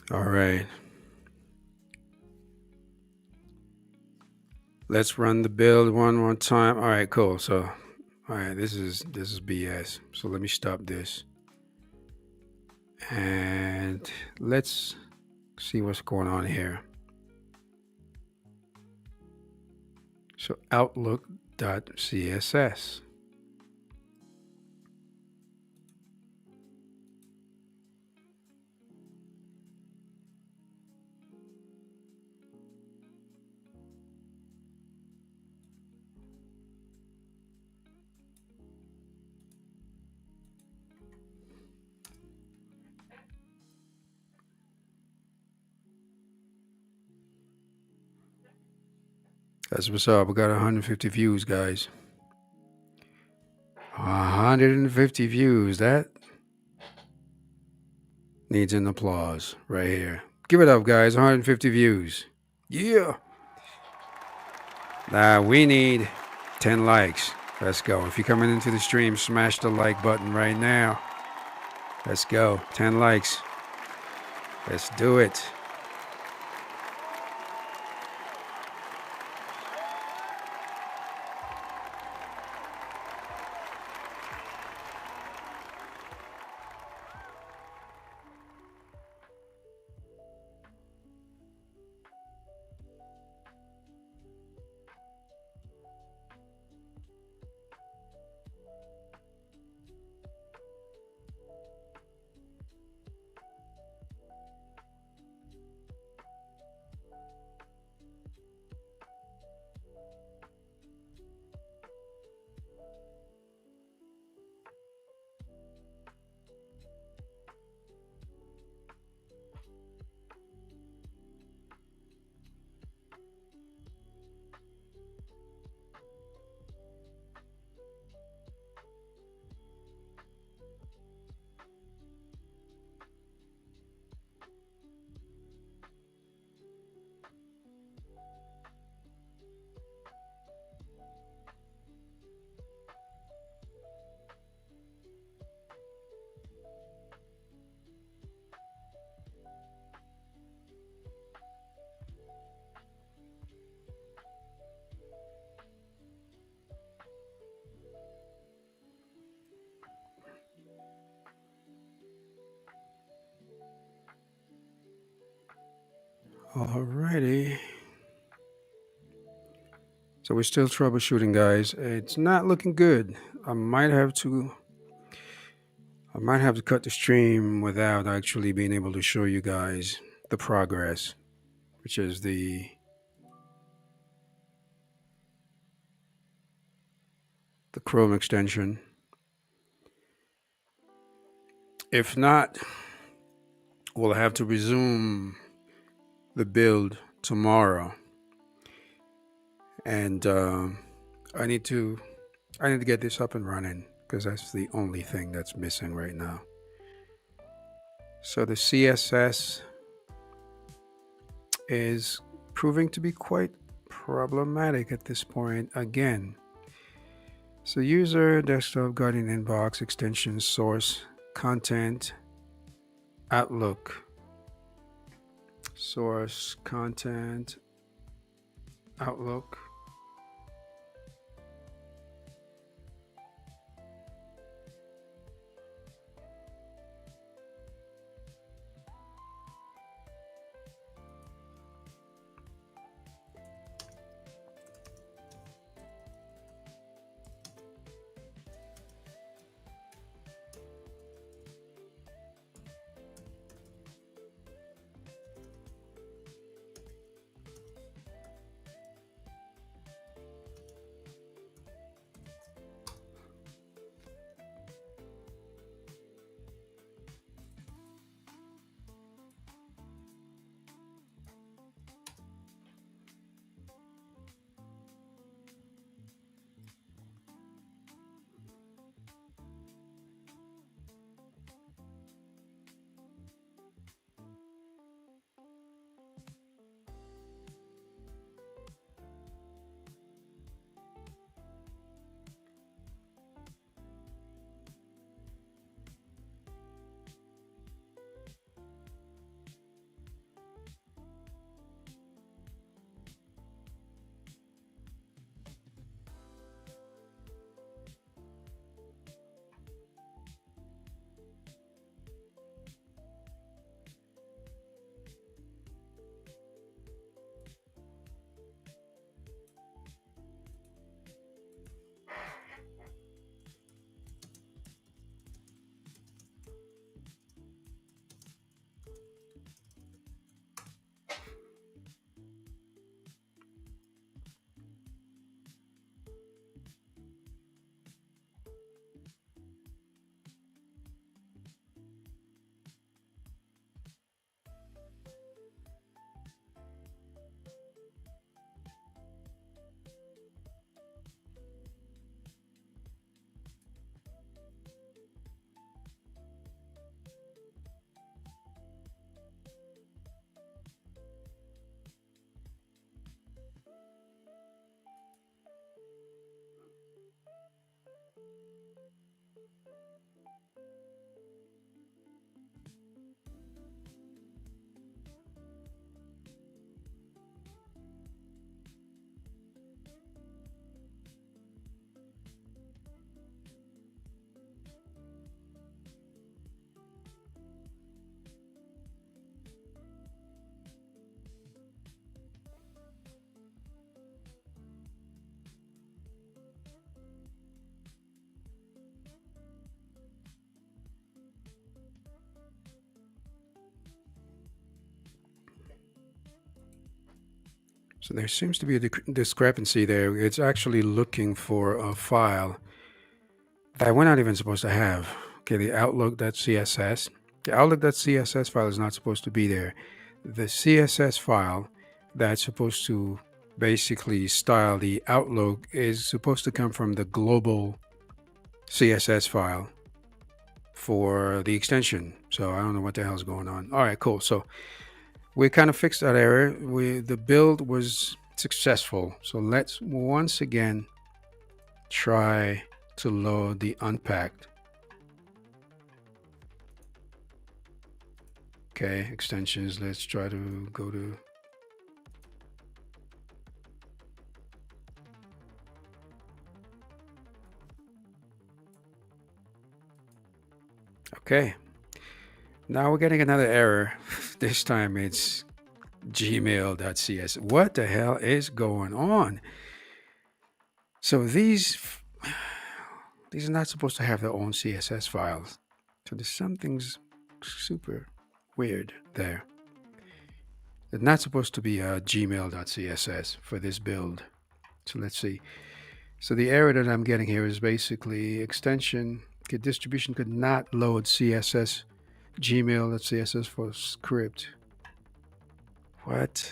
All right. Let's run the build one more time. All right, cool. So, all right, this is BS. So let me stop this. And let's see what's going on here. So outlook.css. That's what's up. We got 150 views, guys. 150 views. That needs an applause right here. Give it up, guys. 150 views. Yeah. Now we need 10 likes. Let's go. If you're coming into the stream, smash the like button right now. Let's go. 10 likes. Let's do it. Alrighty. So we're still troubleshooting, guys. It's not looking good. I might have to I might have to cut the stream without actually being able to show you guys the progress, which is the Chrome extension. If not, we'll have to resume the build tomorrow, and I need to get this up and running because that's the only thing that's missing right now. So the CSS is proving to be quite problematic at this point again. So user, desktop, Guardian inbox, extension, source, content, Outlook, source, content, Outlook. So there seems to be a discrepancy there. It's actually looking for a file that we're not even supposed to have. Okay, the outlook.css. The outlook.css file is not supposed to be there. The CSS file that's supposed to basically style the Outlook is supposed to come from the global CSS file for the extension. So I don't know what the hell's going on. All right, cool. So we kind of fixed that error. The build was successful. So let's once again try to load the unpacked. Okay, extensions. Let's try to go to okay. Now we're getting another error. This time it's Gmail.cs. What the hell is going on? So these are not supposed to have their own CSS files. So there's something's super weird there. They're not supposed to be gmail.css for this build. So let's see. So the error that I'm getting here is basically extension distribution could not load CSS gmail.css for script. What?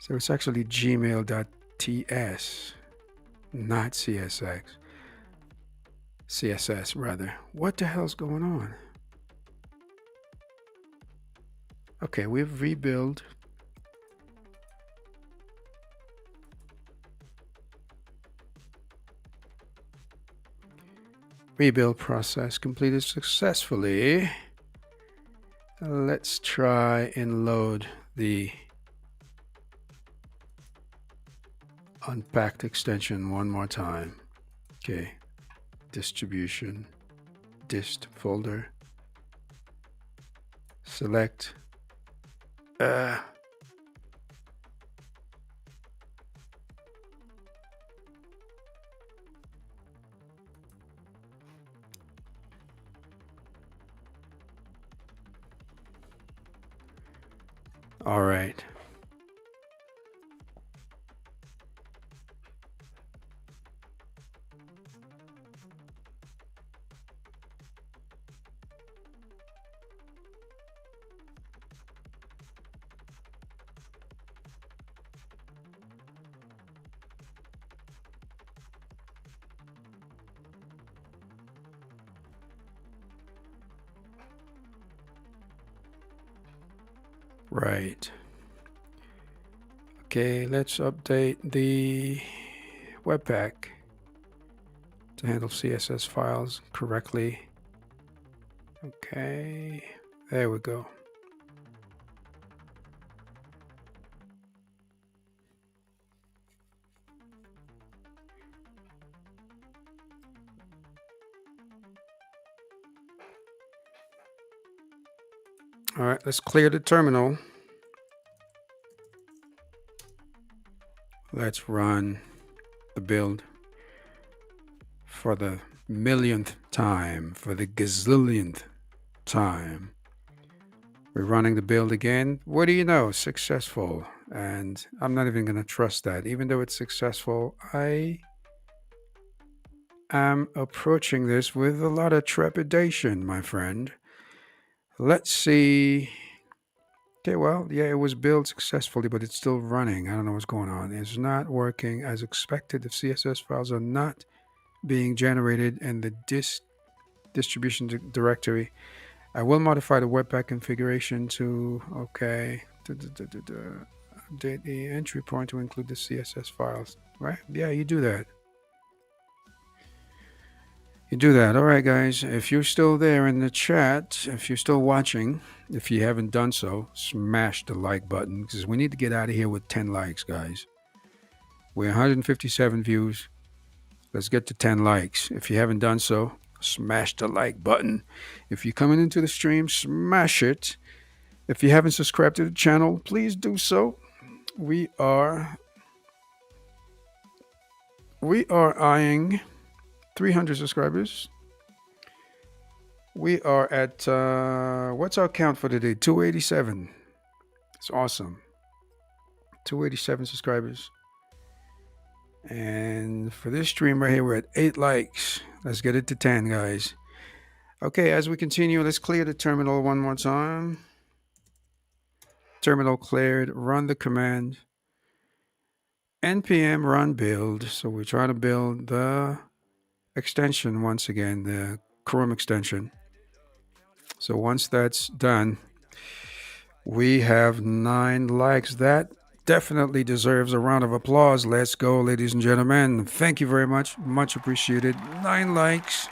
So it's actually gmail.ts, not CSS rather. What the hell's going on? Okay, we've rebuilt. Rebuild process completed successfully. Let's try and load the unpacked extension one more time. Okay, distribution, dist folder, select. All right. Right. Okay, let's update the Webpack to handle CSS files correctly. Okay, there we go. All right, let's clear the terminal. Let's run the build for the millionth time, for the gazillionth time. We're running the build again. What do you know? Successful. And I'm not even going to trust that. Even though it's successful, I am approaching this with a lot of trepidation, my friend. Let's see. Okay, well, yeah, it was built successfully, but it's still running. I don't know what's going on. It's not working as expected. The CSS files are not being generated in the distribution directory. I will modify the Webpack configuration to, okay, update the entry point to include the CSS files, right? Yeah, you do that. You do that. All right, guys. If you're still there in the chat, if you're still watching, if you haven't done so, smash the like button because we need to get out of here with 10 likes, guys. We're 157 views. Let's get to 10 likes. If you haven't done so, smash the like button. If you're coming into the stream, smash it. If you haven't subscribed to the channel, please do so. We are eyeing 300 subscribers. We are at, what's our count for today? 287. It's awesome. 287 subscribers. And for this stream right here, we're at 8 likes. Let's get it to 10, guys. Okay, as we continue, let's clear the terminal one more time. Terminal cleared. Run the command. npm run build. So we're trying to build the extension once again, the Chrome extension. So once that's done, we have 9 likes. That definitely deserves a round of applause. Let's go, ladies and gentlemen. Thank you very much. Much appreciated. 9 likes.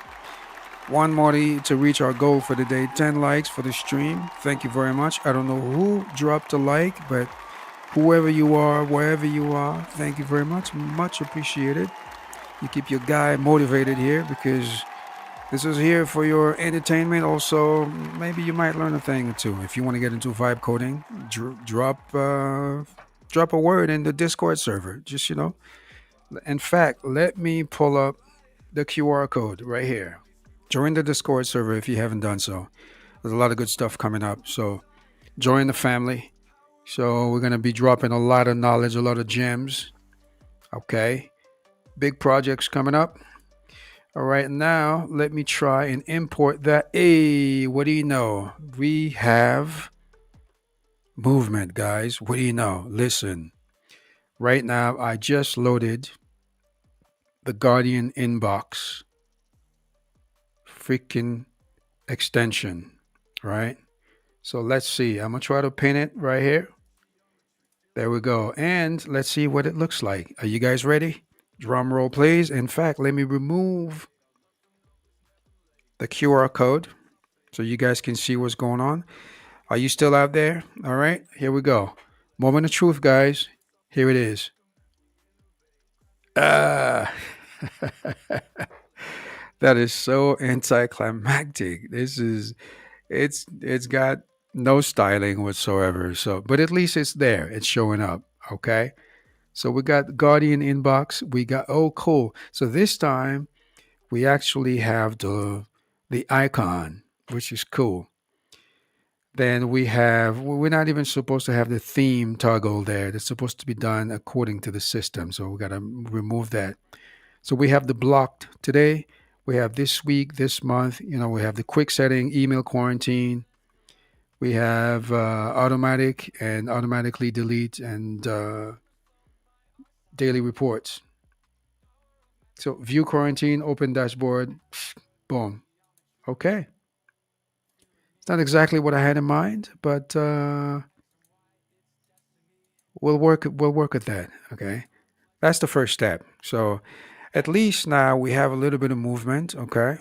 One more to reach our goal for the day. 10 likes for the stream. Thank you very much. I don't know who dropped a like, but whoever you are, wherever you are. Thank you very much. Much appreciated. You keep your guy motivated here because this is here for your entertainment. Also, maybe you might learn a thing or two. If you want to get into vibe coding, drop a word in the Discord server. Just In fact, let me pull up the QR code right here. Join the Discord server if you haven't done so. There's a lot of good stuff coming up. So join the family. So we're gonna be dropping a lot of knowledge, a lot of gems. Okay. Big projects coming up. All right, now let me try and import that. Hey, what do you know? We have movement, guys. What do you know? Listen, right now I just loaded the Guardian Inbox freaking extension, right? So let's see. I'm gonna try to pin it right here. There we go. And let's see what it looks like. Are you guys ready? Drum roll, please. In fact, let me remove the QR code so you guys can see what's going on. Are you still out there? All right, here we go. Moment of truth, guys. Here it is. Ah, that is so anticlimactic. It's got no styling whatsoever. So, but at least it's there. It's showing up. Okay. So we got Guardian Inbox. We got cool. So this time we actually have the icon, which is cool. Then we're not even supposed to have the theme toggle there. That's supposed to be done according to the system. So we got to remove that. So we have the blocked today. We have this week, this month. We have the quick setting, email quarantine. We have automatic and automatically delete and daily reports. So view quarantine, open dashboard, boom. Okay. It's not exactly what I had in mind, but we'll work at that. Okay. That's the first step. So at least now we have a little bit of movement. Okay.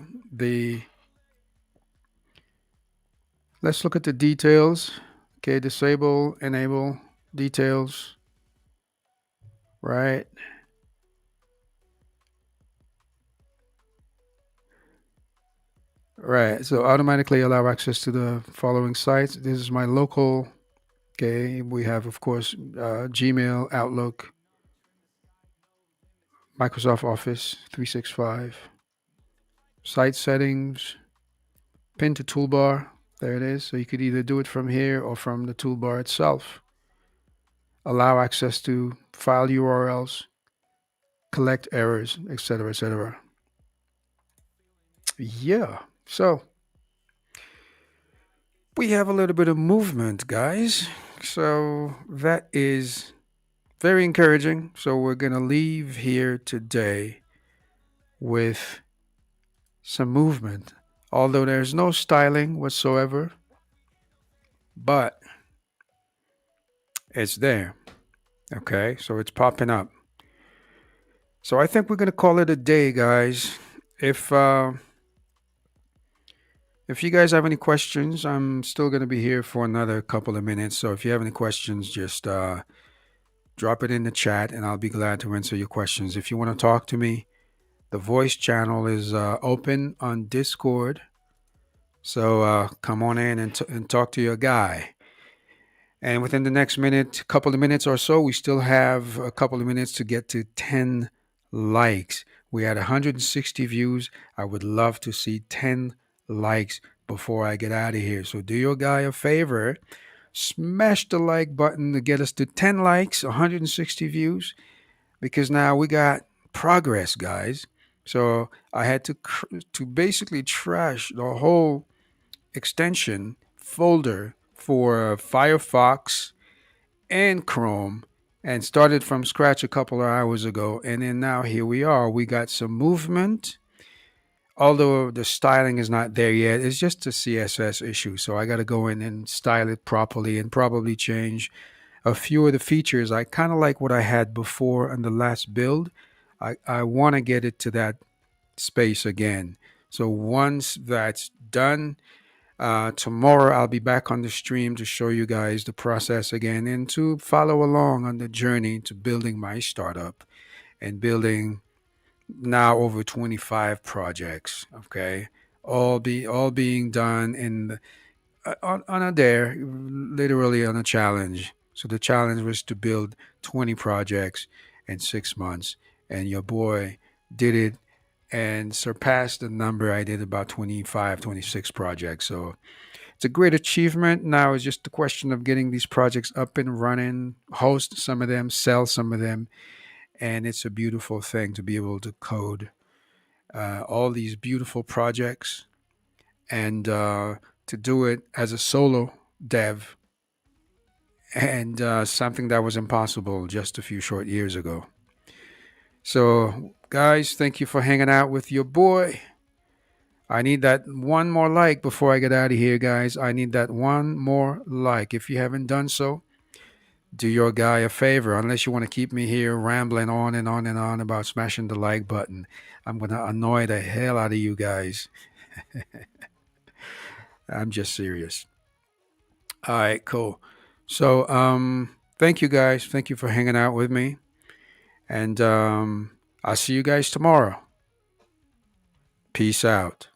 Let's look at the details. Okay, disable, enable, details. Right. Right. So automatically allow access to the following sites. This is my local. Okay. We have, of course, Gmail, Outlook, Microsoft Office 365, site settings, pin to toolbar. There it is. So you could either do it from here or from the toolbar itself. Allow access to file URLs, collect errors, etc., etc. Yeah. So we have a little bit of movement, guys. So that is very encouraging. So we're going to leave here today with some movement, although there's no styling whatsoever, but it's there. Okay, so it's popping up. So I think we're going to call it a day, guys. If you guys have any questions, I'm still going to be here for another couple of minutes. So if you have any questions, just drop it in the chat and I'll be glad to answer your questions. If you want to talk to me, the voice channel is open on Discord. So come on in and talk to your guy. And within the next couple of minutes or so, we still have a couple of minutes to get to 10 likes. We had 160 views. I would love to see 10 likes before I get out of here. So do your guy a favor. Smash the like button to get us to 10 likes, 160 views, because now we got progress, guys. So I had to basically trash the whole extension folder for Firefox and Chrome and started from scratch a couple of hours ago. And then now here we are. We got some movement. Although the styling is not there yet, it's just a CSS issue. So I got to go in and style it properly and probably change a few of the features. I kind of like what I had before on the last build. I want to get it to that space again. So once that's done, Tomorrow I'll be back on the stream to show you guys the process again and to follow along on the journey to building my startup and building now over 25 projects. Okay, all being done on a dare, literally on a challenge. So the challenge was to build 20 projects in 6 months, and your boy did it and surpassed the number. I did about 25, 26 projects. So it's a great achievement. Now it's just a question of getting these projects up and running, host some of them, sell some of them, and it's a beautiful thing to be able to code all these beautiful projects and to do it as a solo dev and something that was impossible just a few short years ago. So, guys, thank you for hanging out with your boy. I need that one more like before I get out of here, guys. I need that one more like. If you haven't done so, do your guy a favor. Unless you want to keep me here rambling on and on and on about smashing the like button, I'm going to annoy the hell out of you guys. I'm just serious. All right, cool. So, thank you guys. Thank you for hanging out with me. And I'll see you guys tomorrow. Peace out.